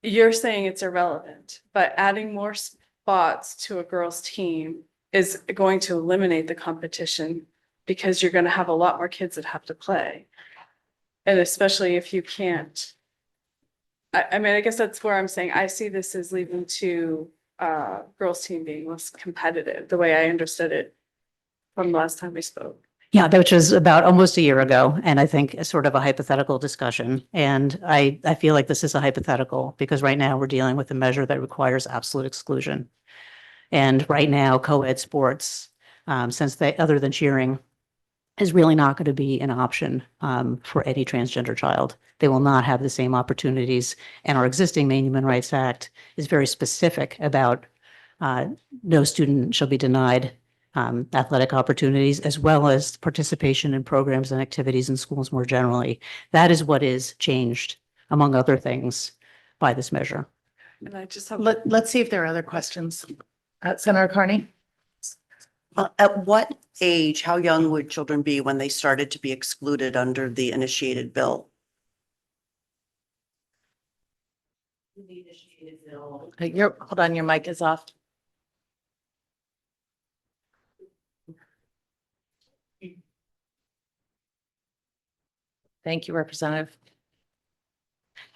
You're saying it's irrelevant, but adding more spots to a girls' team is going to eliminate the competition because you're going to have a lot more kids that have to play. And especially if you can't. I mean, I guess that's where I'm saying I see this as leading to girls' team being less competitive, the way I understood it from the last time we spoke. Yeah, which was about almost a year ago, and I think it's sort of a hypothetical discussion. And I feel like this is a hypothetical because right now we're dealing with a measure that requires absolute exclusion. And right now, co-ed sports, since other than cheering, is really not going to be an option for any transgender child. They will not have the same opportunities. And our existing Maine Human Rights Act is very specific about no student shall be denied athletic opportunities, as well as participation in programs and activities in schools more generally. That is what is changed, among other things, by this measure. And I just have. Let's see if there are other questions. Senator Carney. At what age, how young would children be when they started to be excluded under the initiated bill? Hold on, your mic is off. Thank you, Representative.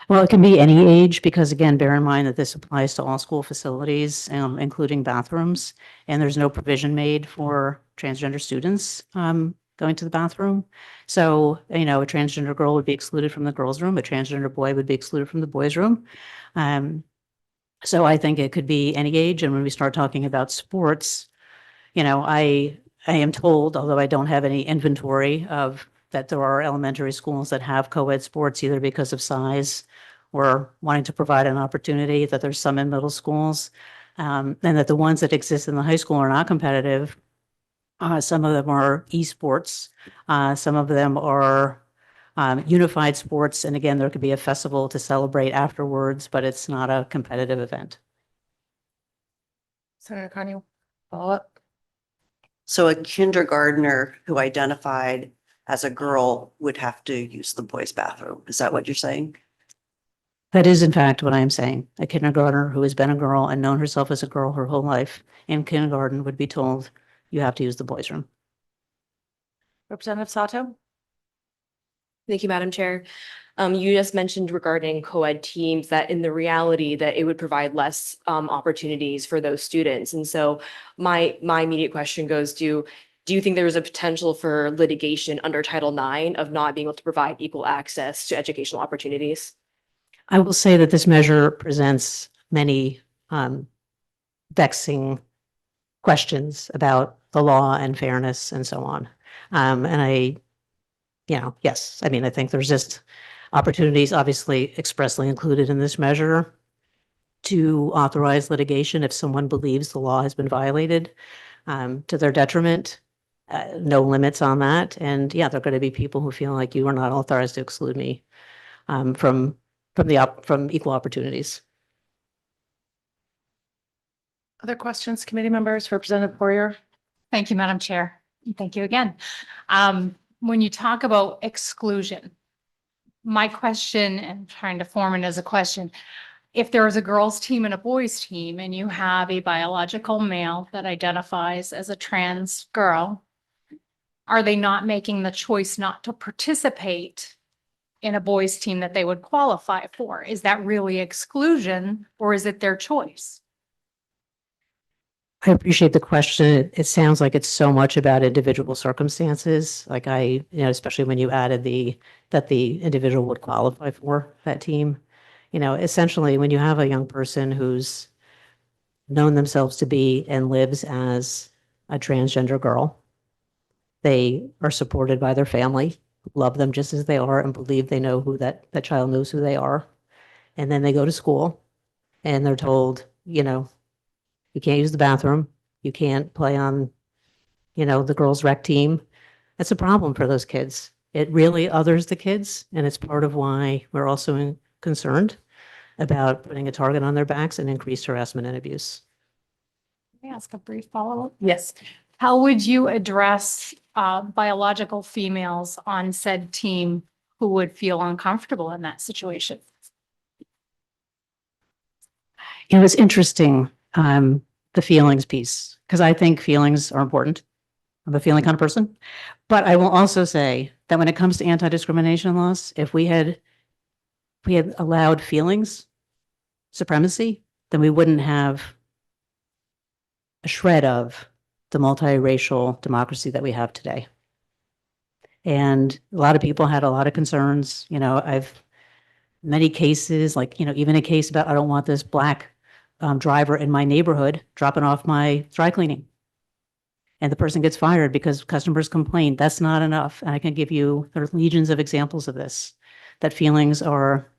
Well, it can be any age because again, bear in mind that this applies to all school facilities, including bathrooms. And there's no provision made for transgender students, going to the bathroom. So, a transgender girl would be excluded from the girls' room, a transgender boy would be excluded from the boys' room. So I think it could be any age. And when we start talking about sports, I am told, although I don't have any inventory of that there are elementary schools that have co-ed sports either because of size or wanting to provide an opportunity, that there's some in middle schools, and that the ones that exist in the high school are not competitive. Some of them are esports. Some of them are unified sports. And again, there could be a festival to celebrate afterwards, but it's not a competitive event. Senator Carney, follow up? So a kindergartner who identified as a girl would have to use the boys' bathroom. Is that what you're saying? That is in fact what I am saying. A kindergartner who has been a girl and known herself as a girl her whole life in kindergarten would be told, you have to use the boys' room. Representative Sato? Thank you, Madam Chair. You just mentioned regarding co-ed teams that in the reality that it would provide less opportunities for those students. And so my immediate question goes to, do you think there is a potential for litigation under Title IX of not being able to provide equal access to educational opportunities? I will say that this measure presents many vexing questions about the law and fairness and so on. And yes, I mean, I think there's just opportunities obviously expressly included in this measure to authorize litigation if someone believes the law has been violated to their detriment. No limits on that. And yeah, there are going to be people who feel like you are not authorized to exclude me from equal opportunities. Other questions, committee members? Representative Poirier? Thank you, Madam Chair. And thank you again. When you talk about exclusion, my question, and trying to form it as a question, if there is a girls' team and a boys' team and you have a biological male that identifies as a trans girl, are they not making the choice not to participate in a boys' team that they would qualify for? Is that really exclusion or is it their choice? I appreciate the question. It sounds like it's so much about individual circumstances. Like especially when you added that the individual would qualify for that team. Essentially when you have a young person who's known themselves to be and lives as a transgender girl, they are supported by their family, love them just as they are and believe they know who that child knows who they are. And then they go to school and they're told, you can't use the bathroom. You can't play on, the girls' rec team. That's a problem for those kids. It really others the kids. And it's part of why we're also concerned about putting a target on their backs and increased harassment and abuse. May I ask a brief follow-up? Yes. How would you address biological females on said team who would feel uncomfortable in that situation? It was interesting, the feelings piece, because I think feelings are important. I'm a feeling kind of person. But I will also say that when it comes to anti-discrimination laws, if we had allowed feelings supremacy, then we wouldn't have a shred of the multiracial democracy that we have today. And a lot of people had a lot of concerns. I've many cases, like, even a case about, I don't want this Black driver in my neighborhood dropping off my dry cleaning. And the person gets fired because customers complain. That's not enough. And I can give you, there are legions of examples of this, that feelings are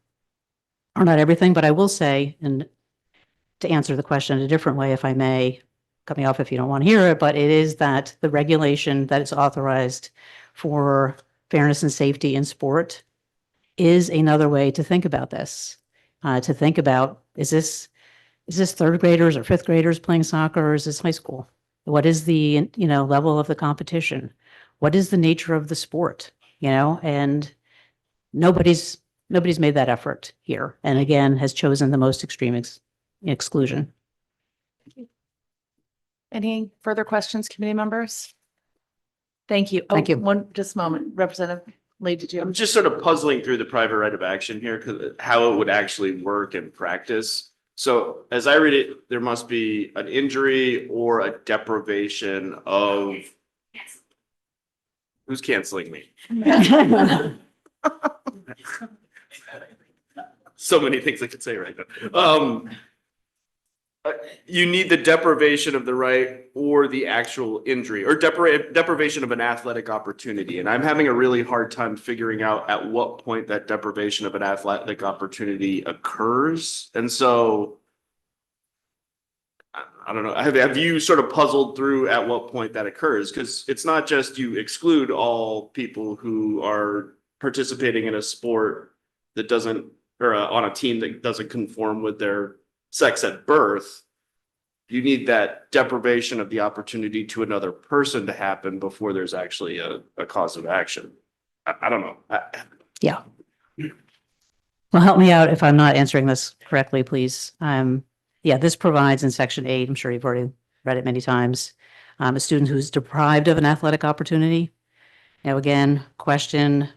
not everything. But I will say, and to answer the question in a different way, if I may, cut me off if you don't want to hear it, but it is that the regulation that is authorized for fairness and safety in sport is another way to think about this. To think about, is this third graders or fifth graders playing soccer, or is this high school? What is the, level of the competition? What is the nature of the sport? And nobody's made that effort here. And again, has chosen the most extreme exclusion. Any further questions, committee members? Thank you. Thank you. Just a moment. Representative Lee, did you? I'm just sort of puzzling through the private right of action here, because how it would actually work in practice. So as I read it, there must be an injury or a deprivation of. Who's canceling me? So many things I could say right now. You need the deprivation of the right or the actual injury or deprivation of an athletic opportunity. And I'm having a really hard time figuring out at what point that deprivation of an athletic opportunity occurs. And so I don't know, have you sort of puzzled through at what point that occurs? Because it's not just you exclude all people who are participating in a sport that doesn't, or on a team that doesn't conform with their sex at birth. You need that deprivation of the opportunity to another person to happen before there's actually a cause of action. I don't know. Yeah. Well, help me out if I'm not answering this correctly, please. Yeah, this provides in section 8, I'm sure you've already read it many times, a student who's deprived of an athletic opportunity. Now, again, question,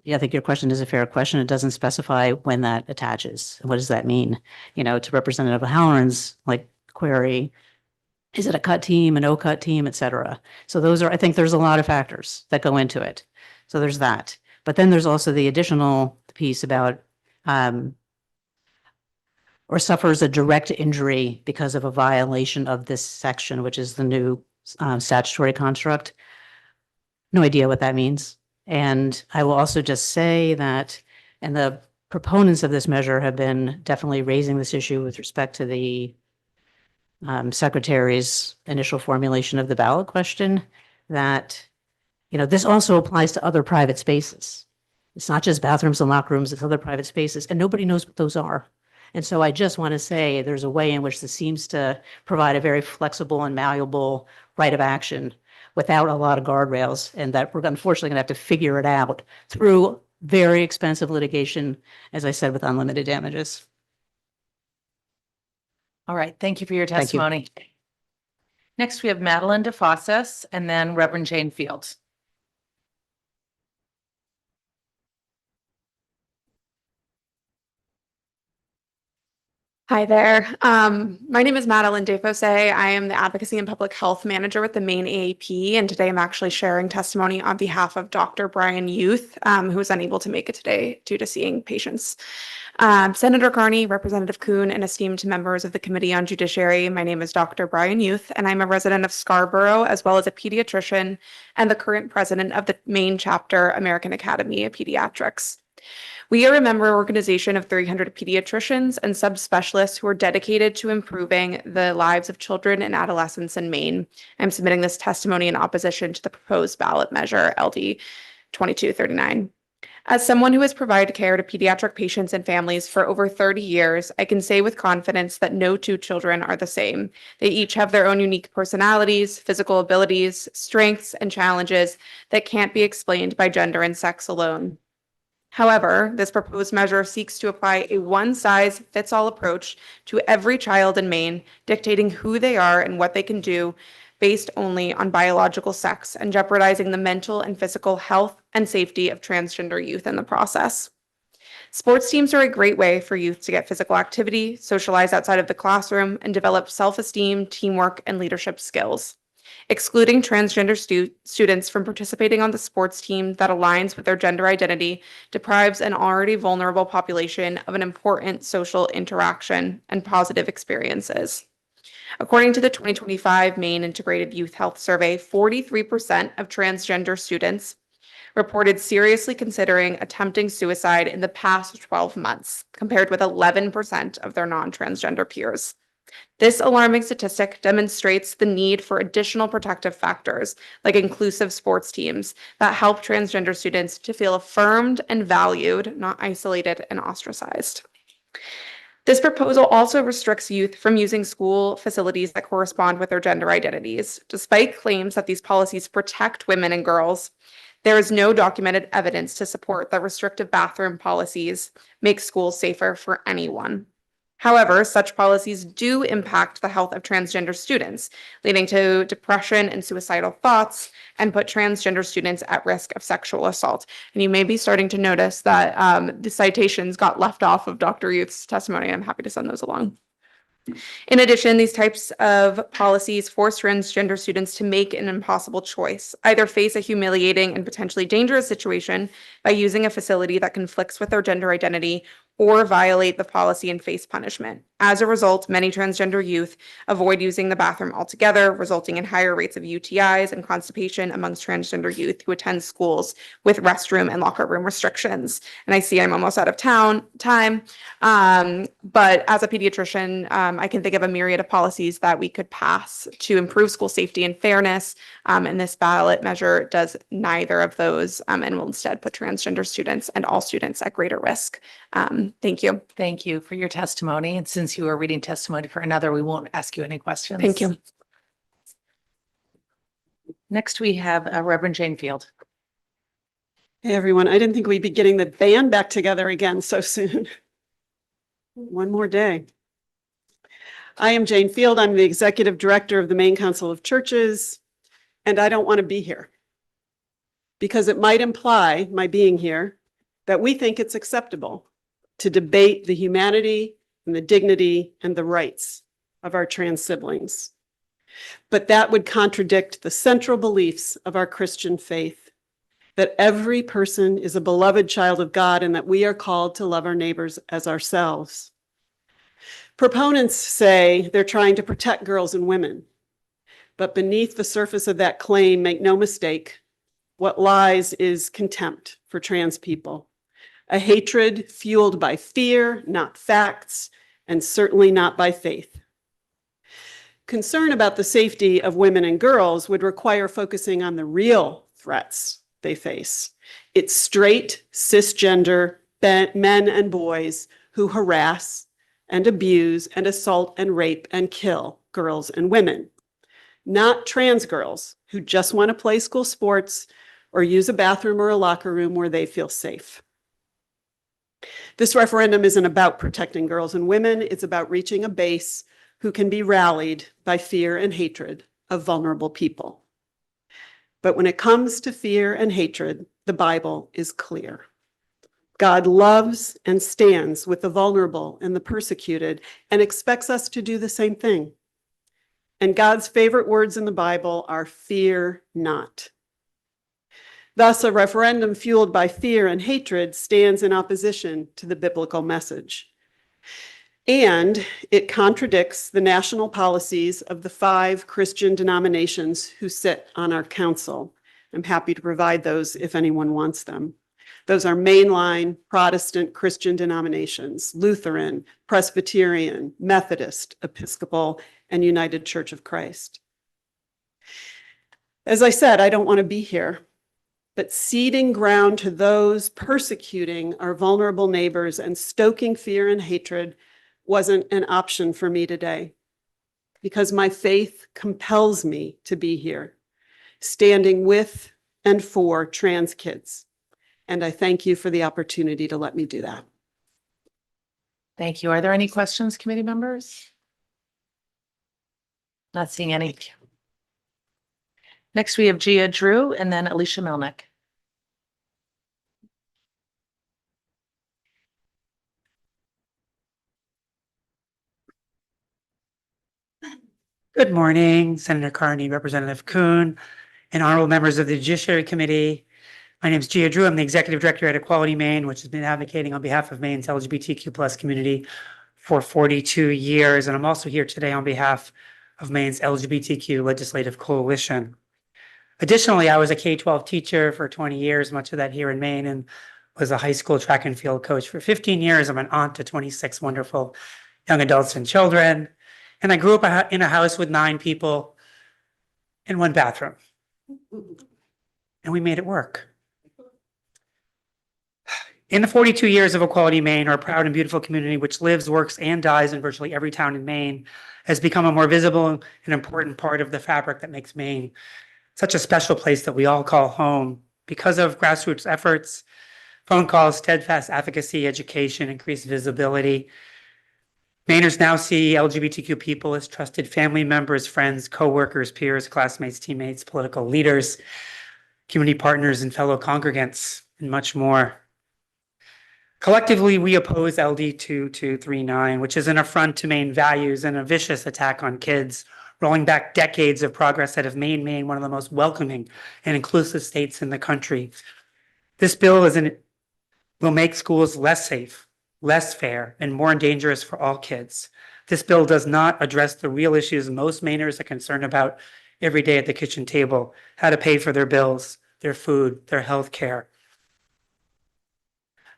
yeah, I think your question is a fair question. It doesn't specify when that attaches. What does that mean? To Representative Halloran's query, is it a cut team, a no cut team, et cetera? So I think there's a lot of factors that go into it. So there's that. But then there's also the additional piece about or suffers a direct injury because of a violation of this section, which is the new statutory construct. No idea what that means. And I will also just say that, and the proponents of this measure have been definitely raising this issue with respect to the Secretary's initial formulation of the ballot question, that, this also applies to other private spaces. It's not just bathrooms and locker rooms, it's other private spaces, and nobody knows what those are. And so I just want to say there's a way in which this seems to provide a very flexible and malleable right of action without a lot of guardrails, and that we're unfortunately going to have to figure it out through very expensive litigation, as I said, with unlimited damages. All right, thank you for your Thank you. testimony. Next, we have Madeline DeFossis and then Reverend Jane Fields. Hi there. My name is Madeline Defose. I am the Advocacy and Public Health Manager with the Maine AAP, and today I'm actually sharing testimony on behalf of Dr. Brian Youth, who is unable to make it today due to seeing patients. Senator Carney, Representative Kuhn, and esteemed members of the Committee on Judiciary, my name is Dr. Brian Youth, and I'm a resident of Scarborough, as well as a pediatrician and the current president of the Maine chapter American Academy of Pediatrics. We are a member organization of 300 pediatricians and subspecialists who are dedicated to improving the lives of children and adolescents in Maine. I'm submitting this testimony in opposition to the proposed ballot measure, LD 2239. As someone who has provided care to pediatric patients and families for over 30 years, I can say with confidence that no two children are the same. They each have their own unique personalities, physical abilities, strengths, and challenges that can't be explained by gender and sex alone. However, this proposed measure seeks to apply a one-size-fits-all approach to every child in Maine, dictating who they are and what they can do based only on biological sex and jeopardizing the mental and physical health and safety of transgender youth in the process. Sports teams are a great way for youth to get physical activity, socialize outside of the classroom, and develop self-esteem, teamwork, and leadership skills. Excluding transgender students from participating on the sports team that aligns with their gender identity deprives an already vulnerable population of an important social interaction and positive experiences. According to the 2025 Maine Integrated Youth Health Survey, 43% of transgender students reported seriously considering attempting suicide in the past 12 months, compared with 11% of their non-transgender peers. This alarming statistic demonstrates the need for additional protective factors, like inclusive sports teams, that help transgender students to feel affirmed and valued, not isolated and ostracized. This proposal also restricts youth from using school facilities that correspond with their gender identities. Despite claims that these policies protect women and girls, there is no documented evidence to support that restrictive bathroom policies make schools safer for anyone. However, such policies do impact the health of transgender students, leading to depression and suicidal thoughts, and put transgender students at risk of sexual assault. And you may be starting to notice that the citations got left off of Dr. Youth's testimony. I'm happy to send those along. In addition, these types of policies force transgender students to make an impossible choice, either face a humiliating and potentially dangerous situation by using a facility that conflicts with their gender identity, or violate the policy and face punishment. As a result, many transgender youth avoid using the bathroom altogether, resulting in higher rates of UTIs and constipation amongst transgender youth who attend schools with restroom and locker room restrictions. And I see I'm almost out of time. But as a pediatrician, I can think of a myriad of policies that we could pass to improve school safety and fairness. And this ballot measure does neither of those and will instead put transgender students and all students at greater risk. Thank you. Thank you for your testimony. And since you are reading testimony for another, we won't ask you any questions. Thank you. Next, we have Reverend Jane Field. Hey, everyone. I didn't think we'd be getting the band back together again so soon. One more day. I am Jane Field. I'm the Executive Director of the Maine Council of Churches, and I don't want to be here because it might imply, my being here, that we think it's acceptable to debate the humanity and the dignity and the rights of our trans siblings. But that would contradict the central beliefs of our Christian faith, that every person is a beloved child of God and that we are called to love our neighbors as ourselves. Proponents say they're trying to protect girls and women, but beneath the surface of that claim, make no mistake, what lies is contempt for trans people. A hatred fueled by fear, not facts, and certainly not by faith. Concern about the safety of women and girls would require focusing on the real threats they face. It's straight, cisgender men and boys who harass and abuse and assault and rape and kill girls and women, not trans girls who just want to play school sports or use a bathroom or a locker room where they feel safe. This referendum isn't about protecting girls and women. It's about reaching a base who can be rallied by fear and hatred of vulnerable people. But when it comes to fear and hatred, the Bible is clear. God loves and stands with the vulnerable and the persecuted and expects us to do the same thing. And God's favorite words in the Bible are fear not. Thus, a referendum fueled by fear and hatred stands in opposition to the biblical message. And it contradicts the national policies of the 5 Christian denominations who sit on our council. I'm happy to provide those if anyone wants them. Those are mainline Protestant Christian denominations: Lutheran, Presbyterian, Methodist, Episcopal, and United Church of Christ. As I said, I don't want to be here. But ceding ground to those persecuting our vulnerable neighbors and stoking fear and hatred wasn't an option for me today, because my faith compels me to be here, standing with and for trans kids. And I thank you for the opportunity to let me do that. Thank you. Are there any questions, committee members? Not seeing any. Next, we have Gia Drew and then Alicia Melnick. Good morning, Senator Carney, Representative Kuhn, and honorable members of the Judiciary Committee. My name is Gia Drew. I'm the Executive Director at Equality Maine, which has been advocating on behalf of Maine's LGBTQ+ community for 42 years. And I'm also here today on behalf of Maine's LGBTQ Legislative Coalition. Additionally, I was a K-12 teacher for 20 years, much of that here in Maine, and was a high school track and field coach for 15 years. I'm an aunt to 26 wonderful young adults and children. And I grew up in a house with 9 people in 1 bathroom. And we made it work. In the 42 years of Equality Maine, our proud and beautiful community, which lives, works, and dies in virtually every town in Maine, has become a more visible and important part of the fabric that makes Maine such a special place that we all call home. Because of grassroots efforts, phone calls, steadfast advocacy, education, increased visibility, Mainers now see LGBTQ people as trusted family members, friends, coworkers, peers, classmates, teammates, political leaders, community partners, and fellow congregants, and much more. Collectively, we oppose LD 2239, which is an affront to Maine values and a vicious attack on kids, rolling back decades of progress that have made Maine one of the most welcoming and inclusive states in the country. This bill will make schools less safe, less fair, and more dangerous for all kids. This bill does not address the real issues most Mainers are concerned about every day at the kitchen table: how to pay for their bills, their food, their health care.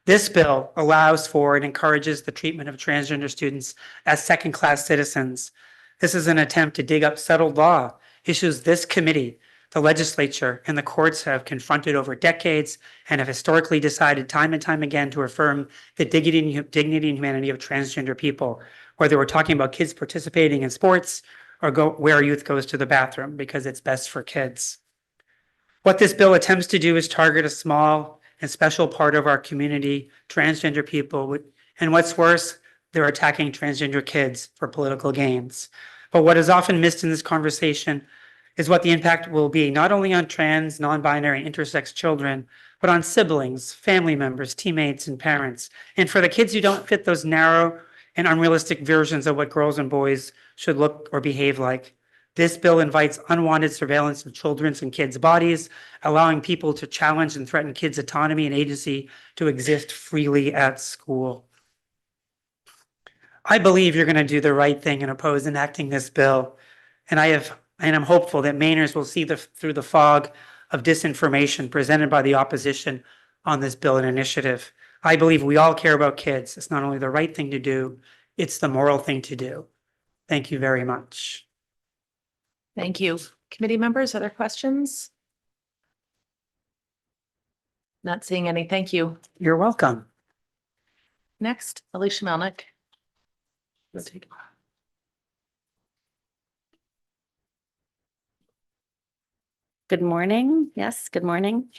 This bill allows for and encourages the treatment of transgender students as second-class citizens. This is an attempt to dig up settled law, issues this committee, the legislature, and the courts have confronted over decades and have historically decided time and time again to affirm the dignity and humanity of transgender people, whether we're talking about kids participating in sports or where youth goes to the bathroom, because it's best for kids. What this bill attempts to do is target a small and special part of our community, transgender people, and what's worse, they're attacking transgender kids for political gains. But what is often missed in this conversation is what the impact will be, not only on trans, non-binary, intersex children, but on siblings, family members, teammates, and parents. And for the kids who don't fit those narrow and unrealistic versions of what girls and boys should look or behave like. This bill invites unwanted surveillance of children's and kids' bodies, allowing people to challenge and threaten kids' autonomy and agency to exist freely at school. I believe you're going to do the right thing and oppose enacting this bill, and I'm hopeful that Mainers will see through the fog of disinformation presented by the opposition on this bill and initiative. I believe we all care about kids. It's not only the right thing to do, it's the moral thing to do. Thank you very much. Thank you. Committee members, other questions? Not seeing any. Thank you. You're welcome. Next, Alicia Melnick. Good morning. Yes, good morning.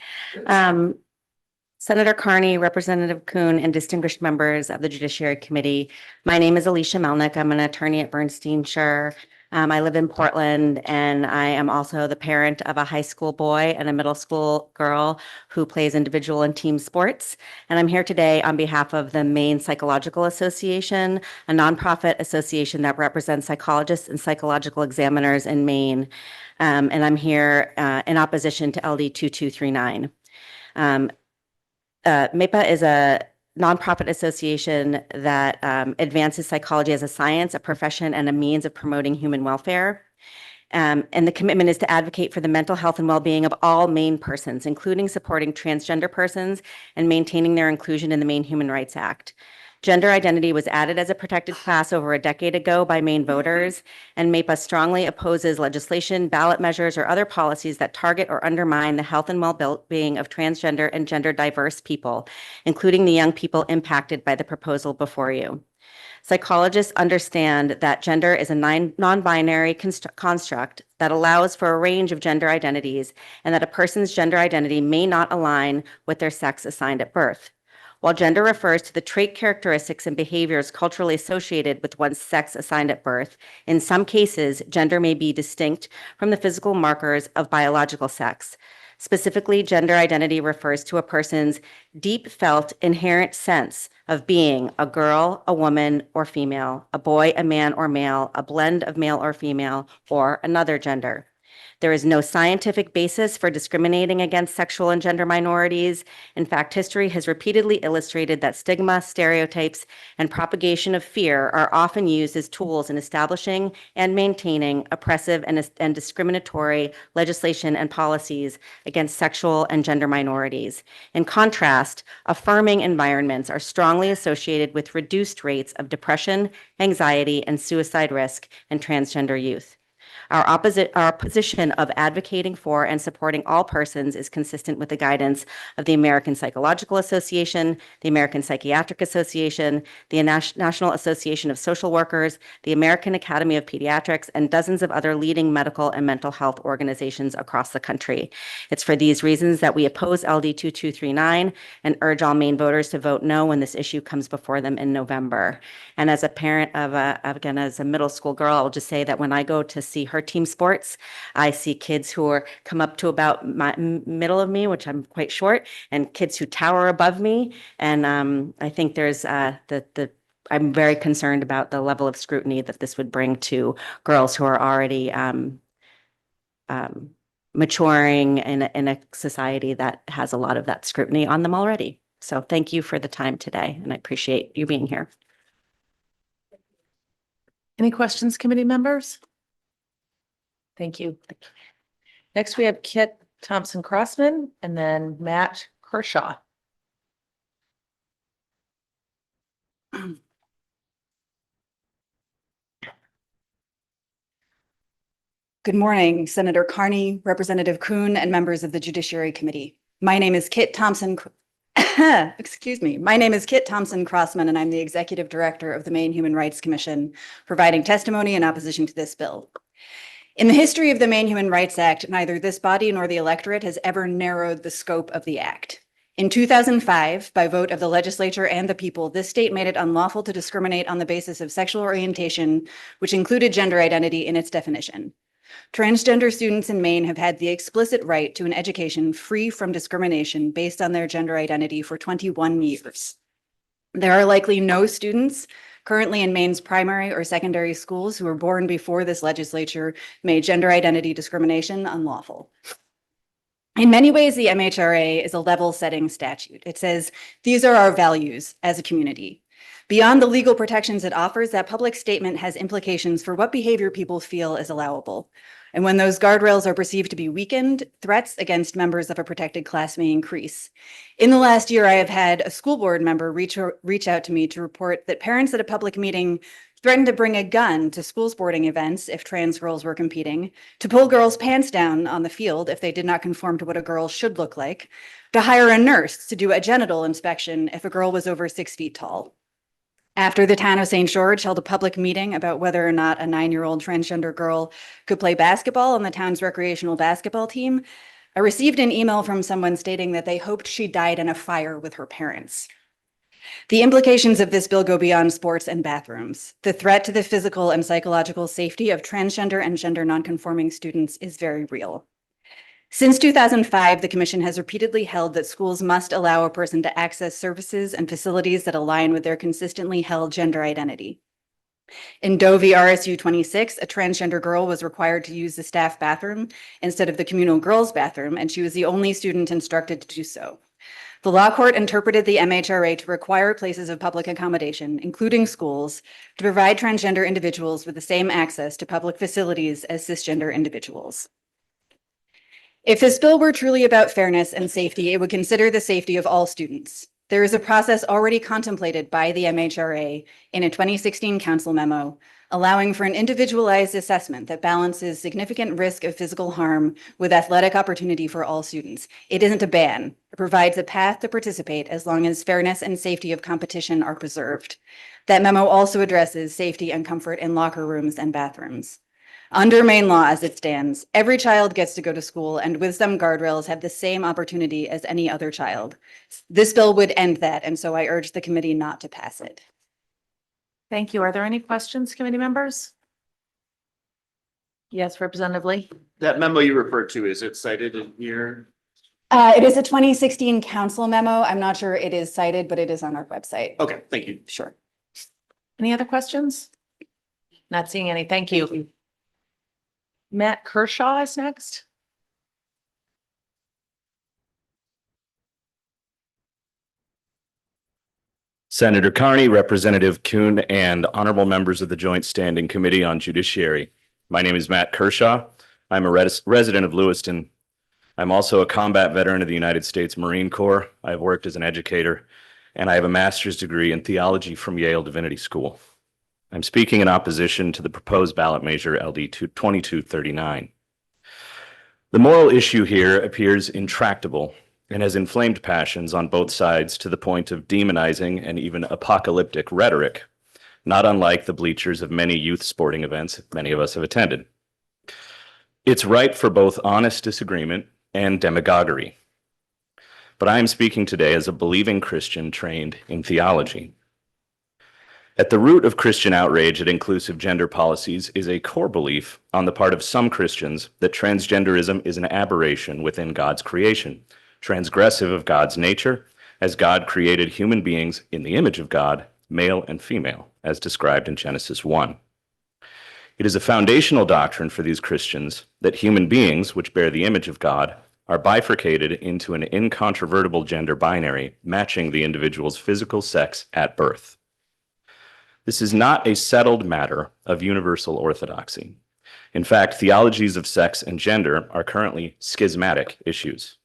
Senator Carney, Representative Kuhn, and distinguished members of the Judiciary Committee. My name is Alicia Melnick. I'm an attorney at Bernstein Shur. I live in Portland, and I am also the parent of a high school boy and a middle school girl who plays individual and team sports. And I'm here today on behalf of the Maine Psychological Association, a nonprofit association that represents psychologists and psychological examiners in Maine. And I'm here in opposition to LD 2239. MAPA is a nonprofit association that advances psychology as a science, a profession, and a means of promoting human welfare. And the commitment is to advocate for the mental health and well-being of all Maine persons, including supporting transgender persons and maintaining their inclusion in the Maine Human Rights Act. Gender identity was added as a protected class over a decade ago by Maine voters, and MAPA strongly opposes legislation, ballot measures, or other policies that target or undermine the health and well-being of transgender and gender diverse people, including the young people impacted by the proposal before you. Psychologists understand that gender is a non-binary construct that allows for a range of gender identities, and that a person's gender identity may not align with their sex assigned at birth. While gender refers to the trait characteristics and behaviors culturally associated with one's sex assigned at birth, in some cases, gender may be distinct from the physical markers of biological sex. Specifically, gender identity refers to a person's deep felt inherent sense of being a girl, a woman, or female, a boy, a man, or male, a blend of male or female, or another gender. There is no scientific basis for discriminating against sexual and gender minorities. In fact, history has repeatedly illustrated that stigma, stereotypes, and propagation of fear are often used as tools in establishing and maintaining oppressive and discriminatory legislation and policies against sexual and gender minorities. In contrast, affirming environments are strongly associated with reduced rates of depression, anxiety, and suicide risk in transgender youth. Our position of advocating for and supporting all persons is consistent with the guidance of the American Psychological Association, the American Psychiatric Association, the National Association of Social Workers, the American Academy of Pediatrics, and dozens of other leading medical and mental health organizations across the country. It's for these reasons that we oppose LD 2239 and urge all Maine voters to vote no when this issue comes before them in November. And as a parent of again, as a middle school girl, I'll just say that when I go to see her team sports, I see kids who come up to about my middle of me, which I'm quite short, and kids who tower above me. And I think there's I'm very concerned about the level of scrutiny that this would bring to girls who are already maturing in a society that has a lot of that scrutiny on them already. So thank you for the time today, and I appreciate you being here. Any questions, committee members? Thank you. Next, we have Kit Thompson-Crossman and then Matt Kershaw. Good morning, Senator Carney, Representative Kuhn, and members of the Judiciary Committee. My name is Kit Thompson. Excuse me. My name is Kit Thompson-Crossman, and I'm the Executive Director of the Maine Human Rights Commission, providing testimony in opposition to this bill. In the history of the Maine Human Rights Act, neither this body nor the electorate has ever narrowed the scope of the act. In 2005, by vote of the legislature and the people, this state made it unlawful to discriminate on the basis of sexual orientation, which included gender identity in its definition. Transgender students in Maine have had the explicit right to an education free from discrimination based on their gender identity for 21 years. There are likely no students currently in Maine's primary or secondary schools who were born before this legislature made gender identity discrimination unlawful. In many ways, the MHRA is a level-setting statute. It says, these are our values as a community. Beyond the legal protections it offers, that public statement has implications for what behavior people feel is allowable. And when those guardrails are perceived to be weakened, threats against members of a protected class may increase. In the last year, I have had a school board member reach out to me to report that parents at a public meeting threatened to bring a gun to school sporting events if trans girls were competing, to pull girls' pants down on the field if they did not conform to what a girl should look like, to hire a nurse to do a genital inspection if a girl was over 6 feet tall. After the town of St. George held a public meeting about whether or not a 9-year-old transgender girl could play basketball on the town's recreational basketball team, I received an email from someone stating that they hoped she died in a fire with her parents. The implications of this bill go beyond sports and bathrooms. The threat to the physical and psychological safety of transgender and gender nonconforming students is very real. Since 2005, the Commission has repeatedly held that schools must allow a person to access services and facilities that align with their consistently held gender identity. In Doe v. RSU 26, a transgender girl was required to use the staff bathroom instead of the communal girls' bathroom, and she was the only student instructed to do so. The law court interpreted the MHRA to require places of public accommodation, including schools, to provide transgender individuals with the same access to public facilities as cisgender individuals. If this bill were truly about fairness and safety, it would consider the safety of all students. There is a process already contemplated by the MHRA in a 2016 council memo, allowing for an individualized assessment that balances significant risk of physical harm with athletic opportunity for all students. It isn't a ban. It provides a path to participate as long as fairness and safety of competition are preserved. That memo also addresses safety and comfort in locker rooms and bathrooms. Under Maine law as it stands, every child gets to go to school and with some guardrails have the same opportunity as any other child. This bill would end that, and so I urge the committee not to pass it. Thank you. Are there any questions, committee members? Yes, Representative Lee. That memo you referred to, is it cited in here? It is a 2016 council memo. I'm not sure it is cited, but it is on our website. Okay, thank you. Sure. Any other questions? Not seeing any. Thank you. Matt Kershaw is next. Senator Carney, Representative Kuhn, and honorable members of the Joint Standing Committee on Judiciary. My name is Matt Kershaw. I'm a resident of Lewiston. I'm also a combat veteran of the United States Marine Corps. I've worked as an educator, and I have a master's degree in theology from Yale Divinity School. I'm speaking in opposition to the proposed ballot measure LD 2239. The moral issue here appears intractable and has inflamed passions on both sides to the point of demonizing and even apocalyptic rhetoric, not unlike the bleachers of many youth sporting events many of us have attended. It's ripe for both honest disagreement and demagoguery. But I am speaking today as a believing Christian trained in theology. At the root of Christian outrage at inclusive gender policies is a core belief on the part of some Christians that transgenderism is an aberration within God's creation, transgressive of God's nature, as God created human beings in the image of God, male and female, as described in Genesis 1. It is a foundational doctrine for these Christians that human beings, which bear the image of God, are bifurcated into an incontrovertible gender binary, matching the individual's physical sex at birth. This is not a settled matter of universal orthodoxy. In fact, theologies of sex and gender are currently schismatic issues.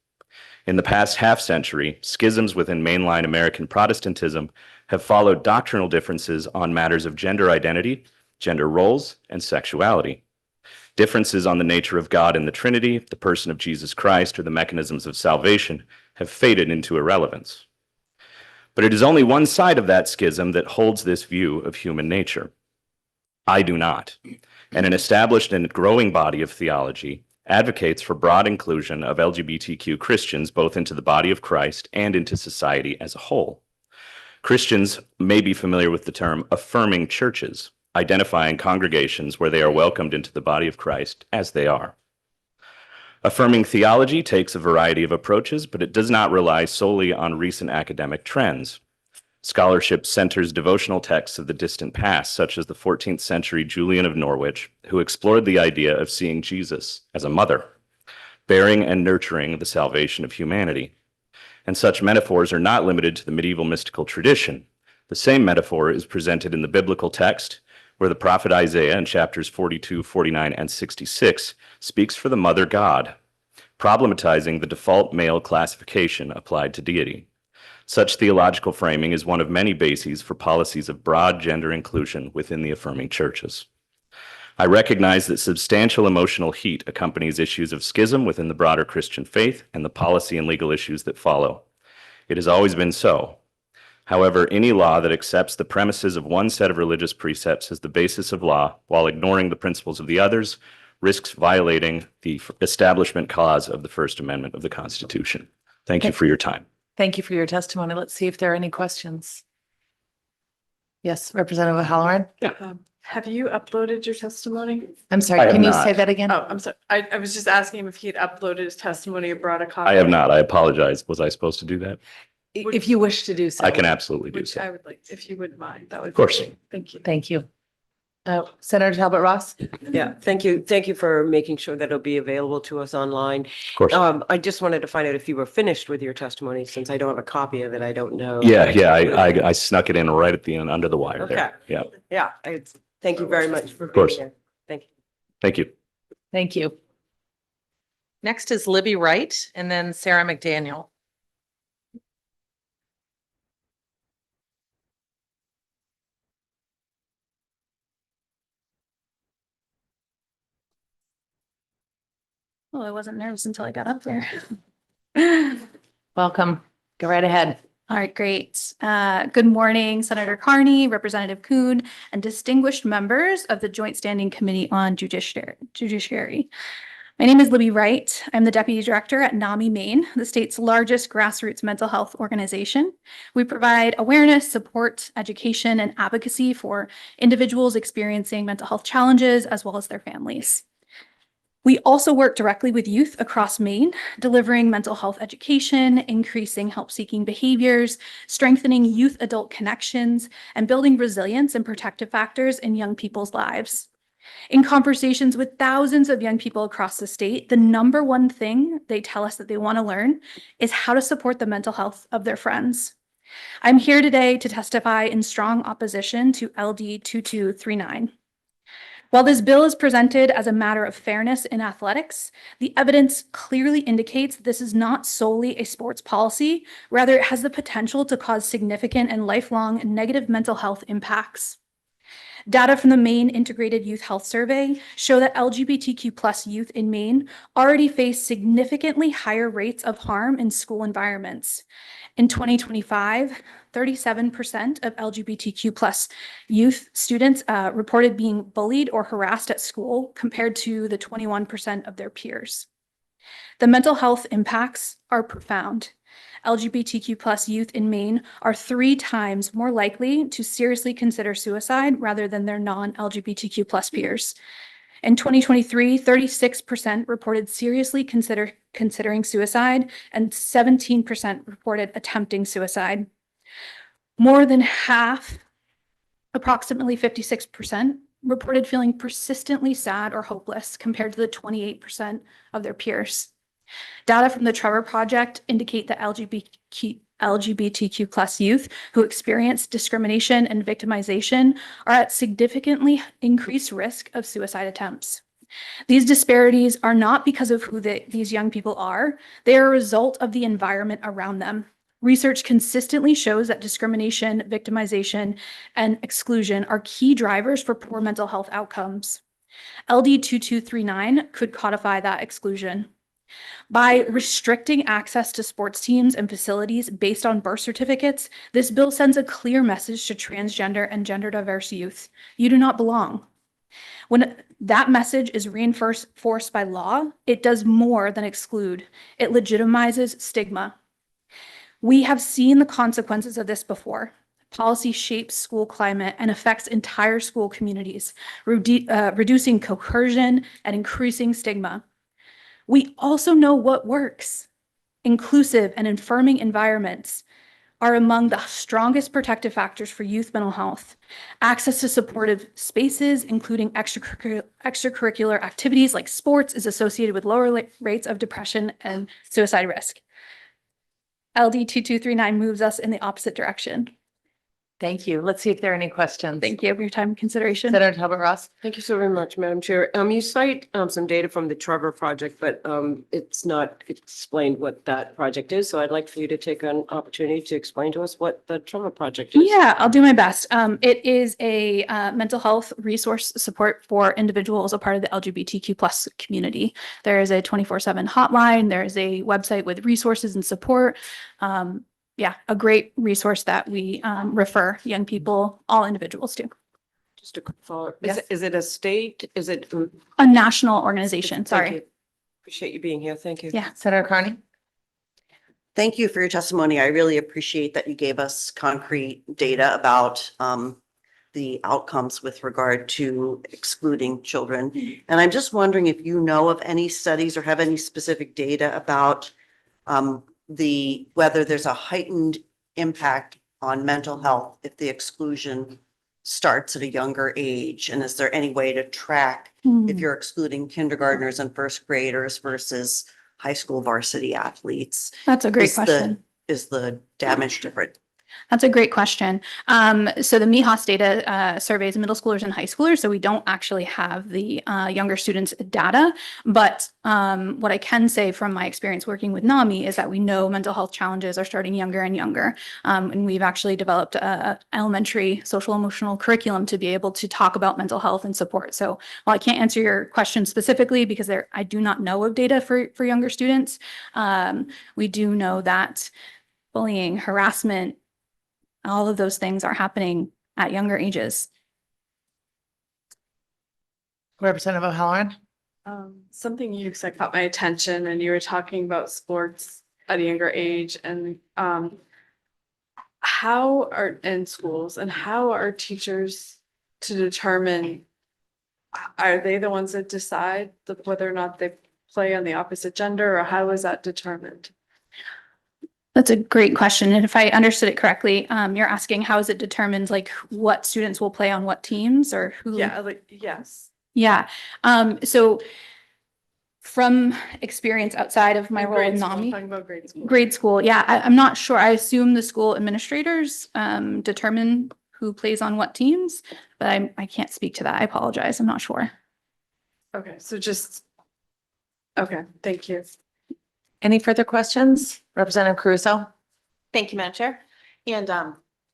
In the past half-century, schisms within mainline American Protestantism have followed doctrinal differences on matters of gender identity, gender roles, and sexuality. Differences on the nature of God and the Trinity, the person of Jesus Christ, or the mechanisms of salvation have faded into irrelevance. But it is only one side of that schism that holds this view of human nature. I do not. And an established and growing body of theology advocates for broad inclusion of LGBTQ Christians both into the body of Christ and into society as a whole. Christians may be familiar with the term affirming churches, identifying congregations where they are welcomed into the body of Christ as they are. Affirming theology takes a variety of approaches, but it does not rely solely on recent academic trends. Scholarship centers devotional texts of the distant past, such as the 14th century Julian of Norwich, who explored the idea of seeing Jesus as a mother, bearing and nurturing the salvation of humanity. And such metaphors are not limited to the medieval mystical tradition. The same metaphor is presented in the biblical text, where the prophet Isaiah in chapters 42, 49, and 66 speaks for the mother God, problematizing the default male classification applied to deity. Such theological framing is one of many bases for policies of broad gender inclusion within the affirming churches. I recognize that substantial emotional heat accompanies issues of schism within the broader Christian faith and the policy and legal issues that follow. It has always been so. However, any law that accepts the premises of one set of religious precepts as the basis of law while ignoring the principles of the others risks violating the Establishment Clause of the First Amendment of the Constitution. Thank you for your time. Thank you for your testimony. Let's see if there are any questions. Yes, Representative O'Halloran? Have you uploaded your testimony? I'm I sorry, have can you not. say that again? Oh, I'm sorry. I was just asking him if he had uploaded his testimony or brought a copy. I have not. I apologize. Was I supposed to do that? If you wish to do so. I can absolutely do Which I so. would like, if you wouldn't mind, that would. Of course. be great. Thank you. Thank you. Senator Talbot Ross? Yeah, thank you. Thank you for making sure that it'll be available to us online. Of course. I just wanted to find out if you were finished with your testimony, since I don't have a copy of it. I don't know. Yeah, I snuck it in right at the end, under the wire Okay. there. Yeah, Yeah, thank you very much for being course. here. Thank you. thank you. Thank you. Next is Libby Wright and then Sarah McDaniel. Well, I wasn't nervous until I got up there. Welcome. Go right ahead. All right, great. Good morning, Senator Carney, Representative Kuhn, and distinguished members of the Joint Standing Committee on Judiciary. My name is Libby Wright. I'm the Deputy Director at NAMI Maine, the state's largest grassroots mental health organization. We provide awareness, support, education, and advocacy for individuals experiencing mental health challenges as well as their families. We also work directly with youth across Maine, delivering mental health education, increasing help-seeking behaviors, strengthening youth-adult connections, and building resilience and protective factors in young people's lives. In conversations with thousands of young people across the state, the number one thing they tell us that they want to learn is how to support the mental health of their friends. I'm here today to testify in strong opposition to LD 2239. While this bill is presented as a matter of fairness in athletics, the evidence clearly indicates this is not solely a sports policy. Rather, it has the potential to cause significant and lifelong negative mental health impacts. Data from the Maine Integrated Youth Health Survey show that LGBTQ+ youth in Maine already face significantly higher rates of harm in school environments. In 2025, 37% of LGBTQ+ youth students reported being bullied or harassed at school compared to the 21% of their peers. The mental health impacts are profound. LGBTQ+ youth in Maine are 3 times more likely to seriously consider suicide rather than their non-LGBTQ+ peers. In 2023, 36% reported seriously considering suicide, and 17% reported attempting suicide. More than half, approximately 56%, reported feeling persistently sad or hopeless compared to the 28% of their peers. Data from the Trevor Project indicate that LGBTQ+ youth who experience discrimination and victimization are at significantly increased risk of suicide attempts. These disparities are not because of who these young people are, they are a result of the environment around them. Research consistently shows that discrimination, victimization, and exclusion are key drivers for poor mental health outcomes. LD 2239 could codify that exclusion. By restricting access to sports teams and facilities based on birth certificates, this bill sends a clear message to transgender and gender diverse youth. You do not belong. When that message is reinforced by law, it does more than exclude. It legitimizes stigma. We have seen the consequences of this before. Policy shapes school climate and affects entire school communities, reducing coercion and increasing stigma. We also know what works. Inclusive and affirming environments are among the strongest protective factors for youth mental health. Access to supportive spaces, including extracurricular activities like sports, is associated with lower rates of depression and suicide risk. LD 2239 moves us in the opposite direction. Thank you. Let's see if there are any questions. Thank you for your time and consideration. Senator Talbot Ross. Thank you so very much, Madam Chair. You cite some data from the Trevor Project, but it's not explained what that project is. So I'd like for you to take an opportunity to explain to us what the Trevor Project is. Yeah, I'll do my best. It is a mental health resource support for individuals a part of the LGBTQ+ community. There is a 24/7 hotline. There is a website with resources and support. Yeah, a great resource that we refer young people, all individuals to. Just a quick follow-up. Yes. Is it a state? Is it? A national organization, Thank sorry. you. Appreciate you being here. Thank you. Yeah. Senator Carney. Thank you for your testimony. I really appreciate that you gave us concrete data about the outcomes with regard to excluding children. And I'm just wondering if you know of any studies or have any specific data about whether there's a heightened impact on mental health if the exclusion starts at a younger age? And is there any way to track if you're excluding kindergartners and first graders versus high school varsity athletes? That's a great question. Is the damage different? That's a great question. So the MIHAS data surveys middle schoolers and high schoolers, so we don't actually have the younger students' data. But what I can say from my experience working with NAMI is that we know mental health challenges are starting younger and younger. And we've actually developed an elementary social emotional curriculum to be able to talk about mental health and support. So while I can't answer your question specifically because I do not know of data for younger students, we do know that bullying, harassment, all of those things are happening at younger ages. Representative O'Halloran. Something you said caught my attention, and you were talking about sports at a younger age, and how are in schools, and how are teachers to determine, are they the ones that decide whether or not they play on the opposite gender, or how is that determined? That's a great question. And if I understood it correctly, you're asking how is it determined, like what students will play on what teams or who? Yeah, like, yes. Yeah. So from experience outside of my role in NAMI. Talking about grade school. Grade school, yeah. I'm not sure. I assume the school administrators determine who plays on what teams, but I can't speak to that. I apologize. I'm not sure. Okay, so okay, thank you. Any further questions? Representative Caruso. Thank you, Madam Chair. And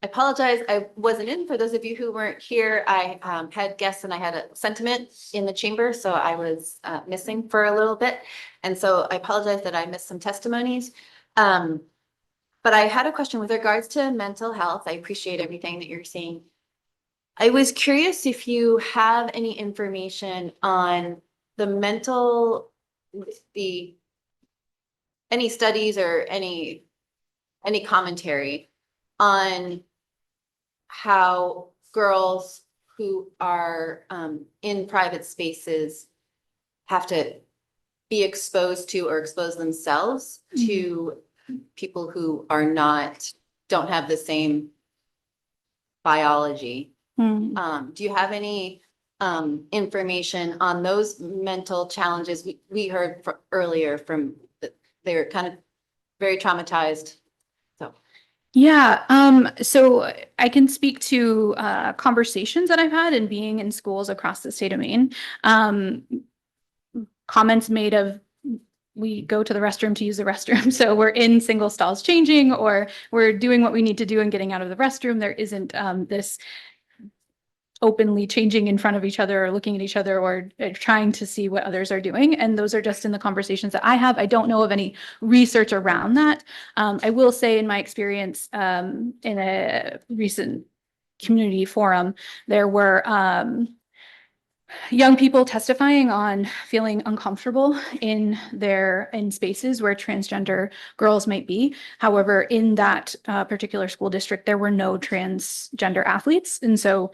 I apologize, I wasn't in. For those of you who weren't here, I had guests and I had a sentiment in the chamber, so I was missing for a little bit. And so I apologize that I missed some testimonies. But I had a question with regards to mental health. I appreciate everything that you're saying. I was curious if you have any information on the any studies or any commentary on how girls who are in private spaces have to be exposed to or expose themselves to people who don't have the same biology. Do you have any information on those mental challenges? We heard earlier from they're kind of very traumatized. So Yeah, so I can speak to conversations that I've had and being in schools across the state of Maine. Comments made of we go to the restroom to use the restroom. So we're in single stalls changing, or we're doing what we need to do and getting out of the restroom. There isn't this openly changing in front of each other or looking at each other or trying to see what others are doing. And those are just in the conversations that I have. I don't know of any research around that. I will say in my experience in a recent community forum, there were young people testifying on feeling uncomfortable in spaces where transgender girls might be. However, in that particular school district, there were no transgender athletes. And so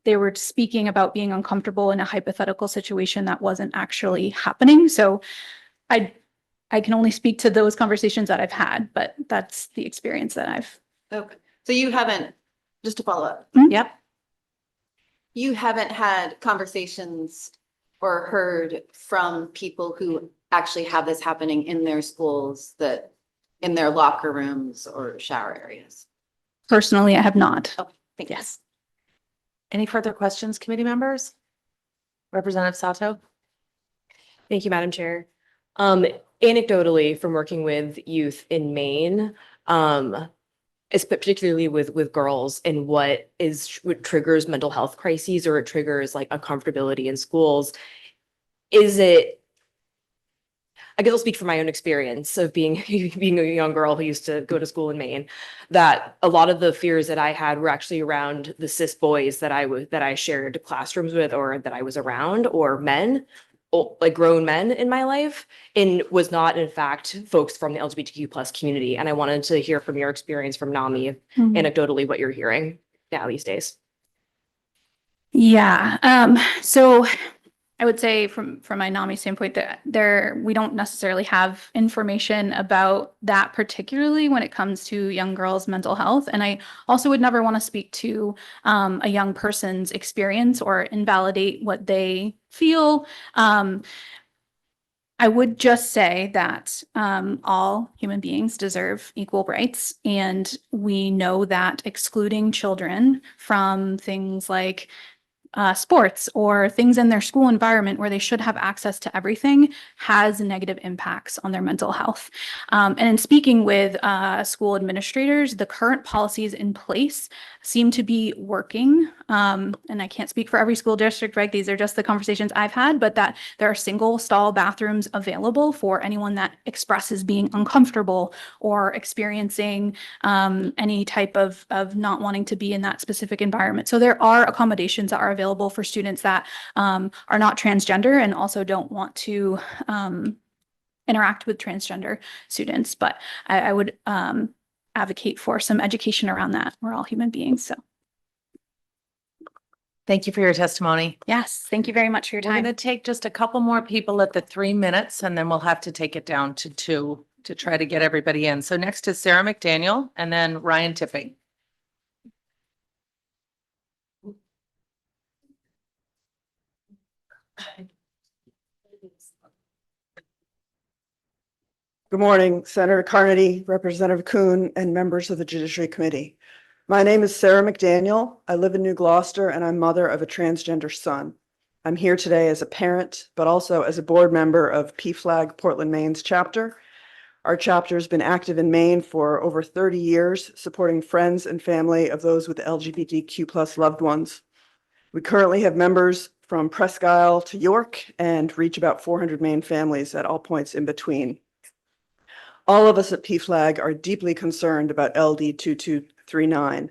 they were speaking about being uncomfortable in a hypothetical situation that wasn't actually happening. So I can only speak to those conversations that I've had, but that's the experience that I've. okay. So you haven't, just to follow up. Yep. You haven't had conversations or heard from people who actually have this happening in their schools, that in their locker rooms or shower areas? Personally, I have not. Oh, thank you. Yes. Any further questions, committee members? Representative Sato? Thank you, Madam Chair. Anecdotally, from working with youth in Maine, particularly with girls, and what triggers mental health crises, or it triggers like uncomfortability in schools, I guess I'll speak from my own experience of being a young girl who used to go to school in Maine, that a lot of the fears that I had were actually around the cis boys that I shared classrooms with, or that I was around, or men, like grown men in my life, and was not in fact folks from the LGBTQ plus community. And I wanted to hear from your experience from NAMI, anecdotally, what you're hearing now these days. Yeah. So I would say from my NAMI standpoint that we don't necessarily have information about that, particularly when it comes to young girls' mental health. And I also would never want to speak to a young person's experience or invalidate what they feel. I would just say that all human beings deserve equal rights. And we know that excluding children from things like sports or things in their school environment where they should have access to everything has negative impacts on their mental health. And in speaking with school administrators, the current policies in place seem to be working. And I can't speak for every school district, right? These are just the conversations I've had, but that there are single stall bathrooms available for anyone that expresses being uncomfortable or experiencing any type of not wanting to be in that specific environment. So there are accommodations that are available for students that are not transgender and also don't want to interact with transgender students. But I would advocate for some education around that. We're all human beings. So thank you for your testimony. yes, thank you very much for your We're time. going to take just a couple more people at the 3 minutes, and then we'll have to take it down to 2 to try to get everybody in. So next is Sarah McDaniel, and then Ryan Tipping. Good morning, Senator Carney, Representative Kuhn, and members of the Judiciary Committee. My name is Sarah McDaniel. I live in New Gloucester, and I'm mother of a transgender son. I'm here today as a parent, but also as a board member of PFLAG Portland, Maine's chapter. Our chapter has been active in Maine for over 30 years, supporting friends and family of those with LGBTQ+ loved ones. We currently have members from Presque Isle to York and reach about 400 Maine families at all points in between. All of us at PFLAG are deeply concerned about LD 2239.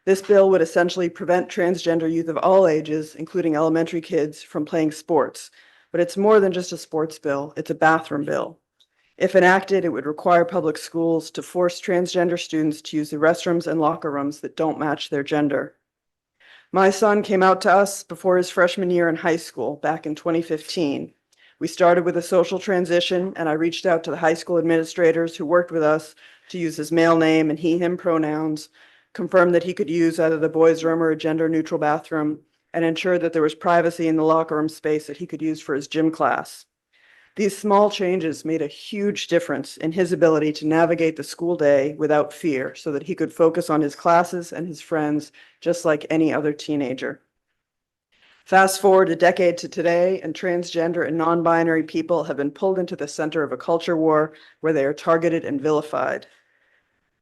This bill would essentially prevent transgender youth of all ages, including elementary kids, from playing sports. But it's more than just a sports bill, it's a bathroom bill. If enacted, it would require public schools to force transgender students to use the restrooms and locker rooms that don't match their gender. My son came out to us before his freshman year in high school back in 2015. We started with a social transition, and I reached out to the high school administrators who worked with us to use his male name and he, him pronouns, confirmed that he could use either the boys' room or a gender-neutral bathroom, and ensured that there was privacy in the locker room space that he could use for his gym class. These small changes made a huge difference in his ability to navigate the school day without fear so that he could focus on his classes and his friends just like any other teenager. Fast forward a decade to today, and transgender and non-binary people have been pulled into the center of a culture war where they are targeted and vilified.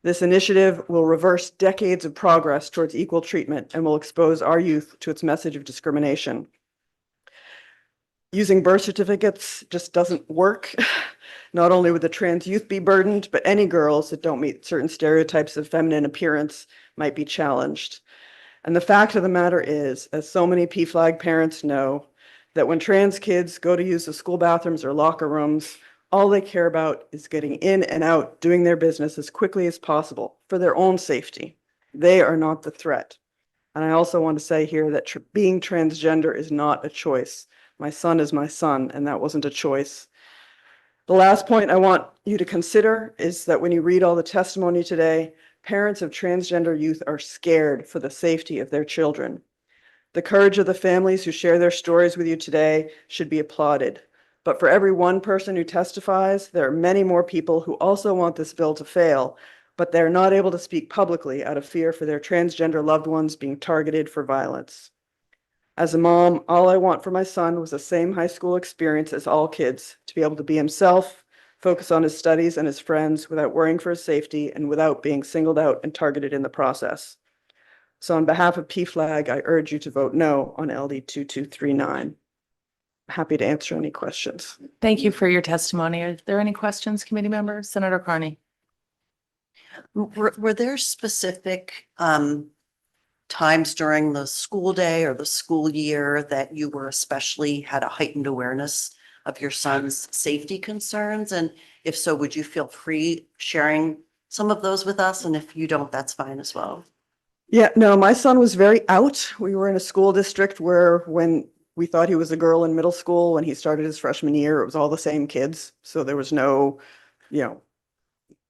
This initiative will reverse decades of progress towards equal treatment and will expose our youth to its message of discrimination. Using birth certificates just doesn't work. Not only would the trans youth be burdened, but any girls that don't meet certain stereotypes of feminine appearance might be challenged. And the fact of the matter is, as so many PFLAG parents know, that when trans kids go to use the school bathrooms or locker rooms, all they care about is getting in and out, doing their business as quickly as possible for their own safety. They are not the threat. And I also want to say here that being transgender is not a choice. My son is my son, and that wasn't a choice. The last point I want you to consider is that when you read all the testimony today, parents of transgender youth are scared for the safety of their children. The courage of the families who share their stories with you today should be applauded. But for every one person who testifies, there are many more people who also want this bill to fail, but they're not able to speak publicly out of fear for their transgender loved ones being targeted for violence. As a mom, all I want for my son was the same high school experience as all kids, to be able to be himself, focus on his studies and his friends without worrying for his safety and without being singled out and targeted in the process. So on behalf of PFLAG, I urge you to vote no on LD 2239. Happy to answer any questions. Thank you for your testimony. Are there any questions, committee members? Senator Carney? Were there specific times during the school day or the school year that you were especially had a heightened awareness of your son's safety concerns? And if so, would you feel free sharing some of those with us? And if you don't, that's fine as well. Yeah, no, my son was very out. We were in a school district where when we thought he was a girl in middle school, when he started his freshman year, it was all the same kids. So there was no,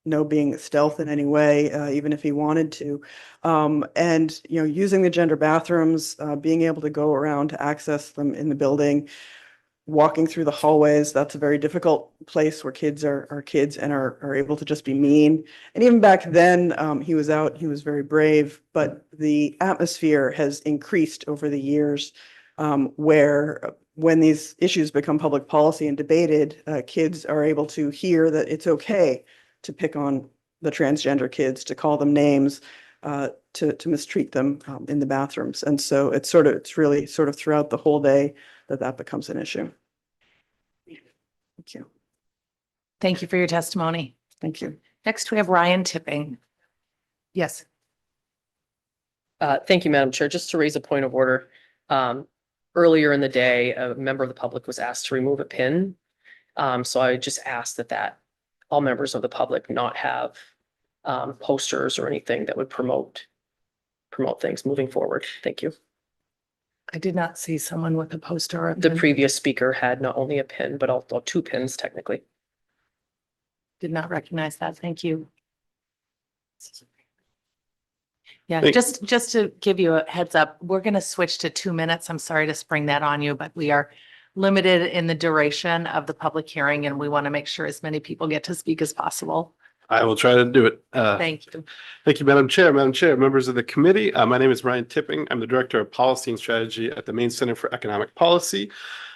no being stealth in any way, even if he wanted to. And, using the gender bathrooms, being able to go around to access them in the building, walking through the hallways, that's a very difficult place where kids are kids and are able to just be mean. And even back then, he was out, he was very brave, but the atmosphere has increased over the years, where when these issues become public policy and debated, kids are able to hear that it's okay to pick on the transgender kids, to call them names, to mistreat them in the bathrooms. And so it's really sort of throughout the whole day that becomes an issue. Thank you. Thank you for your testimony. Thank you. Next, we have Ryan Tipping. Yes. Thank you, Madam Chair. Just to raise a point of order. Earlier in the day, a member of the public was asked to remove a pin. So I just asked that all members of the public not have posters or anything that would promote things moving forward. Thank you. I did not see someone with a poster or a The pin. previous speaker had not only a pin, but also 2 pins technically. Did not recognize that. Thank you. Yeah, Thank- just to give you a heads up, we're going to switch to 2 minutes. I'm sorry to spring that on you, but we are limited in the duration of the public hearing, and we want to make sure as many people get to speak as possible. I will try to do it. Thank you. Thank you, Madam Chair. Madam Chair, members of the committee, my name is Ryan Tipping. I'm the Director of Policy and Strategy at the Maine Center for Economic Policy.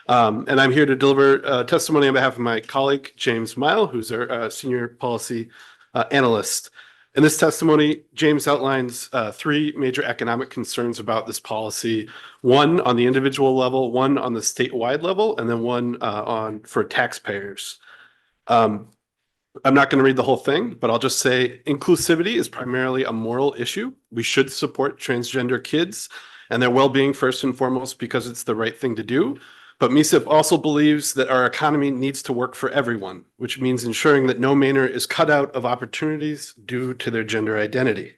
And I'm here to deliver testimony on behalf of my colleague, James Mile, who's our senior policy analyst. In this testimony, James outlines three major economic concerns about this policy. One on the individual level, one on the statewide level, and then one for taxpayers. I'm not going to read the whole thing, but I'll just say inclusivity is primarily a moral issue. We should support transgender kids and their well-being first and foremost because it's the right thing to do. But MISIP also believes that our economy needs to work for everyone, which means ensuring that no Mainer is cut out of opportunities due to their gender identity.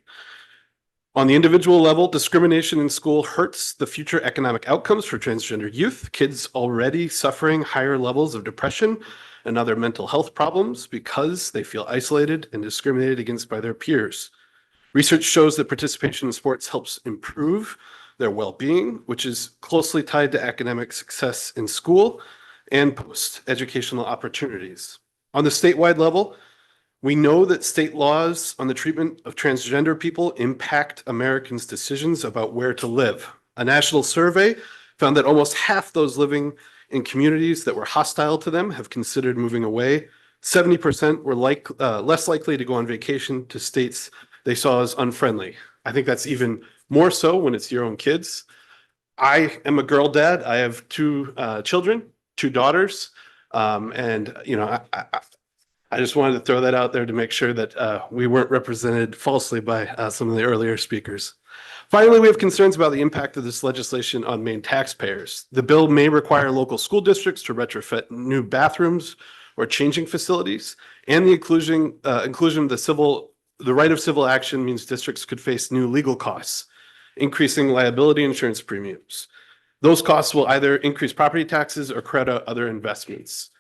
On the individual level, discrimination in school hurts the future economic outcomes for transgender youth, kids already suffering higher levels of depression and other mental health problems because they feel isolated and discriminated against by their peers. Research shows that participation in sports helps improve their well-being, which is closely tied to academic success in school and post-educational opportunities. On the statewide level, we know that state laws on the treatment of transgender people impact Americans' decisions about where to live. A national survey found that almost half those living in communities that were hostile to them have considered moving away. 70% were less likely to go on vacation to states they saw as unfriendly. I think that's even more so when it's your own kids. I am a girl dad. I have two children, two daughters. And, you know, I just wanted to throw that out there to make sure that we weren't represented falsely by some of the earlier speakers. Finally, we have concerns about the impact of this legislation on Maine taxpayers. The bill may require local school districts to retrofit new bathrooms or changing facilities, and the inclusion of the right of civil action means districts could face new legal costs, increasing liability insurance premiums. Those costs will either increase property taxes or crowd out other investments.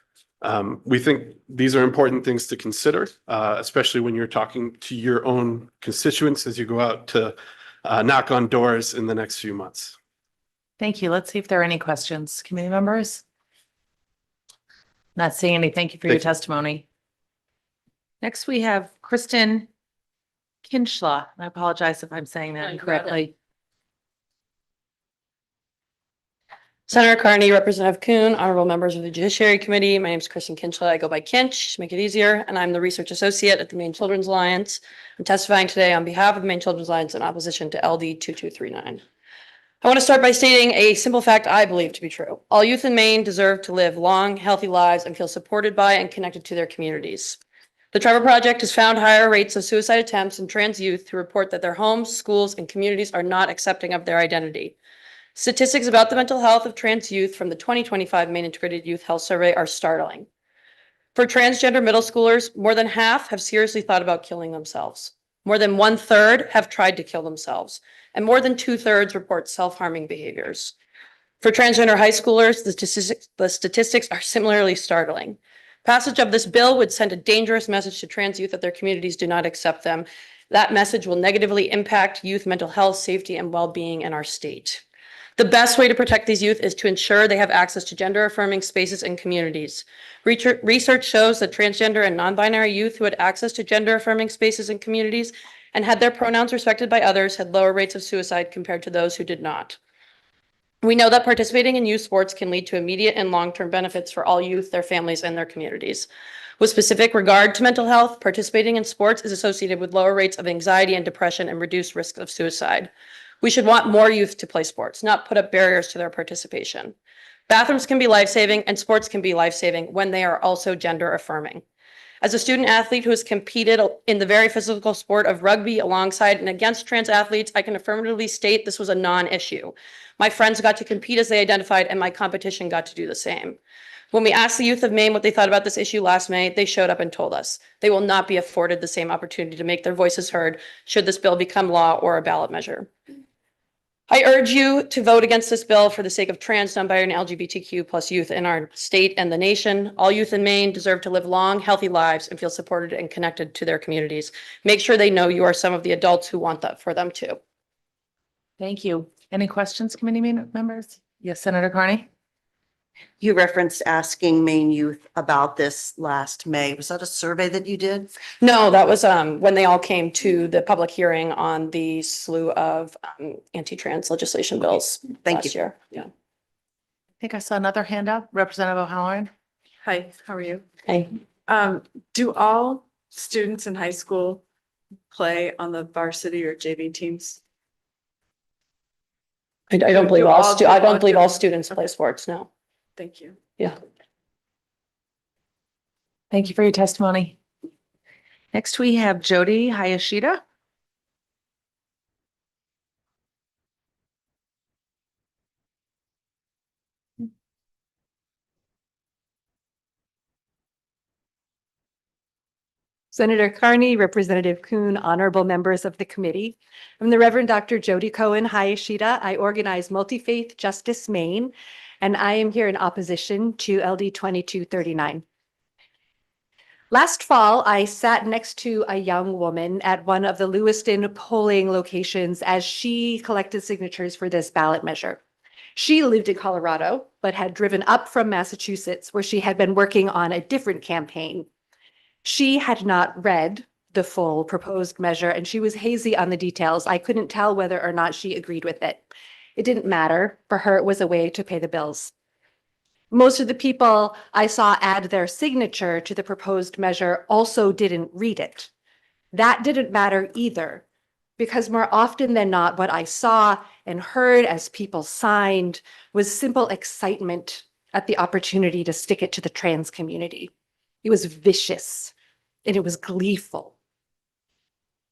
We think these are important things to consider, especially when you're talking to your own constituents as you go out to knock on doors in the next few months. Thank you. Let's see if there are any questions. Committee members? Not seeing any. Thank you for your testimony. Next, we have Kristen Kinschla. I apologize if I'm saying that incorrectly. Senator Carney, Representative Kuhn, honorable members of the Judiciary Committee. My name is Kristen Kinschla. I go by Kinch to make it easier, and I'm the research associate at the Maine Children's Alliance. I'm testifying today on behalf of the Maine Children's Alliance in opposition to LD 2239. I want to start by stating a simple fact I believe to be true. All youth in Maine deserve to live long, healthy lives and feel supported by and connected to their communities. The Trevor Project has found higher rates of suicide attempts in trans youth who report that their homes, schools, and communities are not accepting of their identity. Statistics about the mental health of trans youth from the 2025 Maine Integrated Youth Health Survey are startling. For transgender middle schoolers, more than half have seriously thought about killing themselves. More than 1/3 have tried to kill themselves, and more than 2/3 report self-harming behaviors. For transgender high schoolers, the statistics are similarly startling. Passage of this bill would send a dangerous message to trans youth that their communities do not accept them. That message will negatively impact youth mental health, safety, and well-being in our state. The best way to protect these youth is to ensure they have access to gender-affirming spaces and communities. Research shows that transgender and non-binary youth who had access to gender-affirming spaces and communities and had their pronouns respected by others had lower rates of suicide compared to those who did not. We know that participating in youth sports can lead to immediate and long-term benefits for all youth, their families, and their communities. With specific regard to mental health, participating in sports is associated with lower rates of anxiety and depression and reduced risks of suicide. We should want more youth to play sports, not put up barriers to their participation. Bathrooms can be life-saving and sports can be life-saving when they are also gender-affirming. As a student athlete who has competed in the very physical sport of rugby alongside and against trans athletes, I can affirmatively state this was a non-issue. My friends got to compete as they identified and my competition got to do the same. When we asked the youth of Maine what they thought about this issue last May, they showed up and told us they will not be afforded the same opportunity to make their voices heard should this bill become law or a ballot measure. I urge you to vote against this bill for the sake of trans, non-binary, and LGBTQ plus youth in our state and the nation. All youth in Maine deserve to live long, healthy lives and feel supported and connected to their communities. Make sure they know you are some of the adults who want that for them too. Thank you. Any questions, committee members? Yes, Senator Carney. You referenced asking Maine youth about this last May. Was that a survey that you did? No, that was when they all came to the public hearing on the slew of anti-trans legislation bills Thank last you. year. Yeah. think I saw another hand up, Representative O'Halloran. Hi, how are you? Hey. Do all students in high school play on the varsity or JV teams? I don't believe Do all, all- I do don't all believe do- all students play sports, no. Thank you. Yeah. Thank you for your testimony. Next, we have Jody Hayashida. Senator Carney, Representative Kuhn, honorable members of the committee. I'm the Reverend Dr. Jody Cohen Hayashida. I organize Multi-Faith Justice Maine, and I am here in opposition to LD 2239. Last fall, I sat next to a young woman at one of the Lewiston polling locations as she collected signatures for this ballot measure. She lived in Colorado, but had driven up from Massachusetts, where she had been working on a different campaign. She had not read the full proposed measure, and she was hazy on the details. I couldn't tell whether or not she agreed with it. It didn't matter. For her, it was a way to pay the bills. Most of the people I saw add their signature to the proposed measure also didn't read it. That didn't matter either, because more often than not, what I saw and heard as people signed was simple excitement at the opportunity to stick it to the trans community. It was vicious and it was gleeful.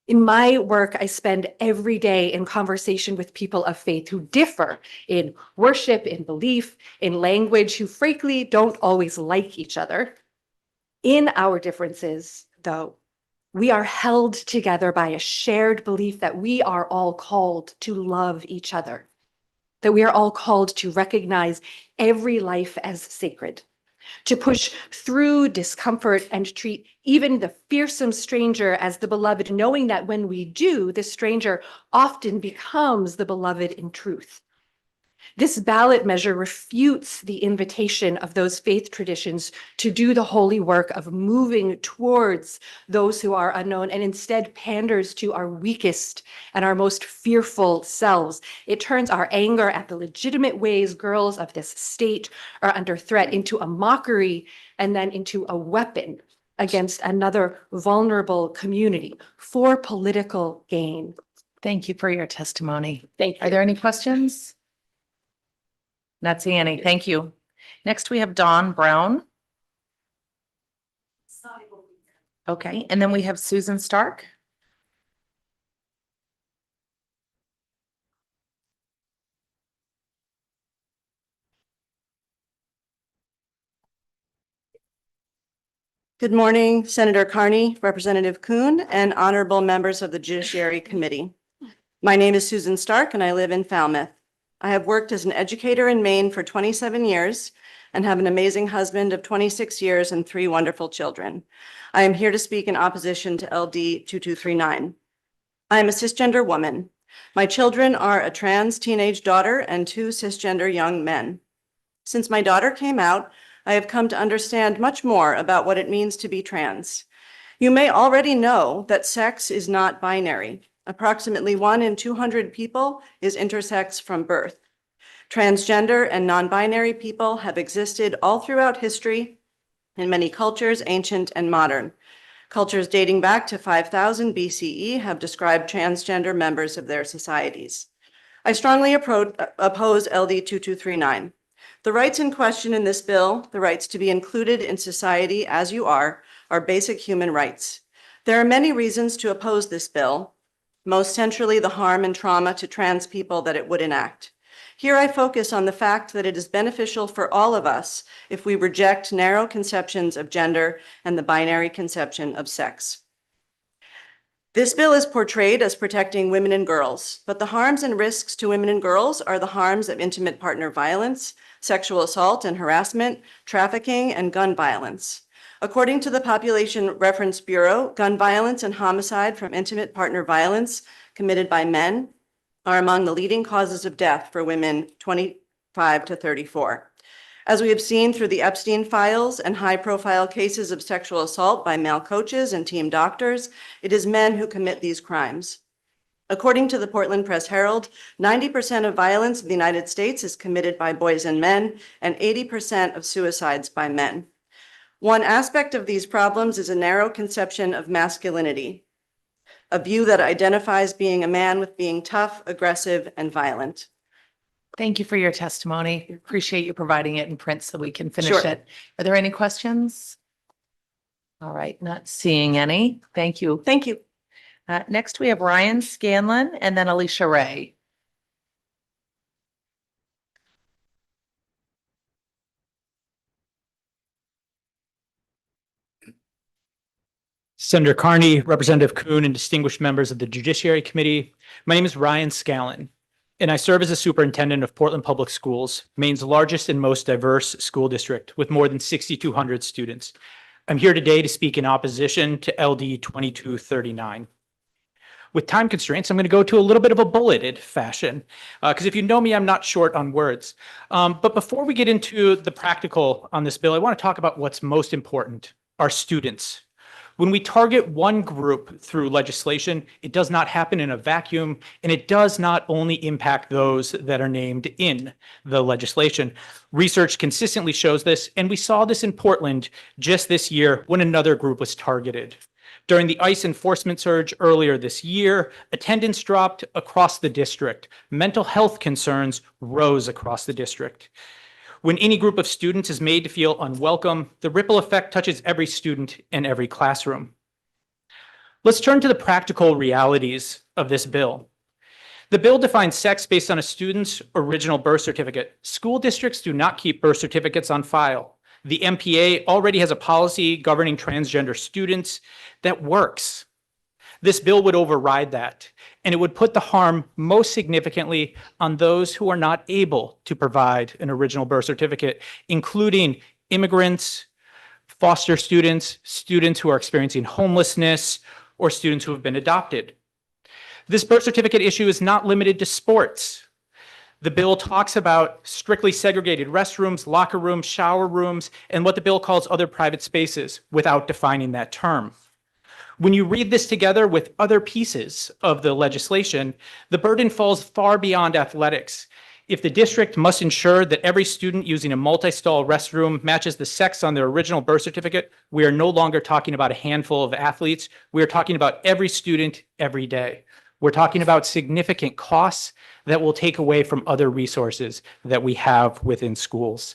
In my work, I spend every day in conversation with people of faith who differ in worship, in belief, in language, who frankly don't always like each other. In our differences, though, we are held together by a shared belief that we are all called to love each other, that we are all called to recognize every life as sacred, to push through discomfort and treat even the fearsome stranger as the beloved, knowing that when we do, the stranger often becomes the beloved in truth. This ballot measure refutes the invitation of those faith traditions to do the holy work of moving towards those who are unknown, and instead panders to our weakest and our most fearful selves. It turns our anger at the legitimate ways girls of this state are under threat into a mockery and then into a weapon against another vulnerable community for political gain. Thank you for your testimony. Thank you. Are there any questions? Not seeing any. Thank you. Next, we have Dawn Brown. Okay, and then we have Susan Stark. Good morning, Senator Carney, Representative Kuhn, and honorable members of the Judiciary Committee. My name is Susan Stark, and I live in Falmouth. I have worked as an educator in Maine for 27 years and have an amazing husband of 26 years and 3 wonderful children. I am here to speak in opposition to LD 2239. I am a cisgender woman. My children are a trans teenage daughter and 2 cisgender young men. Since my daughter came out, I have come to understand much more about what it means to be trans. You may already know that sex is not binary. Approximately 1 in 200 people is intersex from birth. Transgender and non-binary people have existed all throughout history in many cultures, ancient and modern. Cultures dating back to 5000 BCE have described transgender members of their societies. I strongly oppose LD 2239. The rights in question in this bill, the rights to be included in society as you are basic human rights. There are many reasons to oppose this bill, most centrally the harm and trauma to trans people that it would enact. Here I focus on the fact that it is beneficial for all of us if we reject narrow conceptions of gender and the binary conception of sex. This bill is portrayed as protecting women and girls, but the harms and risks to women and girls are the harms of intimate partner violence, sexual assault and harassment, trafficking, and gun violence. According to the Population Reference Bureau, gun violence and homicide from intimate partner violence committed by men are among the leading causes of death for women 25 to 34. As we have seen through the Epstein files and high-profile cases of sexual assault by male coaches and team doctors, it is men who commit these crimes. According to the Portland Press Herald, 90% of violence in the United States is committed by boys and men, and 80% of suicides by men. One aspect of these problems is a narrow conception of masculinity, a view that identifies being a man with being tough, aggressive, and violent. Thank you for your testimony. Appreciate you providing it in print so we can finish Sure. it. Are there any questions? All right, not seeing any. Thank you. Thank you. Next, we have Ryan Scanlon and then Alicia Ray. Senator Carney, Representative Kuhn, and distinguished members of the Judiciary Committee. My name is Ryan Scallon, and I serve as a superintendent of Portland Public Schools, Maine's largest and most diverse school district with more than 6,200 students. I'm here today to speak in opposition to LD 2239. With time constraints, I'm going to go to a little bit of a bulleted fashion, because if you know me, I'm not short on words. But before we get into the practical on this bill, I want to talk about what's most important, our students. When we target one group through legislation, it does not happen in a vacuum, and it does not only impact those that are named in the legislation. Research consistently shows this, and we saw this in Portland just this year when another group was targeted. During the ICE enforcement surge earlier this year, attendance dropped across the district. Mental health concerns rose across the district. When any group of students is made to feel unwelcome, the ripple effect touches every student in every classroom. Let's turn to the practical realities of this bill. The bill defines sex based on a student's original birth certificate. School districts do not keep birth certificates on file. The MPA already has a policy governing transgender students that works. This bill would override that, and it would put the harm most significantly on those who are not able to provide an original birth certificate, including immigrants, foster students, students who are experiencing homelessness, or students who have been adopted. This birth certificate issue is not limited to sports. The bill talks about strictly segregated restrooms, locker rooms, shower rooms, and what the bill calls other private spaces without defining that term. When you read this together with other pieces of the legislation, the burden falls far beyond athletics. If the district must ensure that every student using a multi-stall restroom matches the sex on their original birth certificate, we are no longer talking about a handful of athletes. We are talking about every student every day. We're talking about significant costs that will take away from other resources that we have within schools.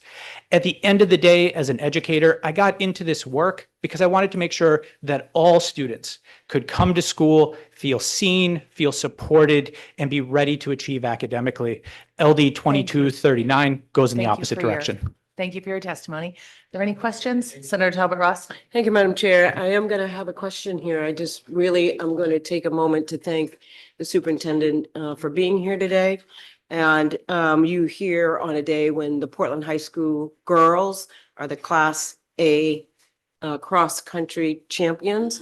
At the end of the day, as an educator, I got into this work because I wanted to make sure that all students could come to school, feel seen, feel supported, and be ready to achieve academically. LD 2239 goes in the opposite direction. Thank you for your testimony. Are there any questions? Senator Talbot Ross? Thank you, Madam Chair. I am going to have a question here. I'm going to take a moment to thank the superintendent for being here today. And you here on a day when the Portland High School girls are the Class A cross-country champions.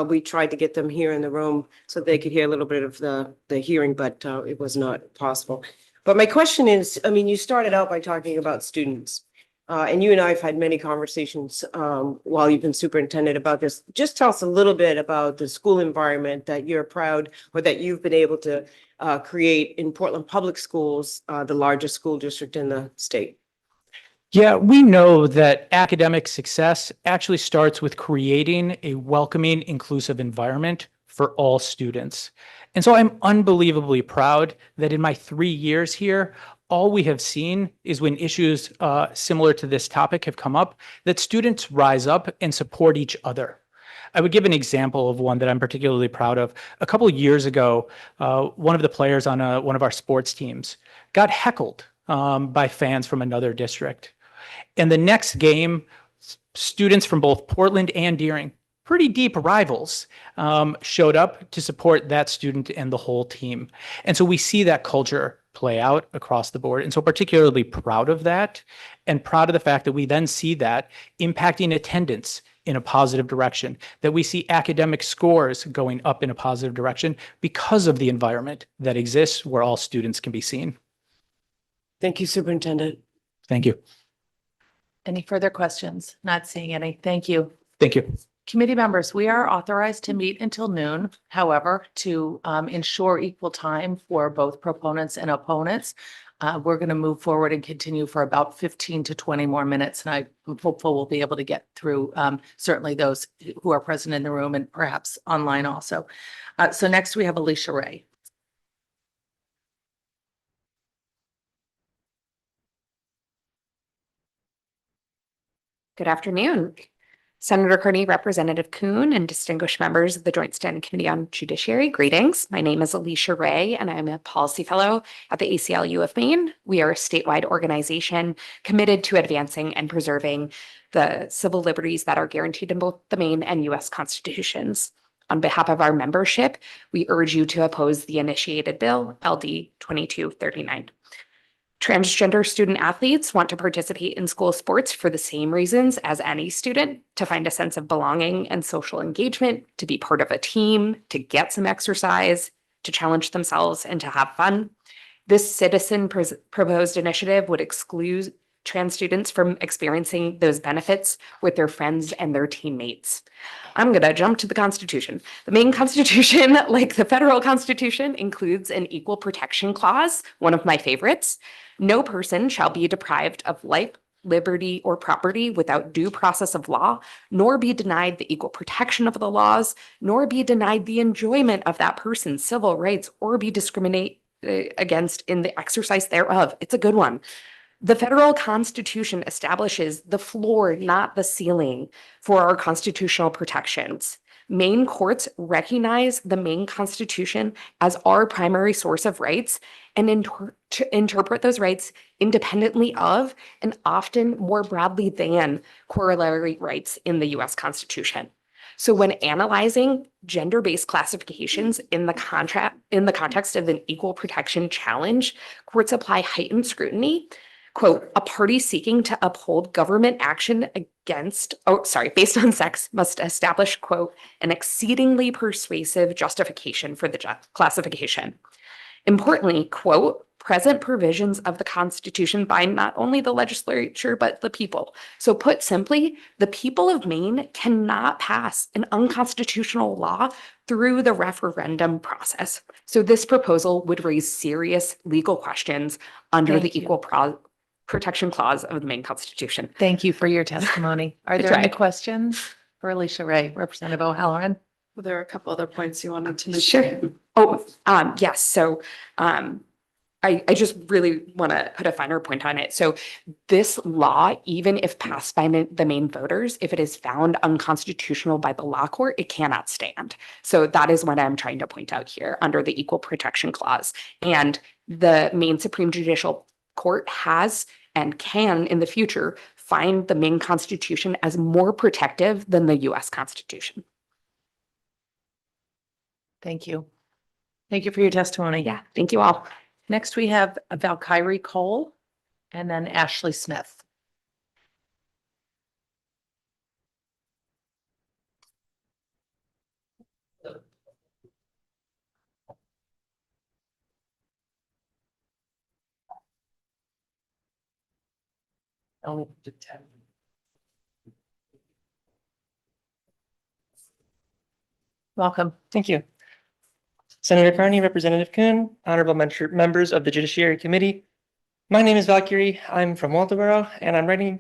We tried to get them here in the room so they could hear a little bit of the hearing, but it was not possible. But my question is, I mean, you started out by talking about students. And you and I have had many conversations while you've been superintendent about this. Just tell us a little bit about the school environment that you're proud or that you've been able to create in Portland Public Schools, the largest school district in the state. Yeah, we know that academic success actually starts with creating a welcoming, inclusive environment for all students. And so I'm unbelievably proud that in my 3 years here, all we have seen is when issues similar to this topic have come up, that students rise up and support each other. I would give an example of one that I'm particularly proud of. A couple of years ago, one of the players on one of our sports teams got heckled by fans from another district. And the next game, students from both Portland and Deering, pretty deep rivals, showed up to support that student and the whole team. And so we see that culture play out across the board. And so particularly proud of that, and proud of the fact that we then see that impacting attendance in a positive direction, that we see academic scores going up in a positive direction because of the environment that exists where all students can be seen. Thank you, Superintendent. Thank you. Any further questions? Not seeing any. Thank you. Thank you. Committee members, we are authorized to meet until noon. However, to ensure equal time for both proponents and opponents, we're going to move forward and continue for about 15 to 20 more minutes. And I'm hopeful we'll be able to get through certainly those who are present in the room and perhaps online also. So next we have Alicia Ray. Good afternoon. Senator Carney, Representative Kuhn, and distinguished members of the Joint Standing Committee on Judiciary, greetings. My name is Alicia Ray, and I'm a policy fellow at the ACLU of Maine. We are a statewide organization committed to advancing and preserving the civil liberties that are guaranteed in both the Maine and U.S. constitutions. On behalf of our membership, we urge you to oppose the initiated bill, LD 2239. Transgender student athletes want to participate in school sports for the same reasons as any student, to find a sense of belonging and social engagement, to be part of a team, to get some exercise, to challenge themselves, and to have fun. This citizen proposed initiative would exclude trans students from experiencing those benefits with their friends and their teammates. I'm going to jump to the Constitution. The Maine Constitution, like the federal Constitution, includes an equal protection clause, one of my favorites. No person shall be deprived of life, liberty, or property without due process of law, nor be denied the equal protection of the laws, nor be denied the enjoyment of that person's civil rights, or be discriminated against in the exercise thereof. It's a good one. The federal Constitution establishes the floor, not the ceiling, for our constitutional protections. Maine courts recognize the Maine Constitution as our primary source of rights and interpret those rights independently of and often more broadly than corollary rights in the U.S. Constitution. So when analyzing gender-based classifications in the context of an equal protection challenge, courts apply heightened scrutiny. Quote, a party seeking to uphold government action based on sex must establish, quote, an exceedingly persuasive justification for the classification. Importantly, quote, present provisions of the Constitution bind not only the legislature, but the people. So put simply, the people of Maine cannot pass an unconstitutional law through the referendum process. So this proposal would raise serious legal questions under the Equal Protection Clause of the Maine Constitution. Thank you for your testimony. Are there any questions for Alicia Ray, Representative O'Halloran? Well, there are a couple other points you wanted to make. Sure. Oh, yes. So I just really want to put a finer point on it. So this law, even if passed by the Maine voters, if it is found unconstitutional by the law court, it cannot stand. So that is what I'm trying to point out here under the Equal Protection Clause. And the Maine Supreme Judicial Court has and can in the future find the Maine Constitution as more protective than the U.S. Constitution. Thank you. Thank you for your testimony. Yeah, thank you all. Next, we have Valkyrie Cole and then Ashley Smith. Welcome. Thank you. Senator Carney, Representative Kuhn, honorable members of the Judiciary Committee. My name is Valkyrie. I'm from Walterboro, and I'm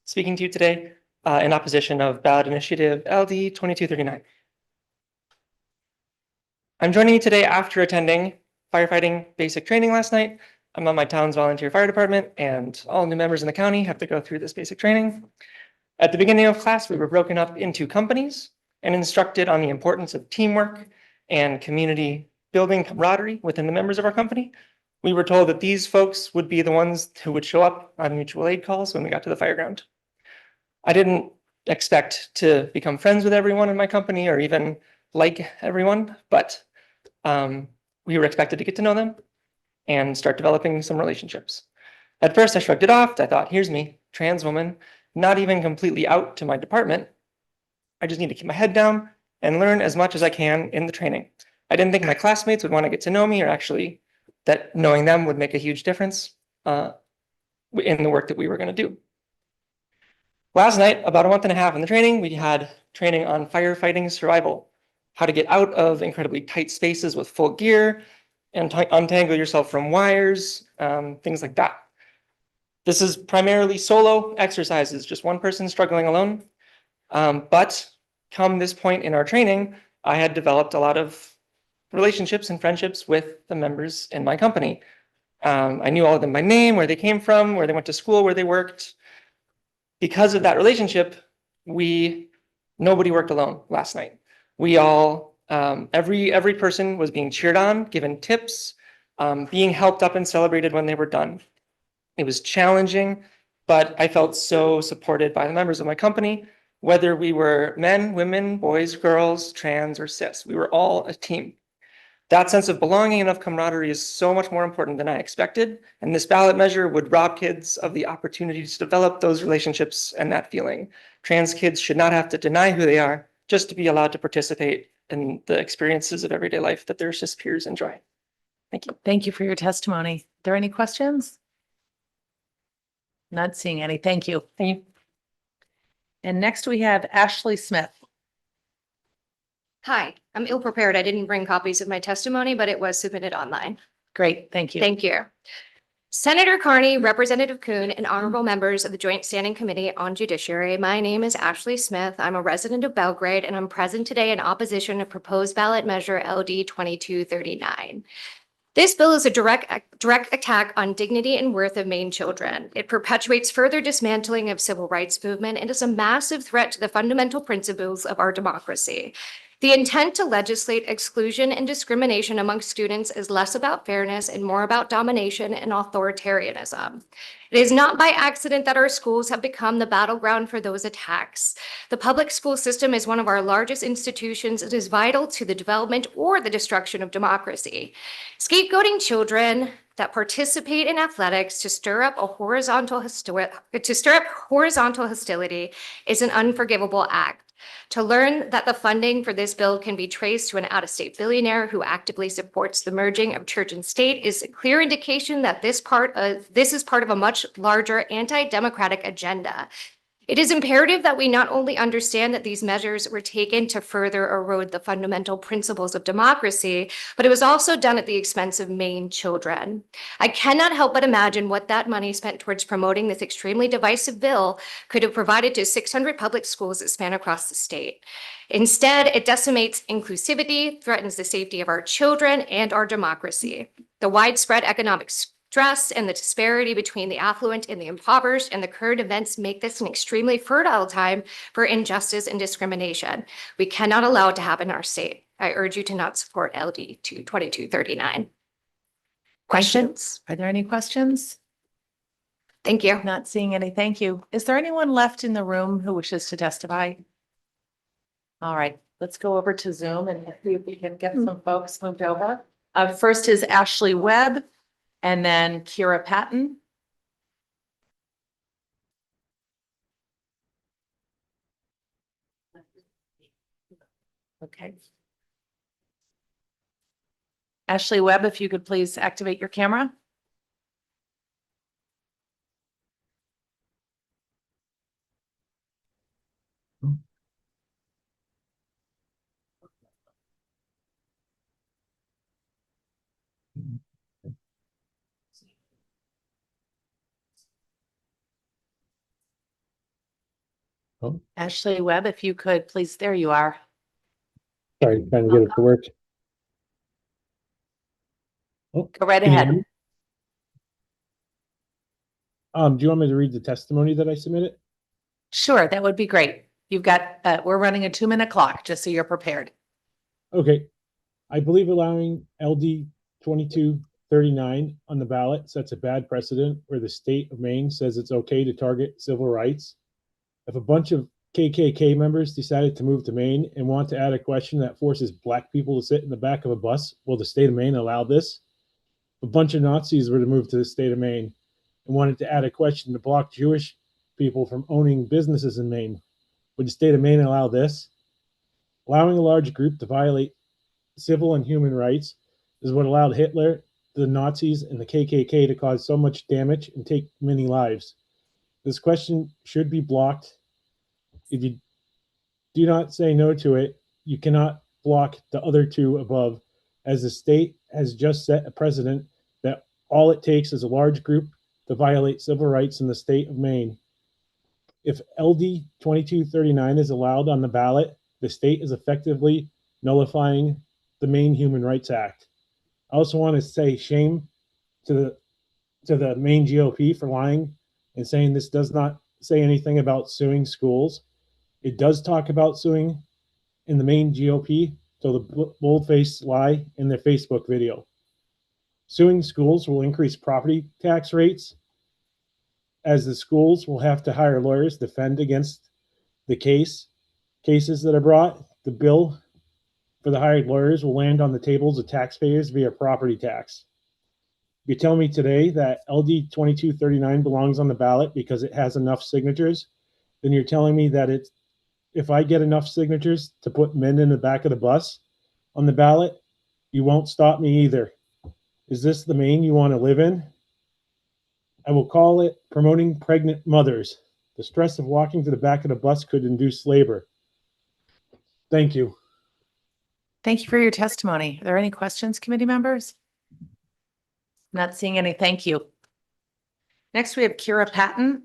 speaking to you today in opposition of ballot initiative LD 2239. I'm joining you today after attending firefighting basic training last night. I'm on my town's volunteer fire department, and all new members in the county have to go through this basic training. At the beginning of class, we were broken up into companies and instructed on the importance of teamwork and community building camaraderie within the members of our company. We were told that these folks would be the ones who would show up on mutual aid calls when we got to the fire ground. I didn't expect to become friends with everyone in my company or even like everyone, but we were expected to get to know them and start developing some relationships. At first, I shrugged it off. I thought, here's me, trans woman, not even completely out to my department. I just need to keep my head down and learn as much as I can in the training. I didn't think my classmates would want to get to know me, or actually that knowing them would make a huge difference in the work that we were going to do. Last night, about a month and a half in the training, we had training on firefighting survival, how to get out of incredibly tight spaces with full gear and untangle yourself from wires, things like that. This is primarily solo exercises, just one person struggling alone. But come this point in our training, I had developed a lot of relationships and friendships with the members in my company. I knew all of them by name, where they came from, where they went to school, where they worked. Because of that relationship, nobody worked alone last night. We all, every person was being cheered on, given tips, being helped up and celebrated when they were done. It was challenging, but I felt so supported by the members of my company, whether we were men, women, boys, girls, trans, or cis. We were all a team. That sense of belonging and of camaraderie is so much more important than I expected, and this ballot measure would rob kids of the opportunity to develop those relationships and that feeling. Trans kids should not have to deny who they are just to be allowed to participate in the experiences of everyday life that their cis peers enjoy. Thank you. Thank you for your testimony. Are there any questions? Not seeing any. Thank you. Thank you. And next we have Ashley Smith. Hi, I'm ill prepared. I didn't bring copies of my testimony, but it was submitted online. Great, thank you. Thank you. Senator Carney, Representative Kuhn, and honorable members of the Joint Standing Committee on Judiciary. My name is Ashley Smith. I'm a resident of Belgrade, and I'm present today in opposition to proposed ballot measure LD 2239. This bill is a direct attack on dignity and worth of Maine children. It perpetuates further dismantling of civil rights movement and is a massive threat to the fundamental principles of our democracy. The intent to legislate exclusion and discrimination among students is less about fairness and more about domination and authoritarianism. It is not by accident that our schools have become the battleground for those attacks. The public school system is one of our largest institutions. It is vital to the development or the destruction of democracy. Scapegoating children that participate in athletics to stir up horizontal hostility is an unforgivable act. To learn that the funding for this bill can be traced to an out-of-state billionaire who actively supports the merging of church and state is a clear indication that this is part of a much larger anti-democratic agenda. It is imperative that we not only understand that these measures were taken to further erode the fundamental principles of democracy, but it was also done at the expense of Maine children. I cannot help but imagine what that money spent towards promoting this extremely divisive bill could have provided to 600 public schools that span across the state. Instead, it decimates inclusivity, threatens the safety of our children and our democracy. The widespread economic stress and the disparity between the affluent and the impoverished and the current events make this an extremely fertile time for injustice and discrimination. We cannot allow it to happen in our state. I urge you to not support LD 2239. Questions? Are there any questions? Thank you. Not seeing any. Thank you. Is there anyone left in the room who wishes to testify? All right, let's go over to Zoom and see if we can get some folks moved over. First is Ashley Webb. And then Kira Patton. Okay. Ashley Webb, if you could please activate your camera. Oh, Ashley Webb, if you could please, there you are. sorry, trying to get it to work. Oh, Go right can you hear ahead. me? Do you want me to read the testimony that I submitted? Sure, that would be great. You've got, we're running a 2-minute clock, just so you're prepared. Okay. I believe allowing LD 2239 on the ballot sets a bad precedent where the state of Maine says it's okay to target civil rights. If a bunch of KKK members decided to move to Maine and want to add a question that forces Black people to sit in the back of a bus, will the state of Maine allow this? If a bunch of Nazis were to move to the state of Maine and wanted to add a question to block Jewish people from owning businesses in Maine, would the state of Maine allow this? Allowing a large group to violate civil and human rights is what allowed Hitler, the Nazis, and the KKK to cause so much damage and take many lives. This question should be blocked. If you do not say no to it, you cannot block the other two above, as the state has just set a precedent that all it takes is a large group to violate civil rights in the state of Maine. If LD 2239 is allowed on the ballot, the state is effectively nullifying the Maine Human Rights Act. I also want to say shame to the Maine GOP for lying and saying this does not say anything about suing schools. It does talk about suing in the Maine GOP, so the bold-faced lie in their Facebook video. Suing schools will increase property tax rates, as the schools will have to hire lawyers to defend against the cases that are brought. The bill for the hired lawyers will land on the tables of taxpayers via property tax. You tell me today that LD 2239 belongs on the ballot because it has enough signatures, then you're telling me that if I get enough signatures to put men in the back of the bus on the ballot, you won't stop me either. Is this the Maine you want to live in? I will call it promoting pregnant mothers. The stress of walking to the back of the bus could induce labor. Thank you. Thank you for your testimony. Are there any questions, committee members? Not seeing any. Thank you. Next, we have Kira Patton.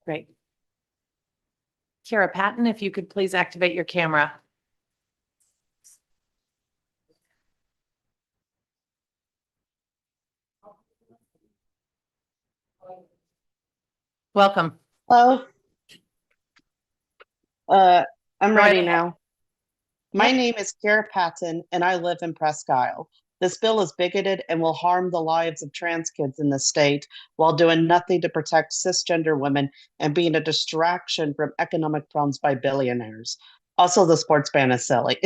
Great. Kira Patton, if you could please activate your camera. Welcome. Hello. I'm Go ready ahead. now. My name is Kara Patton, and I live in Presque Isle. This bill is bigoted and will harm the lives of trans kids in the state while doing nothing to protect cisgender women and being a distraction from economic problems by billionaires. Also, the sports ban is silly.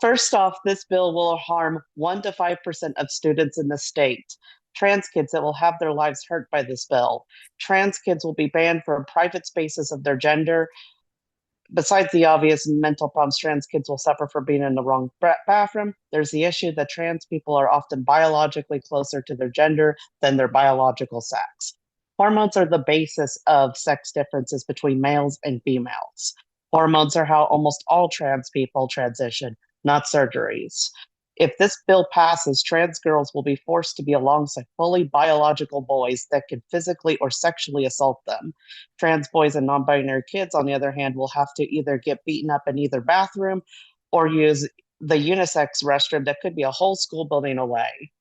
First off, this bill will harm 1 to 5% of students in the state. Trans kids that will have their lives hurt by this bill. Trans kids will be banned from private spaces of their gender. Besides the obvious mental problems trans kids will suffer for being in the wrong bathroom, there's the issue that trans people are often biologically closer to their gender than their biological sex. Hormones are the basis of sex differences between males and females. Hormones are how almost all trans people transition, not surgeries. If this bill passes, trans girls will be forced to be alongside fully biological boys that can physically or sexually assault them. Trans boys and non-binary kids, on the other hand, will have to either get beaten up in either bathroom or use the unisex restroom that could be a whole school building away.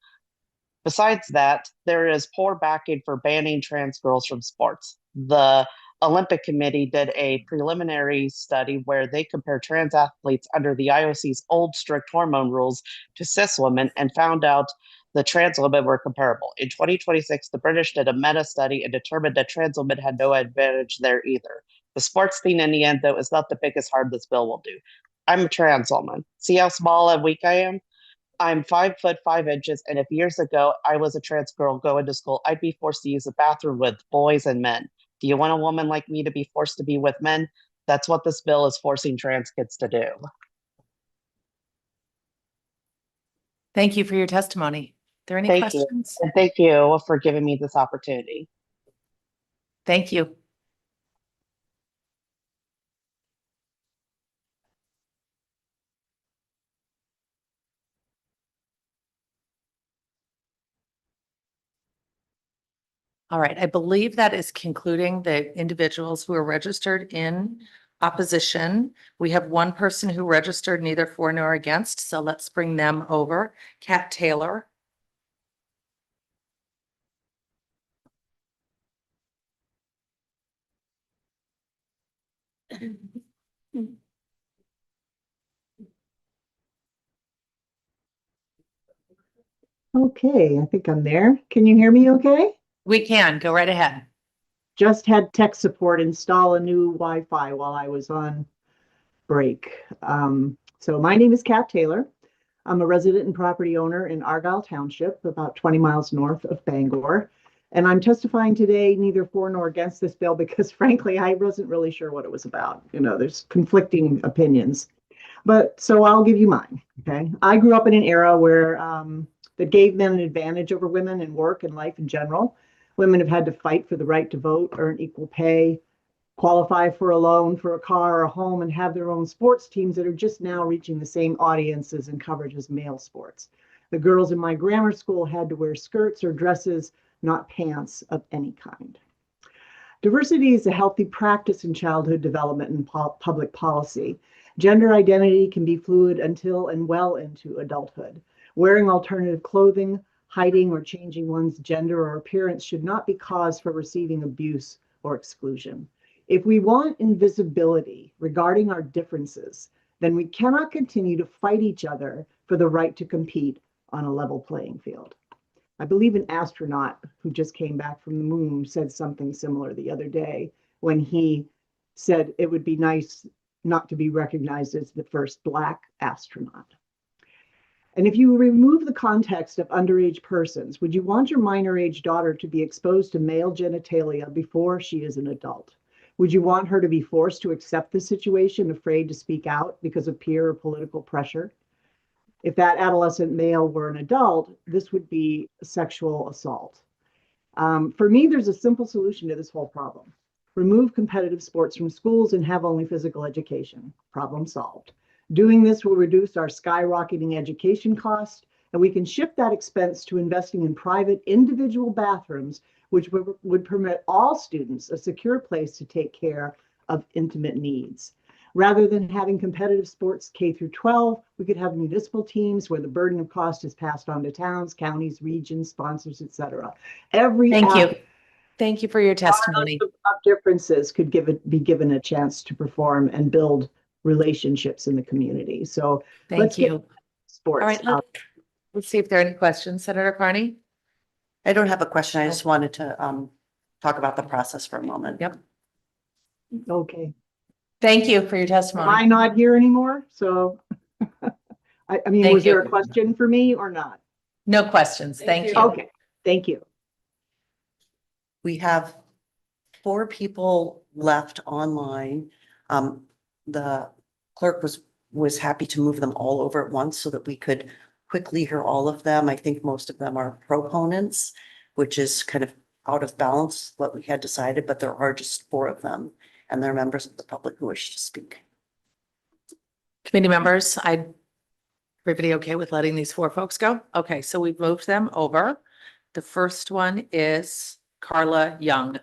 Besides that, there is poor backing for banning trans girls from sports. The Olympic Committee did a preliminary study where they compared trans athletes under the IOC's old strict hormone rules to cis women and found out the trans women were comparable. In 2026, the British did a meta study and determined that trans women had no advantage there either. The sports thing in the end, though, is not the biggest harm this bill will do. I'm a trans woman. See how small and weak I am? I'm 5'5", and if years ago I was a trans girl going to school, I'd be forced to use the bathroom with boys and men. Do you want a woman like me to be forced to be with men? That's what this bill is forcing trans kids to do. Thank you for your testimony. Are there any Thank questions? you. And thank you for giving me this opportunity. Thank you. All right, I believe that is concluding the individuals who are registered in opposition. We have one person who registered neither for nor against, so let's bring them over. Kat Taylor. Okay, I think I'm there. Can you hear me okay? We can, go right ahead. Just had tech support install a new Wi-Fi while I was on break. So my name is Kat Taylor. I'm a resident and property owner in Argyle Township, about 20 miles north of Bangor. And I'm testifying today neither for nor against this bill because frankly, I wasn't really sure what it was about. You know, there's conflicting opinions. But so I'll give you mine, okay? I grew up in an era where that gave men an advantage over women in work and life in general. Women have had to fight for the right to vote, earn equal pay, qualify for a loan for a car or a home, and have their own sports teams that are just now reaching the same audiences and coverage as male sports. The girls in my grammar school had to wear skirts or dresses, not pants of any kind. Diversity is a healthy practice in childhood development and public policy. Gender identity can be fluid until and well into adulthood. Wearing alternative clothing, hiding or changing one's gender or appearance should not be cause for receiving abuse or exclusion. If we want invisibility regarding our differences, then we cannot continue to fight each other for the right to compete on a level playing field. I believe an astronaut who just came back from the moon said something similar the other day when he said it would be nice not to be recognized as the first Black astronaut. And if you remove the context of underage persons, would you want your minor age daughter to be exposed to male genitalia before she is an adult? Would you want her to be forced to accept the situation, afraid to speak out because of peer or political pressure? If that adolescent male were an adult, this would be sexual assault. For me, there's a simple solution to this whole problem. Remove competitive sports from schools and have only physical education. Problem solved. Doing this will reduce our skyrocketing education costs, and we can shift that expense to investing in private individual bathrooms, which would permit all students a secure place to take care of intimate needs. Rather than having competitive sports K through 12, we could have municipal teams where the burden of cost is passed on to towns, counties, regions, sponsors, etc. Thank you. Thank you for your testimony. Of differences could be given a chance to perform and build relationships in the community. So Thank you. Get sports All right, out. let's see if there are any questions. Senator Carney? I don't have a question. I just wanted to talk about the process for a moment. Yep. Okay. Thank you for your Am testimony. I not here anymore? So, I mean, Thank was there you. a question for me or not? No questions. Thank you. Okay, thank you. We have 4 people left online. The clerk was happy to move them all over at once so that we could quickly hear all of them. I think most of them are proponents, which is kind of out of balance what we had decided, but there are just 4 of them, and they're members of the public who wish to speak. Committee members, everybody okay with letting these 4 folks go? Okay, so we've moved them over. The first one is Carla Young.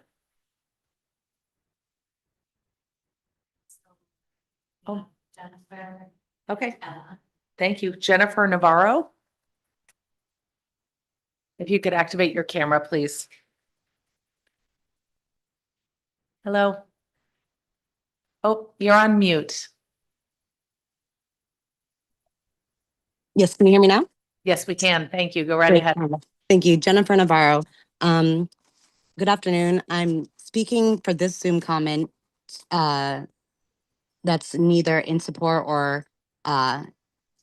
Oh, okay. Thank you. Jennifer Navarro. If you could activate your camera, please. Hello. Oh, you're on mute. Yes, can you hear me now? Yes, we can. Thank you. Go right Great. ahead. Thank you. Jennifer Navarro. Good afternoon. I'm speaking for this Zoom comment that's neither in support or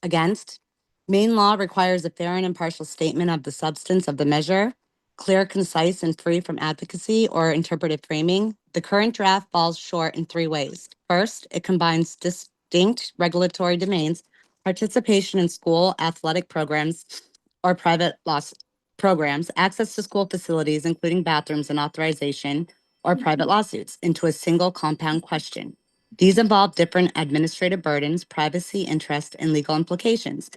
against. Maine law requires a fair and impartial statement of the substance of the measure, clear, concise, and free from advocacy or interpretive framing. The current draft falls short in 3 ways. First, it combines distinct regulatory domains, participation in school athletic programs or private law programs, access to school facilities, including bathrooms and authorization, or private lawsuits, into a single compound question. These involve different administrative burdens, privacy, interest, and legal implications.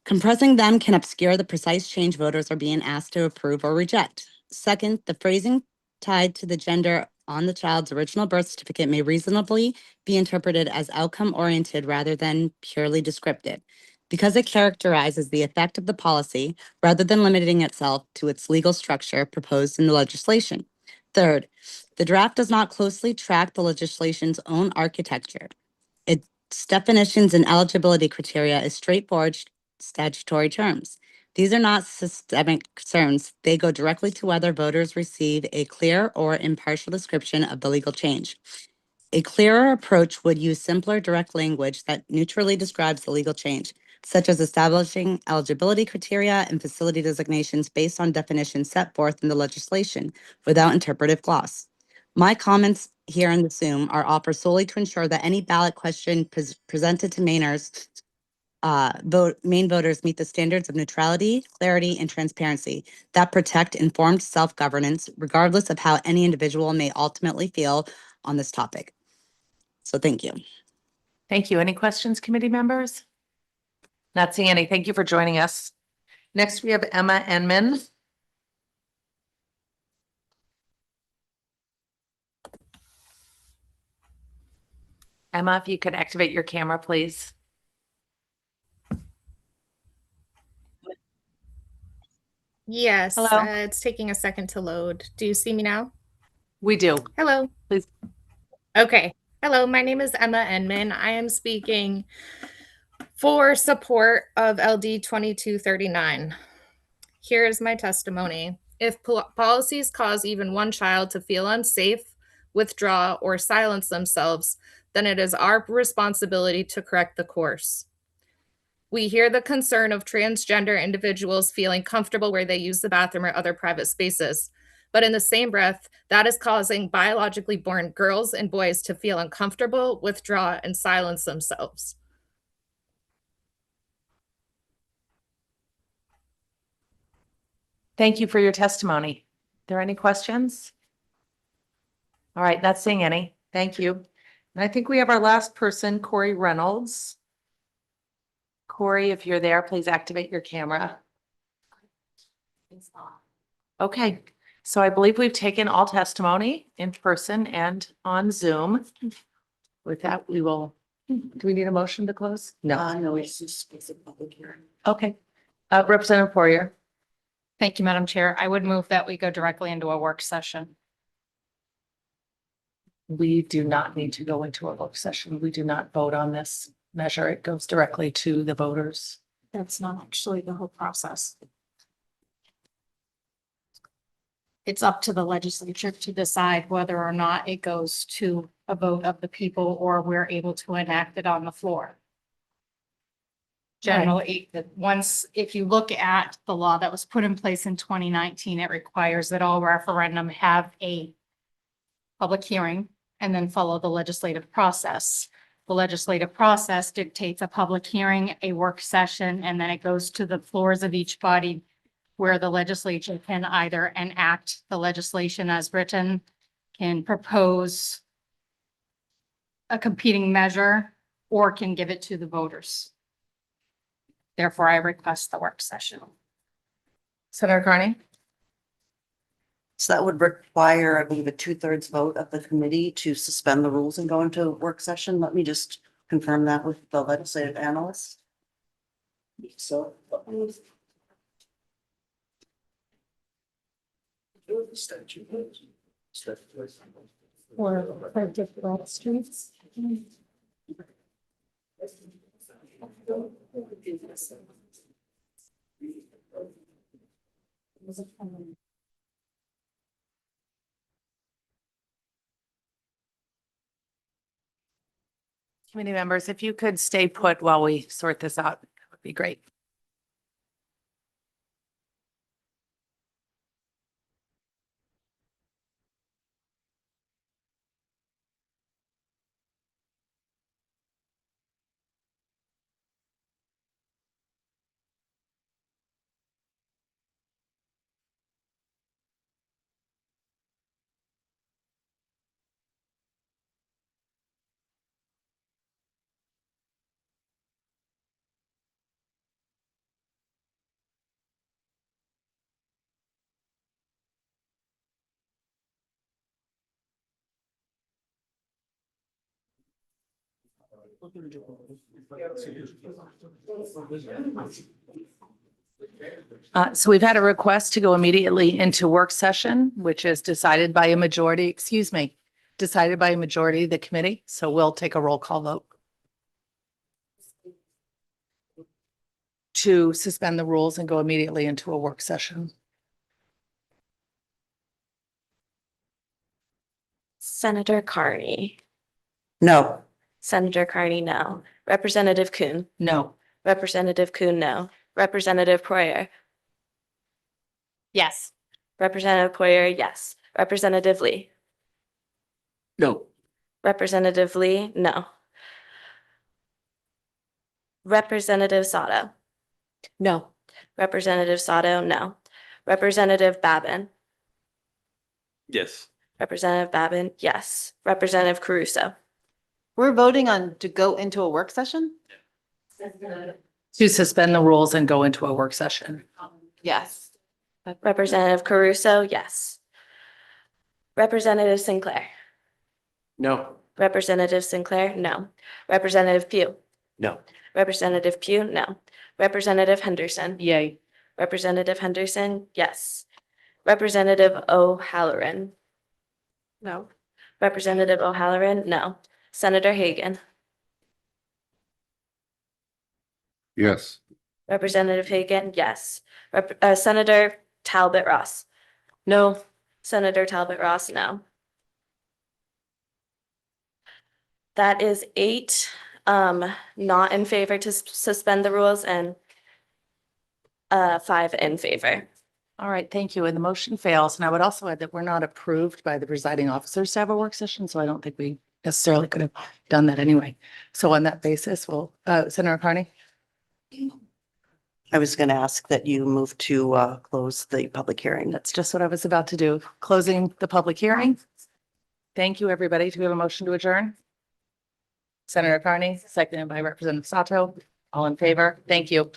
Compressing them can obscure the precise change voters are being asked to approve or reject. Second, the phrasing tied to the gender on the child's original birth certificate may reasonably be interpreted as outcome-oriented rather than purely descriptive, because it characterizes the effect of the policy rather than limiting itself to its legal structure proposed in the legislation. Third, the draft does not closely track the legislation's own architecture. Its definitions and eligibility criteria is straightforward statutory terms. These are not systemic concerns. They go directly to whether voters receive a clear or impartial description of the legal change. A clearer approach would use simpler, direct language that neutrally describes the legal change, such as establishing eligibility criteria and facility designations based on definitions set forth in the legislation without interpretive gloss. My comments here in the Zoom are offered solely to ensure that any ballot question presented to Mainers Maine voters meet the standards of neutrality, clarity, and transparency that protect informed self-governance, regardless of how any individual may ultimately feel on this topic. So thank you. Thank you. Any questions, committee members? Not seeing any. Thank you for joining us. Next, we have Emma Enman. Emma, if you could activate your camera, please. Yes, Hello. it's taking a second to load. Do you see me now? We do. Hello. Please. Okay. Hello, my name is Emma Enman. I am speaking for support of LD 2239. Here is my testimony. If policies cause even one child to feel unsafe, withdraw, or silence themselves, then it is our responsibility to correct the course. We hear the concern of transgender individuals feeling comfortable where they use the bathroom or other private spaces. But in the same breath, that is causing biologically born girls and boys to feel uncomfortable, withdraw, and silence themselves. Thank you for your testimony. Are there any questions? All right, not seeing any. Thank you. And I think we have our last person, Corey Reynolds. Corey, if you're there, please activate your camera. Okay, so I believe we've taken all testimony in person and on Zoom. With that, we will, do we need a motion to close? No. No, it's just a public hearing. Okay. Representative Poirier. Thank you, Madam Chair. I would move that we go directly into a work session. We do not need to go into a work session. We do not vote on this measure. It goes directly to the voters. That's not actually the whole process. It's up to the legislature to decide whether or not it goes to a vote of the people or we're able to enact it on the floor. Generally, if you look at the law that was put in place in 2019, it requires that all referendum have a public hearing and then follow the legislative process. The legislative process dictates a public hearing, a work session, and then it goes to the floors of each body where the legislature can either enact the legislation as written, can propose a competing measure, or can give it to the voters. Therefore, I request the work session. Senator Carney? So that would require, I believe, a 2/3 vote of the committee to suspend the rules and go into work session. Let me just confirm that with the legislative analyst. So. Or different streets. Committee members, if you could stay put while we sort this out, that would be great. So we've had a request to go immediately into work session, which is decided by a majority, decided by a majority of the committee. So we'll take a roll call vote to suspend the rules and go immediately into a work session. Senator Carney. No. Senator Carney, no. Representative Kuhn. No. Representative Kuhn, no. Representative Poirier. Yes. Representative Poirier, yes. Representative Lee. No. Representative Lee, no. Representative Sato. No. Representative Sato, no. Representative Babin. Yes. Representative Babin, yes. Representative Caruso. We're voting on to go into a work session? To suspend the rules and go into a work session. Yes. Representative Caruso, yes. Representative Sinclair. No. Representative Sinclair, no. Representative Pugh. No. Representative Pugh, no. Representative Henderson. Yay. Representative Henderson, yes. Representative O'Halloran. No. Representative O'Halloran, no. Senator Hagan. Yes. Representative Hagan, yes. Senator Talbot Ross. No. Senator Talbot Ross, no. That is 8 not in favor to suspend the rules and 5 in favor. All right, thank you. And the motion fails. And I would also add that we're not approved by the presiding officers to have a work session, so I don't think we necessarily could have done that anyway. So on that basis, we'll, Senator Carney? I was going to ask that you move to close the public hearing. That's just what I was about to do. Closing the public hearing. Thank you, everybody. Do we have a motion to adjourn? Senator Carney, seconded by Representative Sato. All in favor? Thank you.